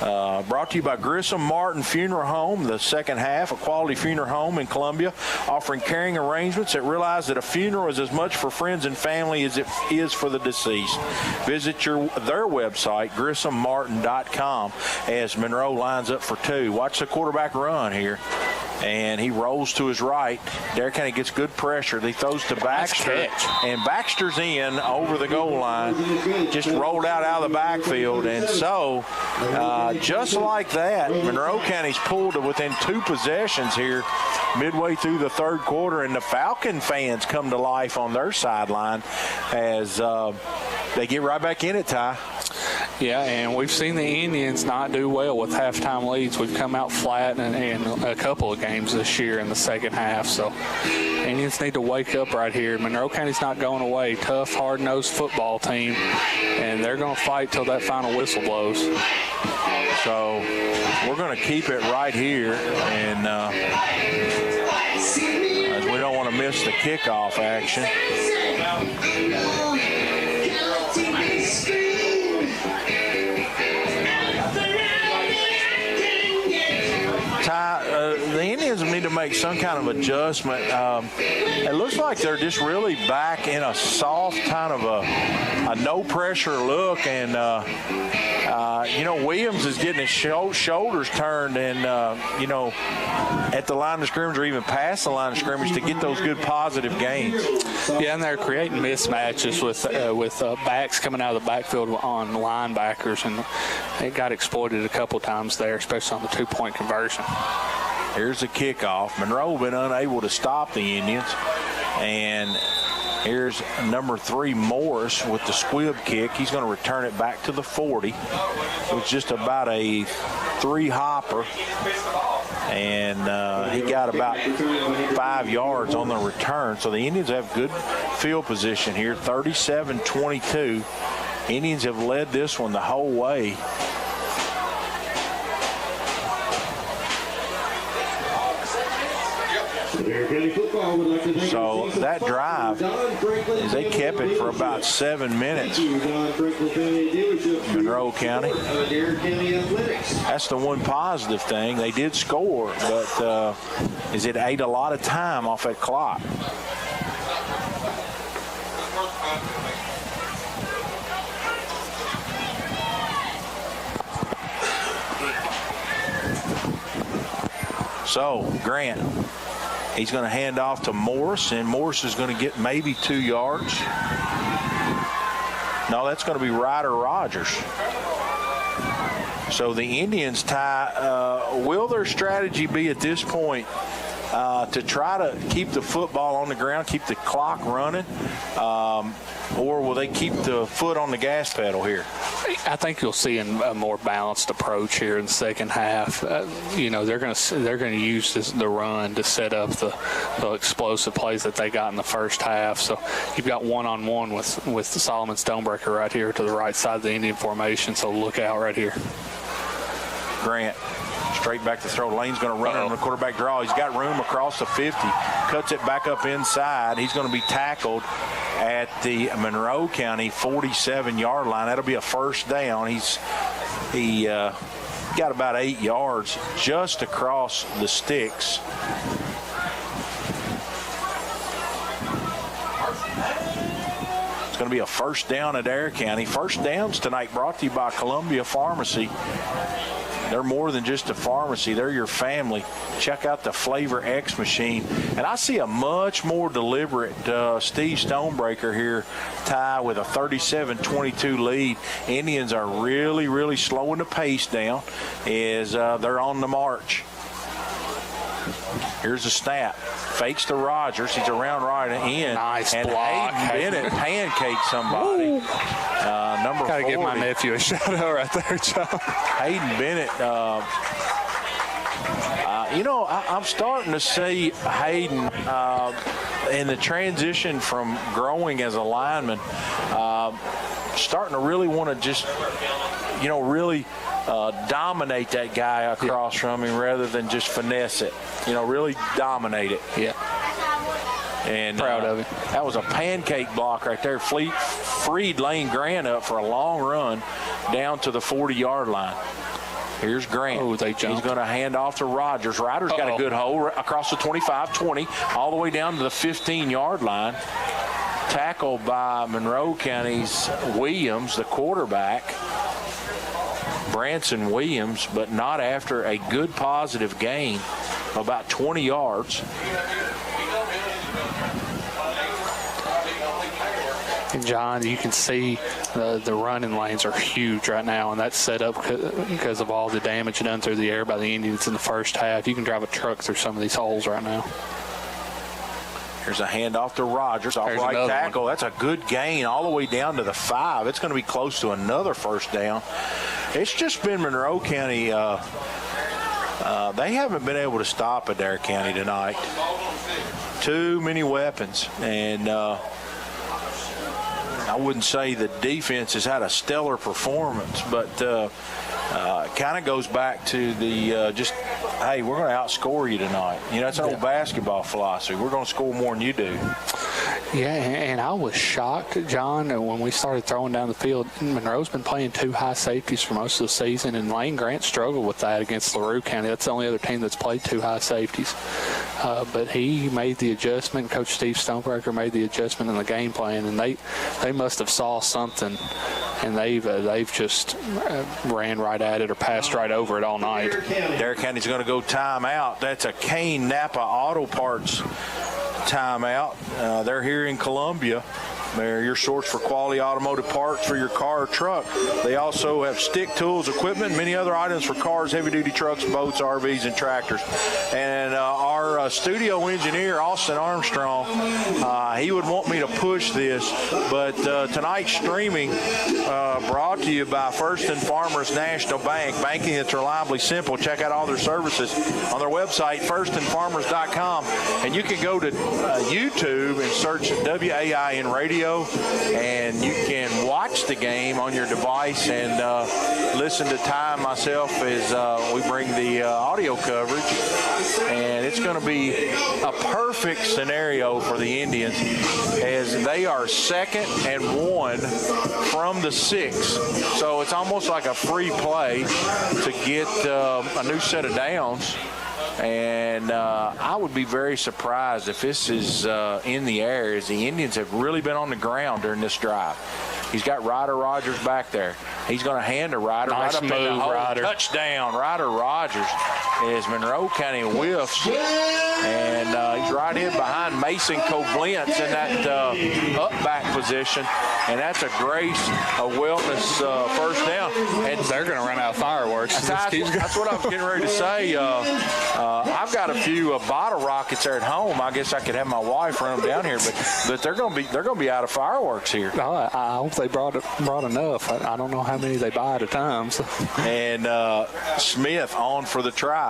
Brought to you by Grissom Martin Funeral Home. The second half, a quality funeral home in Columbia, offering caring arrangements that realize that a funeral is as much for friends and family as it is for the deceased. Visit their website, grissommartin.com, as Monroe lines up for 2. Watch the quarterback run here. And he rolls to his right. Adair County gets good pressure. He throws to Baxter, and Baxter's in over the goal line. Just rolled out of the backfield. And so, just like that, Monroe County's pulled to within 2 possessions here midway through the 3rd quarter. And the Falcon fans come to life on their sideline as they get right back in it, Ty. Yeah, and we've seen the Indians not do well with halftime leads. We've come out flat in a couple of games this year in the second half. So Indians need to wake up right here. Monroe County's not going away. Tough, hard-nosed football team, and they're going to fight till that final whistle blows. So we're going to keep it right here, and as we don't want to miss the kickoff action. The Indians need to make make some kind of adjustment. It looks like they're just really back in a soft kind of a no-pressure look, and Williams is getting his shoulders turned, and at the line of scrimmage or even past the line of scrimmage to get those good positive gains. Yeah, and they're creating mismatches with backs coming out of the backfield on linebackers, and it got exploited a couple times there, especially on the two-point conversion. Here's the kickoff. Monroe been unable to stop the Indians, and here's number 3, Morris, with the squib kick. He's going to return it back to the 40. It was just about a 3-hopper, and he got about 5 yards on the return. So the Indians have good field position here, 37-22. Indians have led this one the whole way. So that drive, they kept it for about 7 minutes. Monroe County. That's the one positive thing. They did score, but it ate a lot of time off that clock. So Grant, he's going to hand off to Morris, and Morris is going to get maybe 2 yards. No, that's going to be Ryder Rogers. So the Indians tie. Will their strategy be at this point to try to keep the football on the ground, keep the clock running, or will they keep the foot on the gas pedal here? I think you'll see a more balanced approach here in the second half. They're going to use the run to set up the explosive plays that they got in the first half. So you've got one-on-one with Solomon Stonebreaker right here to the right side of the Indian formation. So look out right here. Grant. Straight back to throw. Lane's going to run on the quarterback draw. He's got room across the 50. Cuts it back up inside. He's going to be tackled at the Monroe County 47-yard line. That'll be a first down. He got about 8 yards just across the sticks. It's going to be a first down at Adair County. First downs tonight brought to you by Columbia Pharmacy. They're more than just a pharmacy. They're your family. Check out the Flavor X machine. And I see a much more deliberate Steve Stonebreaker here, Ty, with a 37-22 lead. Indians are really, really slowing the pace down as they're on the march. Here's a snap. Fakes to Rogers. He's around right in. Nice and block. Hayden Bennett pancaked somebody. Number 40. Gotta give my nephew a shout out right there, John. Hayden Bennett. I'm starting to see Hayden in the transition from growing as a lineman, starting to really want to just, really dominate that guy across from him rather than just finesse it. Really dominate it. Yeah. And proud of him. That was a pancake block right there. Freed Lane Grant up for a long run down to the 40-yard line. Here's Grant. Oh, they jumped. He's going to hand off to Rogers. Ryder's got a good hole across the 25-20, all the way down to the 15-yard line. Tackled by Monroe County's Williams, the quarterback. Branson Williams, but not after a good positive gain of about 20 yards. And John, you can see the running lanes are huge right now, and that's set up because of all the damage done through the air by the Indians in the first half. You can drive a truck through some of these holes right now. Here's a handoff to Rogers off right tackle. That's a good gain all the way down to the 5. It's going to be close to another first down. It's just been Monroe County. They haven't been able to stop Adair County tonight. Too many weapons. And I wouldn't say the defense has had a stellar performance, but kind of goes back to the hey, we're going to outscore you tonight. It's an old basketball philosophy. We're going to score more than you do. Yeah, and I was shocked, John, when we started throwing down the field. Monroe's been playing 2 high safeties for most of the season, and Lane Grant struggled with that against LaRue County. That's the only other team that's played 2 high safeties. But he made the adjustment. Coach Steve Stonebreaker made the adjustment in the game plan, and they must have saw something, and they've just ran right at it or passed right over it all night. Adair County's going to go timeout. That's a Kane Napa Auto Parts timeout. They're here in Columbia. They're your source for quality automotive parts for your car or truck. They also have stick tools, equipment, and many other items for cars, heavy-duty trucks, boats, RVs, and tractors. And our studio engineer, Austin Armstrong, he would want me to push this, but tonight's streaming brought to you by First and Farmers National Bank, banking that's reliably simple. Check out all their services on their website, firstandfarmers.com, and you can go to YouTube and search WAIN Radio, and you can watch the game on your device and listen to Ty and myself as we bring the audio coverage. And it's going to be a perfect scenario for the Indians as they are 2nd and 1 from the 6. So it's almost like a free play to get a new set of downs. And I would be very surprised if this is in the air, as the Indians have really been on the ground during this drive. He's got Ryder Rogers back there. He's going to hand to Ryder. Nice right up move, in the hole. Ryder. Touchdown, Ryder Rogers, as Monroe County whiffs. And he's right in behind Mason Koblentz in that up back position. And that's a Grace, a Wellness first down. And they're going to run out of fireworks. That's what I was getting ready to say. I've got a few bottle rockets there at home. I guess I could have my wife run them down here, but they're going to be out of fireworks here. I hope they brought enough. I don't know how many they buy at a time. So. And Smith on for the try.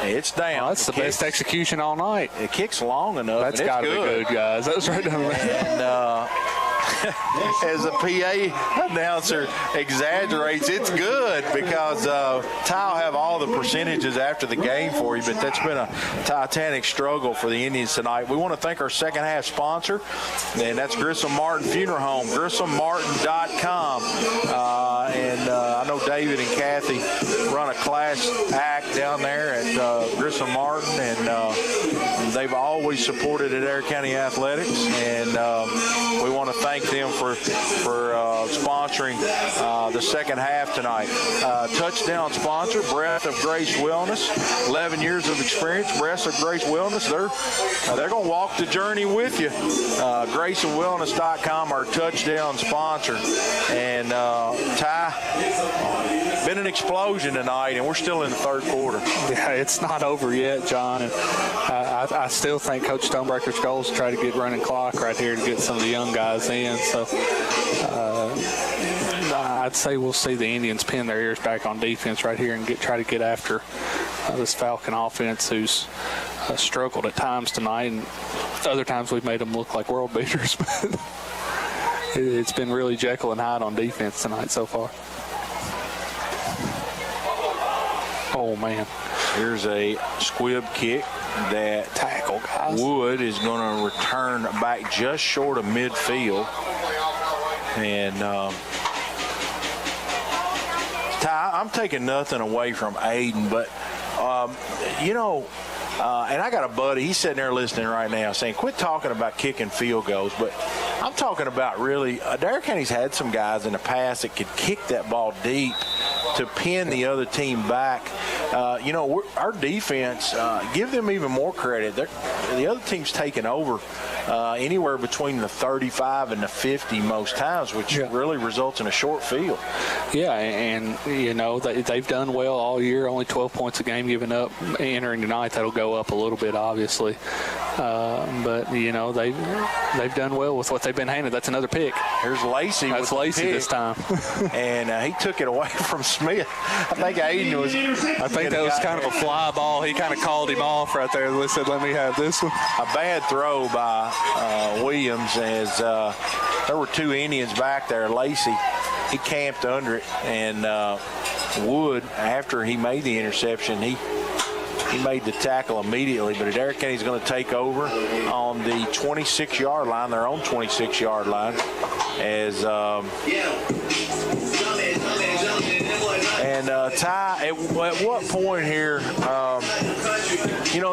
It's down. That's the best execution all night. It kicks long enough. That's got to be good, guys. That's right down there. And as the PA announcer exaggerates, it's good because Ty will have all the percentages after the game for you, but that's been a titanic struggle for the Indians tonight. We want to thank our second half sponsor, and that's Grissom Martin Funeral Home, GrissomMartin.com. And I know David and Kathy run a class act down there at Grissom Martin, and they've always supported Adair County Athletics, and we want to thank them for sponsoring the second half tonight. Touchdown sponsor, Breath of Grace Wellness. 11 years of experience, Breath of Grace Wellness. They're going to walk the journey with you. GraceofWellness.com, our touchdown sponsor. And Ty, been an explosion tonight, and we're still in the third quarter. Yeah, it's not over yet, John. And I still think Coach Stonebreaker's goal is to try to get running clock right here to get some of the young guys in. So I'd say we'll see the Indians pin their ears back on defense right here and try to get after this Falcon offense, who's struggled at times tonight, and other times we've made them look like world beaters. But it's been really Jekyll and Hyde on defense tonight so far. Oh, man. Here's a squib kick that tackle, guys. Wood is going to return back just short of midfield. And Ty, I'm taking nothing away from Aiden, but and I got a buddy, he's sitting there listening right now saying, quit talking about kicking field goals. But I'm talking about really, Adair County's had some guys in the past that could kick that ball deep to pin the other team back. Our defense, give them even more credit. The other team's taken over anywhere between the 35 and the 50 most times, which really results in a short field. Yeah, and, they've done well all year, only 12 points a game given up. Entering tonight, that'll go up a little bit, obviously. But they've done well with what they've been handed. That's another pick. Here's Lacey. That's Lacey this time. And he took it away from Smith. I think Aiden was. I think that was kind of a fly ball. He kind of called him off right there. He said, "Let me have this one." A bad throw by Williams, as there were two Indians back there. Lacey, he camped under it, and Wood, after he made the interception, he he made the tackle immediately, but Adair County's going to take over on the 26-yard line, their own 26-yard line, as Ty, at what point here,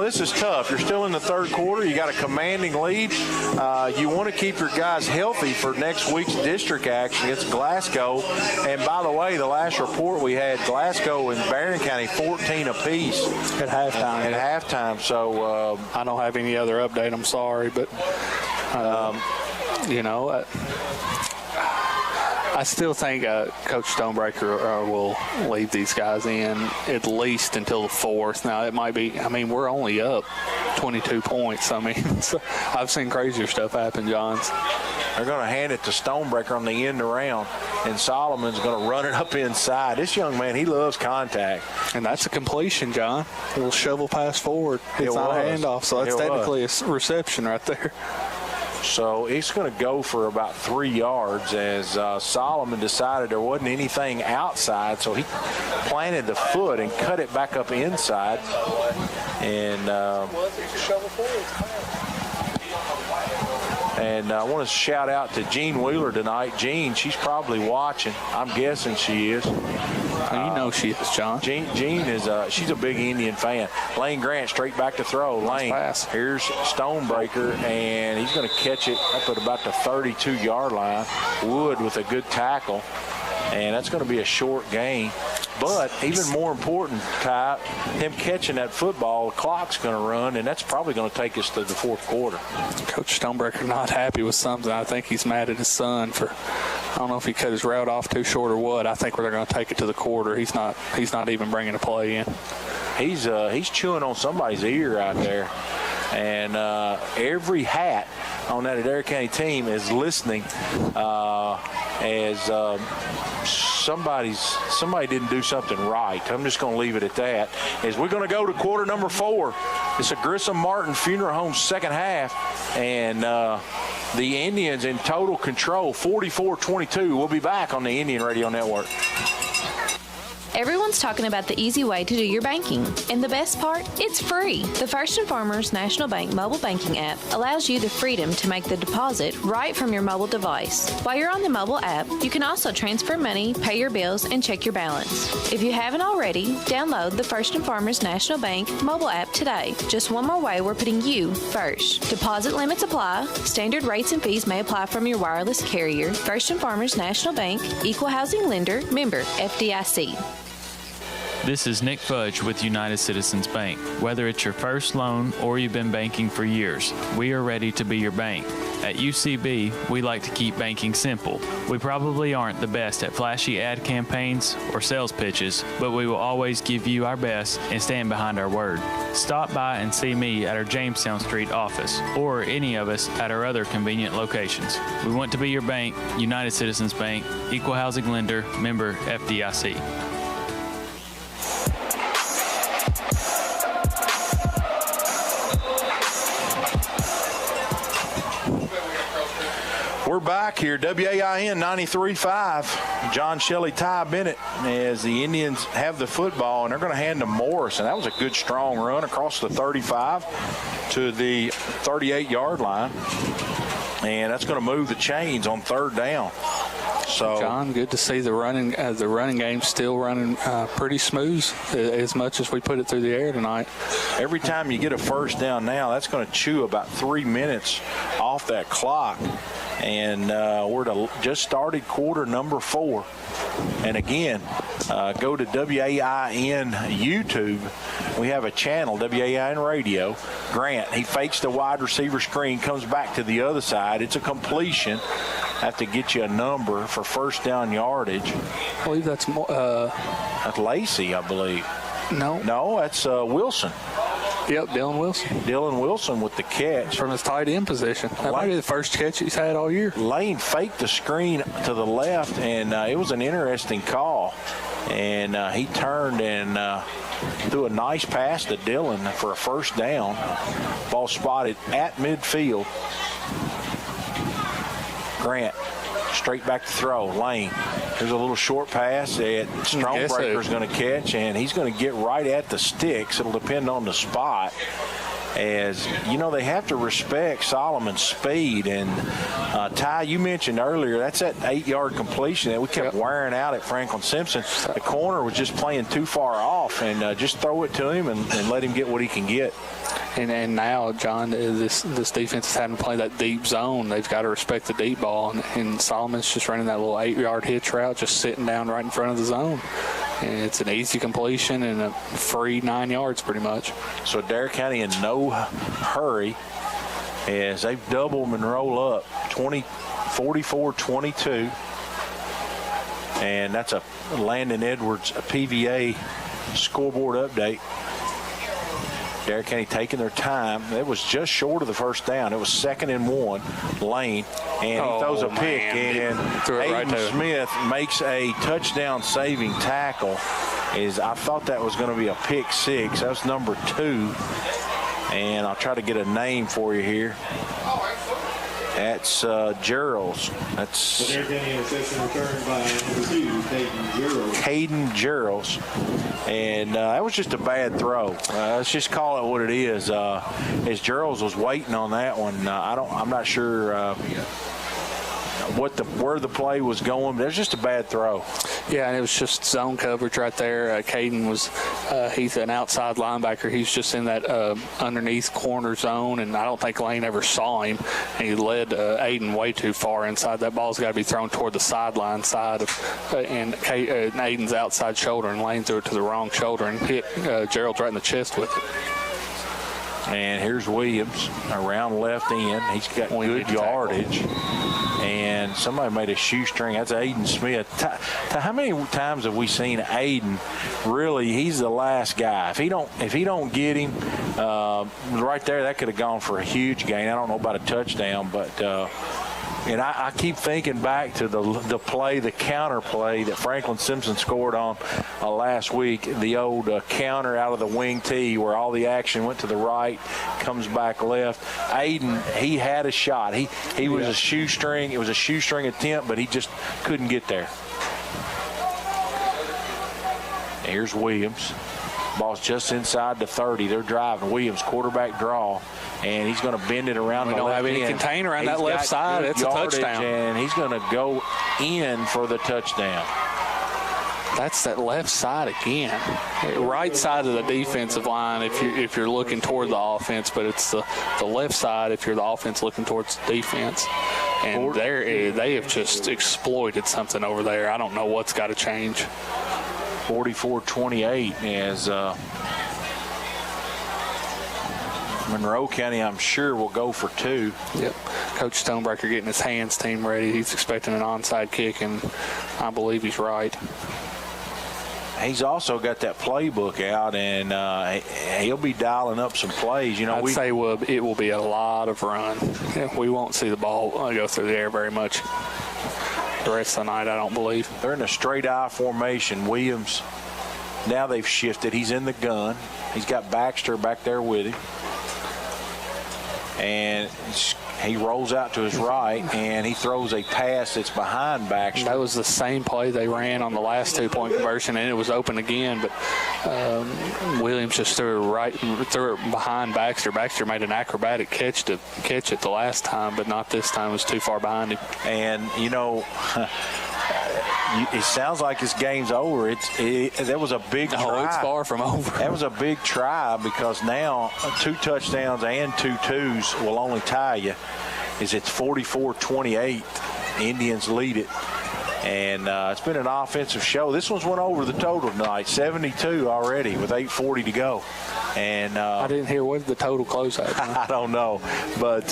this is tough. You're still in the third quarter. You got a commanding lead. You want to keep your guys healthy for next week's district action against Glasgow. And by the way, the last report we had, Glasgow and Barron County 14 apiece at halftime. So I don't have any other update. I'm sorry, but I still think Coach Stonebreaker will leave these guys in at least until the fourth. Now, it might be, we're only up 22 points. So I've seen crazier stuff happen, Johns. They're going to hand it to Stonebreaker on the end around, and Solomon's going to run it up inside. This young man, he loves contact. And that's a completion, John. A little shovel pass forward. It's not a handoff, so that's technically a reception right there. So it's going to go for about 3 yards as Solomon decided there wasn't anything outside, so he planted the foot and cut it back up inside. And I want to shout out to Jean Wheeler tonight. Jean, she's probably watching. I'm guessing she is. She is, John. Jean is she's a big Indian fan. Lane Grant straight back to throw. Lane, here's Stonebreaker, and he's going to catch it up at about the 32-yard line. Wood with a good tackle, and that's going to be a short gain. But even more important, Ty, him catching that football, the clock's going to run, and that's probably going to take us to the fourth quarter. Coach Stonebreaker not happy with something. I think he's mad at his son for, I don't know if he cut his route off too short or what. I think they're going to take it to the quarter. He's not even bringing a play in. He's chewing on somebody's ear out there. And every hat on that Adair County team is listening as somebody didn't do something right. I'm just going to leave it at that. As we're going to go to quarter number 4. It's a Grissom Martin Funeral Home second half, and the Indians in total control, 44-22. We'll be back on the Indian Radio Network. Everyone's talking about the easy way to do your banking. And the best part? It's free. The First & Farmers National Bank mobile banking app allows you the freedom to make the deposit right from your mobile device. While you're on the mobile app, you can also transfer money, pay your bills, and check your balance. If you haven't already, download the First & Farmers National Bank mobile app today. Just one more way we're putting you first. Deposit limits apply. Standard rates and fees may apply from your wireless carrier. First & Farmers National Bank, Equal Housing Lender, member FDIC. This is Nick Fudge with United Citizens Bank. Whether it's your first loan or you've been banking for years, we are ready to be your bank. At UCB, we like to keep banking simple. We probably aren't the best at flashy ad campaigns or sales pitches, but we will always give you our best and stand behind our word. Stop by and see me at our Jamestown Street office or any of us at our other convenient locations. We want to be your bank, United Citizens Bank, Equal Housing Lender, member FDIC. We're back here, WAIN 93.5. John Shelley, Ty Bennett, as the Indians have the football, and they're going to hand to Morris. And that was a good, strong run across the 35 to the 38-yard line. And that's going to move the chains on third down. So, John, good to see the running game still running pretty smooth as much as we put it through the air tonight. Every time you get a first down now, that's going to chew about 3 minutes off that clock. And we're just started quarter number 4. And again, go to WAIN YouTube. We have a channel, WAIN Radio. Grant, he fakes the wide receiver screen, comes back to the other side. It's a completion. Have to get you a number for first down yardage. I believe that's that's Lacey, I believe. No, that's Wilson. Yep, Dylan Wilson with the catch. From his tight end position. That might be the first catch he's had all year. Lane faked the screen to the left, and it was an interesting call. And he turned and threw a nice pass to Dylan for a first down. Ball spotted at midfield. Grant Straight back to throw. Lane. There's a little short pass that Stonebreaker's going to catch, and he's going to get right at the sticks. It'll depend on the spot. As you know, they have to respect Solomon's speed. And Ty, you mentioned earlier, that's that 8-yard completion that we kept wearing out at Franklin Simpson. The corner was just playing too far off, and just throw it to him and let him get what he can get. And now, John, this defense is having to play that deep zone. They've got to respect the deep ball. And Solomon's just running that little 8-yard hitch route, just sitting down right in front of the zone. And it's an easy completion and a free 9 yards pretty much. So Adair County in no hurry as they've doubled Monroe up 44-22. And that's a Landon Edwards PVA scoreboard update. Adair County taking their time. It was just short of the first down. It was 2nd and 1. Lane, and he throws a pick, and Aiden Smith makes a touchdown-saving tackle. I thought that was going to be a pick 6. That was number 2, and I'll try to get a name for you here. That's Gerald's. That's Caden Gerald's. And that was just a bad throw. Let's just call it what it is. As Gerald's was waiting on that one, I'm not sure where the play was going. But it was just a bad throw. Yeah, and it was just zone coverage right there. Caden was he's an outside linebacker. He's just in that underneath corner zone, and I don't think Lane ever saw him. And he led Aiden way too far inside. That ball's got to be thrown toward the sideline side of and Aiden's outside shoulder, and Lane threw it to the wrong shoulder and hit Gerald right in the chest with it. And here's Williams around left end. He's got good yardage. And somebody made a shoestring. That's Aiden Smith. How many times have we seen Aiden? Really, he's the last guy. If he don't get him right there, that could have gone for a huge gain. I don't know about a touchdown, but and I keep thinking back to the play, the counter play that Franklin Simpson scored on last week, the old counter out of the wing tee where all the action went to the right, comes back left. Aiden, he had a shot. He was a shoestring. It was a shoestring attempt, but he just couldn't get there. Here's Williams. Ball's just inside the 30. They're driving. Williams, quarterback draw. And he's going to bend it around the left end. We don't have any container on that left side. It's a touchdown. And he's going to go in for the touchdown. That's that left side again. Right side of the defensive line if you're looking toward the offense, but it's the left side if you're the offense looking towards the defense. And they have just exploited something over there. I don't know what's got to change. 44-28 as Monroe County, I'm sure, will go for 2. Yep. Coach Stonebreaker getting his hands team ready. He's expecting an onside kick, and I believe he's right. He's also got that playbook out, and he'll be dialing up some plays. I'd say it will be a lot of run. We won't see the ball go through the air very much the rest of the night, I don't believe. They're in a straight eye formation. Williams, now they've shifted. He's in the gun. He's got Baxter back there with him. And he rolls out to his right, and he throws a pass that's behind Baxter. That was the same play they ran on the last 2-point conversion, and it was open again. But Williams just threw it behind Baxter. Baxter made an acrobatic catch to catch it the last time, but not this time. It was too far behind him. And, it sounds like this game's over. That was a big try. No, it's far from over. That was a big try because now 2 touchdowns and 2 twos will only tie you. It's 44-28. Indians lead it. And it's been an offensive show. This one's went over the total tonight, 72 already with 8:40 to go. And I didn't hear what the total close at. I don't know. But,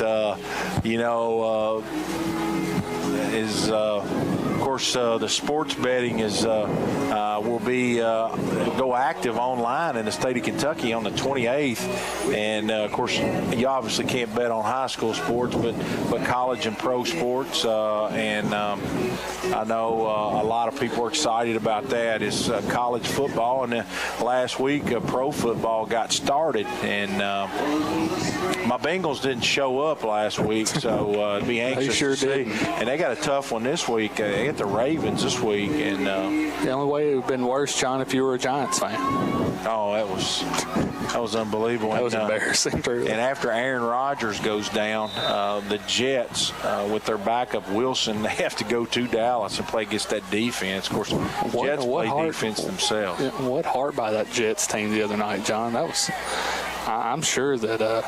course, the sports betting will be go active online in the state of Kentucky on the 28th. And, of course, you obviously can't bet on high school sports, but college and pro sports. I know a lot of people are excited about that. It's college football, and last week pro football got started, and my Bengals didn't show up last week, so it'd be anxious to see. And they got a tough one this week. They get the Ravens this week, and the only way it would have been worse, John, if you were a Giants fan. Oh, that was unbelievable. That was embarrassing. And after Aaron Rodgers goes down, the Jets, with their backup Wilson, they have to go to Dallas and play against that defense. Of course, Jets play defense themselves. What heart by that Jets team the other night, John. That was, I'm sure that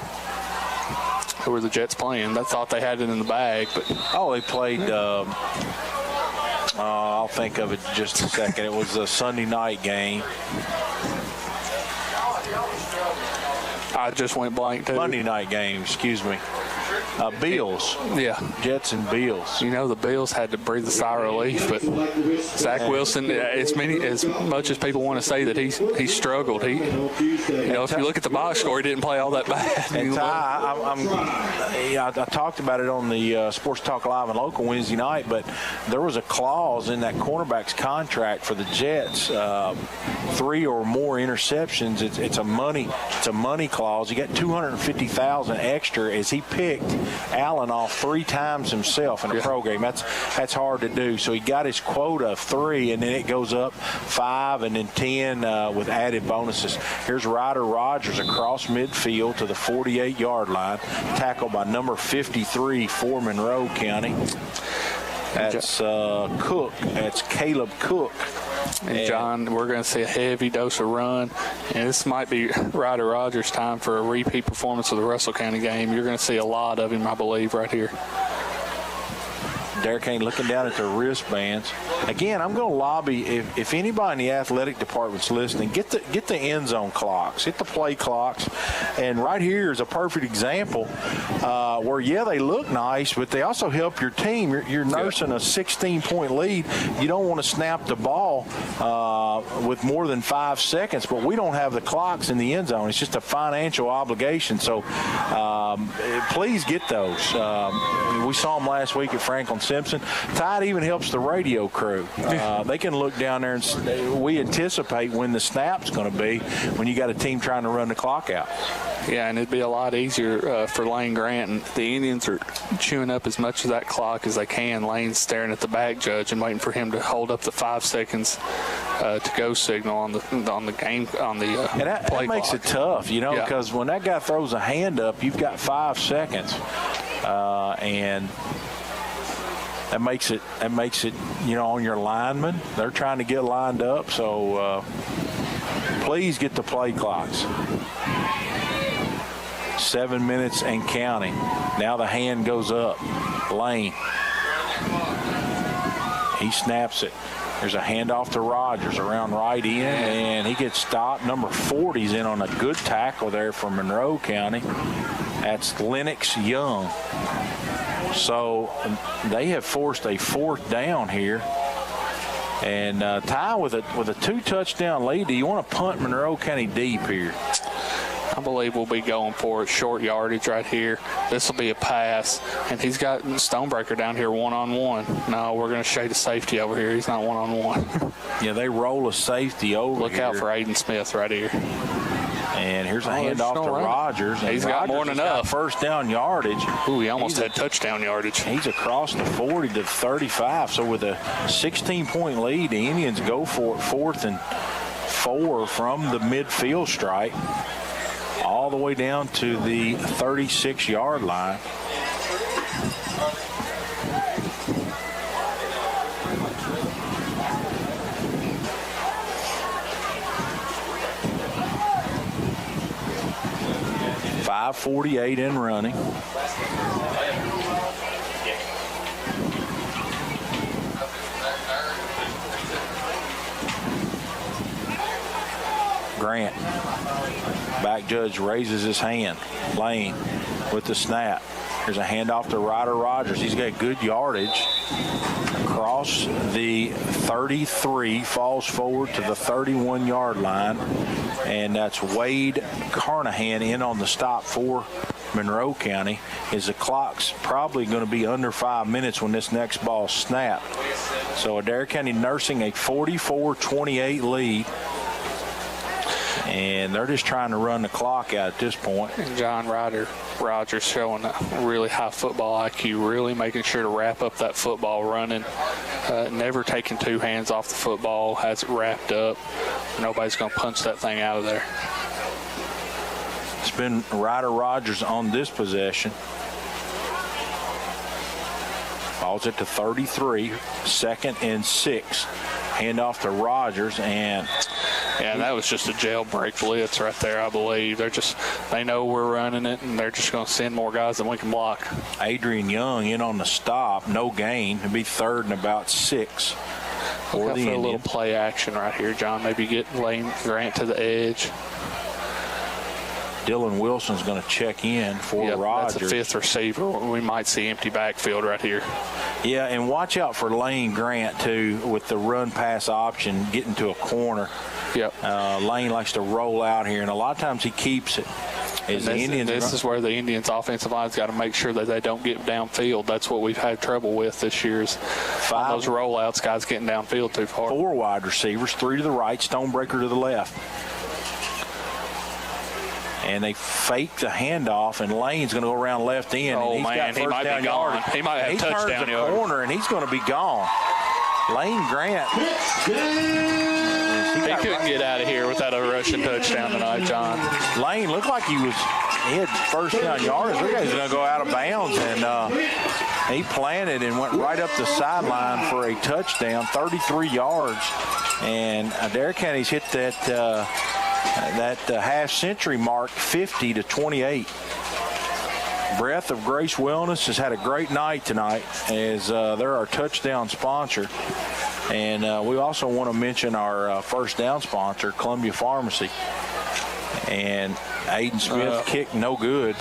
who were the Jets playing? They thought they had it in the bag, but they played. I'll think of it in just a second. It was a Sunday night game. I just went blank too. Monday night game, excuse me. Bills. Yeah. Jets and Bills. You know, the Bills had to breathe a sigh of relief, but Zach Wilson, as much as people want to say that he struggled, if you look at the box score, he didn't play all that bad. And I talked about it on the Sports Talk Live and Local Wednesday night, but there was a clause in that cornerback's contract for the Jets, 3 or more interceptions. It's a money clause. He got $250,000 extra as he picked Allen off 3 times himself in a pro game. That's hard to do. So he got his quota of 3, and then it goes up 5 and then 10 with added bonuses. Here's Ryder Rogers across midfield to the 48-yard line, tackled by number 53 for Monroe County. That's Cook. That's Caleb Cook. And John, we're going to see a heavy dose of run, and this might be Ryder Rogers' time for a repeat performance of the Russell County game. You're going to see a lot of him, I believe, right here. Derek Kane looking down at their wristbands. Again, I'm going to lobby, if anybody in the athletic department's listening, get the end zone clocks, get the play clocks. And right here is a perfect example where, they look nice, but they also help your team. You're nursing a 16-point lead. You don't want to snap the ball with more than 5 seconds, but we don't have the clocks in the end zone. It's just a financial obligation. So please get those. We saw them last week at Franklin Simpson. Tide even helps the radio crew. They can look down there and we anticipate when the snap's going to be when you got a team trying to run the clock out. Yeah, and it'd be a lot easier for Lane Grant. And the Indians are chewing up as much of that clock as they can. Lane's staring at the back judge and waiting for him to hold up the 5 seconds to go signal on the game on the and that makes it tough, because when that guy throws a hand up, you've got 5 seconds, and that makes it on your linemen. They're trying to get lined up, so please get the play clocks. 7 minutes and counting. Now the hand goes up. Lane. He snaps it. There's a handoff to Rogers around right in, and he gets stopped. Number 40's in on a good tackle there for Monroe County. That's Lennox Young. So they have forced a 4th down here. And Ty with a 2-touchdown lead. Do you want to punt Monroe County deep here? I believe we'll be going for it. Short yardage right here. This will be a pass. And he's got Stonebreaker down here one-on-one. No, we're going to shade a safety over here. He's not one-on-one. Yeah, they roll a safety over Look here. out for Aiden Smith right here. And here's a handoff to Rogers. He's got more than enough. First down yardage. Ooh, he almost had touchdown yardage. He's across the 40 to 35. So with a 16-point lead, the Indians go for it 4th and 4 from the midfield stripe all the way down to the 36-yard line. .548 in running. Grant. Back judge raises his hand. Lane with the snap. There's a handoff to Ryder Rogers. He's got good yardage across the 33, falls forward to the 31-yard line, and that's Wade Carnahan in on the stop for Monroe County. Is the clock's probably going to be under 5 minutes when this next ball snapped. So Adair County nursing a 44-28 lead. And they're just trying to run the clock out at this point. And John Rogers showing a really high football IQ, really making sure to wrap up that football running, never taking two hands off the football, has it wrapped up. Nobody's going to punch that thing out of there. It's been Ryder Rogers on this possession. Balls it to 33, 2nd and 6. Hand off to Rogers, and that was just a jailbreak blitz right there, I believe. They know we're running it, and they're just going to send more guys than we can block. Adrian Young in on the stop, no gain. It'll be 3rd and about 6 for the Indians. A little play action right here, John. Maybe get Lane Grant to the edge. Dylan Wilson's going to check in for Rogers. That's a 5th receiver. We might see empty backfield right here. Yeah, and watch out for Lane Grant, too, with the run-pass option, getting to a corner. Yep. Lane likes to roll out here, and a lot of times he keeps it. This is where the Indians' offensive line's got to make sure that they don't get downfield. That's what we've had trouble with this year is on those rollouts, guys getting downfield too far. 4 wide receivers, 3 to the right, Stonebreaker to the left. And they fake the handoff, and Lane's going to go around left end. Oh, and man, he might be gone. He might have touchdown. He turns the corner, and he's going to be gone. Lane Grant. He couldn't get out of here without a rushing touchdown tonight, John. Lane looked like he had first down yardage. Look like he's going to go out of bounds, and he planted and went right up the sideline for a touchdown, 33 yards. And Adair County's hit that half-century mark, 50-28. Breath of Grace Wellness has had a great night tonight as they're our touchdown sponsor. And we also want to mention our first down sponsor, Columbia Pharmacy. And Aiden Smith kicked no good.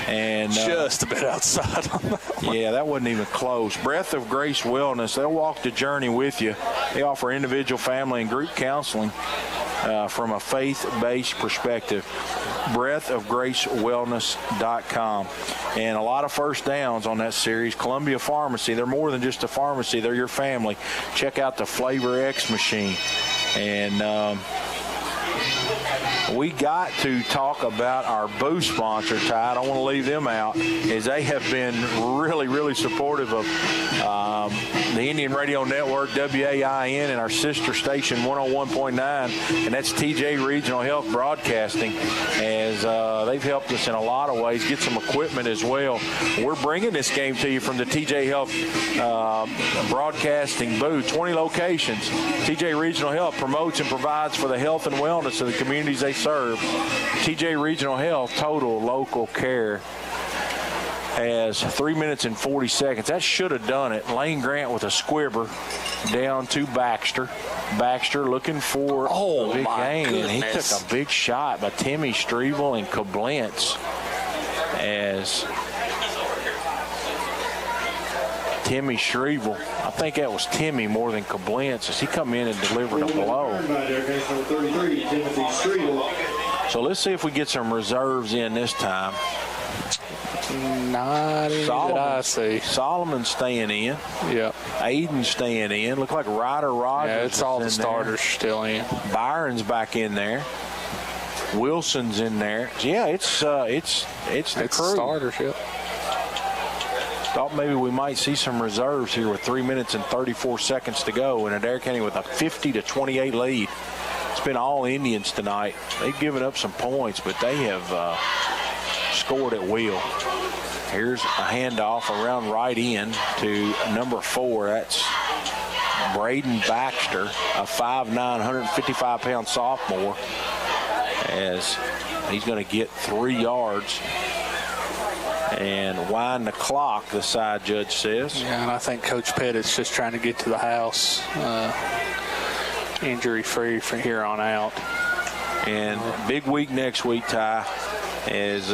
And just a bit outside on that one. Yeah, that wasn't even close. Breath of Grace Wellness, they'll walk the journey with you. They offer individual, family, and group counseling from a faith-based perspective. breathofgracewellness.com. And a lot of first downs on that series. Columbia Pharmacy, they're more than just a pharmacy. They're your family. Check out the Flavor X machine. And we got to talk about our Boost sponsor, Ty. I don't want to leave them out, as they have been really, really supportive of the Indian Radio Network, WAIN, and our sister station, 101.9, and that's TJ Regional Health Broadcasting, as they've helped us in a lot of ways, get some equipment as well. We're bringing this game to you from the TJ Health Broadcasting booth, 20 locations. TJ Regional Health promotes and provides for the health and wellness of the communities they serve. TJ Regional Health, total local care, has 3 minutes and 40 seconds. That should have done it. Lane Grant with a squibber down to Baxter. Baxter looking for a big gain, and he took a big shot by Timmy Strevel and Koblenz, as Timmy Strevel, I think that was Timmy more than Koblenz, as he come in and delivered a blow. So let's see if we get some reserves in this time. Not any that I see. Solomon's staying in. Yep. Aiden's staying in. Look like Ryder Rogers. Yeah, it's all the starters still in. Byron's back in there. Wilson's in there. Yeah, it's the crew. Starters, yep. Thought maybe we might see some reserves here with 3 minutes and 34 seconds to go, and Adair County with a 50-28 lead. It's been all Indians tonight. They've given up some points, but they have scored at will. Here's a handoff around right in to number 4. That's Braden Baxter, a 5'9", 155-pound sophomore, as he's going to get 3 yards and wind the clock, the side judge says. Yeah, and I think Coach Pettit's just trying to get to the house injury-free from here on out. And big week next week, Ty, as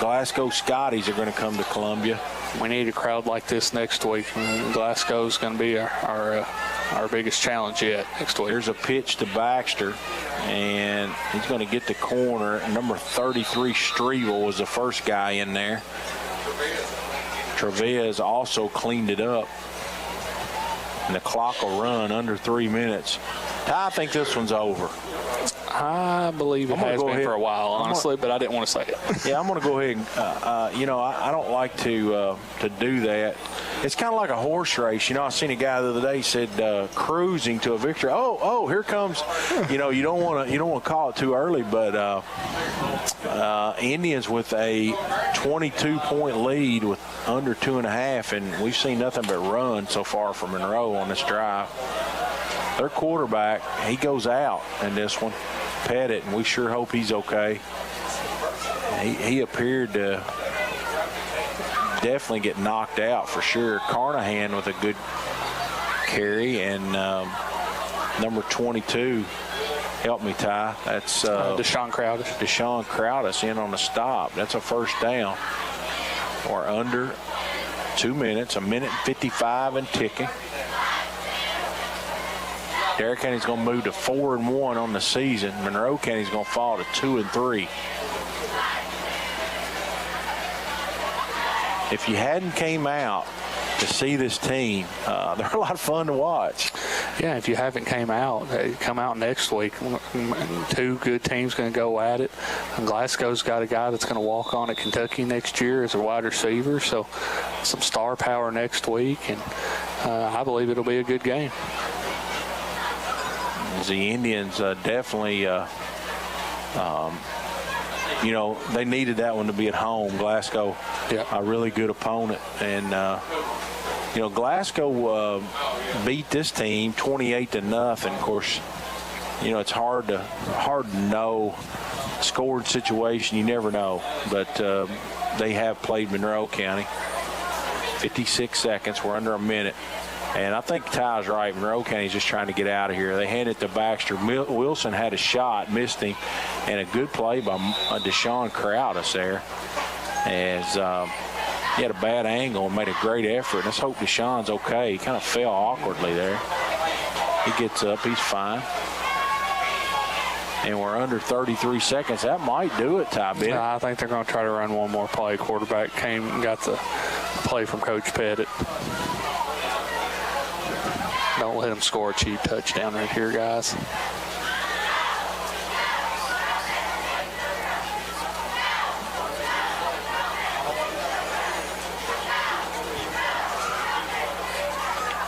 Glasgow Scotties are going to come to Columbia. We need a crowd like this next week. Glasgow's going to be our biggest challenge yet next week. There's a pitch to Baxter, and he's going to get the corner. Number 33, Strevel, was the first guy in there. Trevez also cleaned it up. And the clock will run under 3 minutes. I think this one's over. I believe it has been for a while, honestly, but I didn't want to say it. Yeah, I'm going to go ahead and, I don't like to do that. It's kind of like a horse race. I seen a guy the other day said cruising to a victory. Oh, here comes. You don't want to call it too early, but Indians with a 22-point lead with under 2.5, and we've seen nothing but run so far from Monroe on this drive. Their quarterback, he goes out in this one. Pettit, and we sure hope he's okay. He appeared to definitely get knocked out for sure. Carnahan with a good carry, and number 22, help me, Ty. That's Deshaun Crowdis. Deshaun Crowdis in on the stop. That's a first down. We're under 2 minutes, 1:55 and ticking. Adair County's going to move to 4-1 on the season. Monroe County's going to fall to 2-3. If you hadn't came out to see this team, they're a lot of fun to watch. Yeah, if you haven't come out next week. 2 good teams going to go at it. And Glasgow's got a guy that's going to walk on at Kentucky next year as a wide receiver, so some star power next week, and I believe it'll be a good game. The Indians definitely, they needed that one to be at home. Glasgow, a really good opponent. And, Glasgow beat this team 28-0. Of course, it's hard to know. Scored situation, you never know. But they have played Monroe County. 56 seconds. We're under a minute. And I think Ty's right. Monroe County's just trying to get out of here. They handed it to Baxter. Wilson had a shot, missed him, and a good play by Deshaun Crowdis there. As he had a bad angle and made a great effort. Let's hope Deshaun's okay. He kind of fell awkwardly there. He gets up. He's fine. And we're under 33 seconds. That might do it, Ty Bennett. I think they're going to try to run one more play. Quarterback came and got the play from Coach Pettit. Don't let them score a cheap touchdown right here, guys.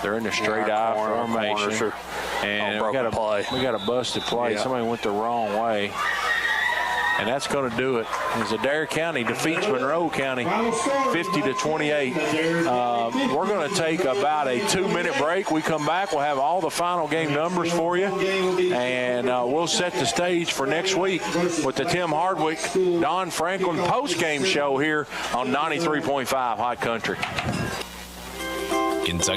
They're in the straight eye formation. And we got a busted play. Yeah. Somebody went the wrong way. And that's going to do it. As Adair County defeats Monroe County 50-28. We're going to take about a 2-minute break. We come back, we'll have all the final game numbers for you. And we'll set the stage for next week with the Tim Hardwick, Don Franklin post-game show here on 93.5 Hot Country. Kentucky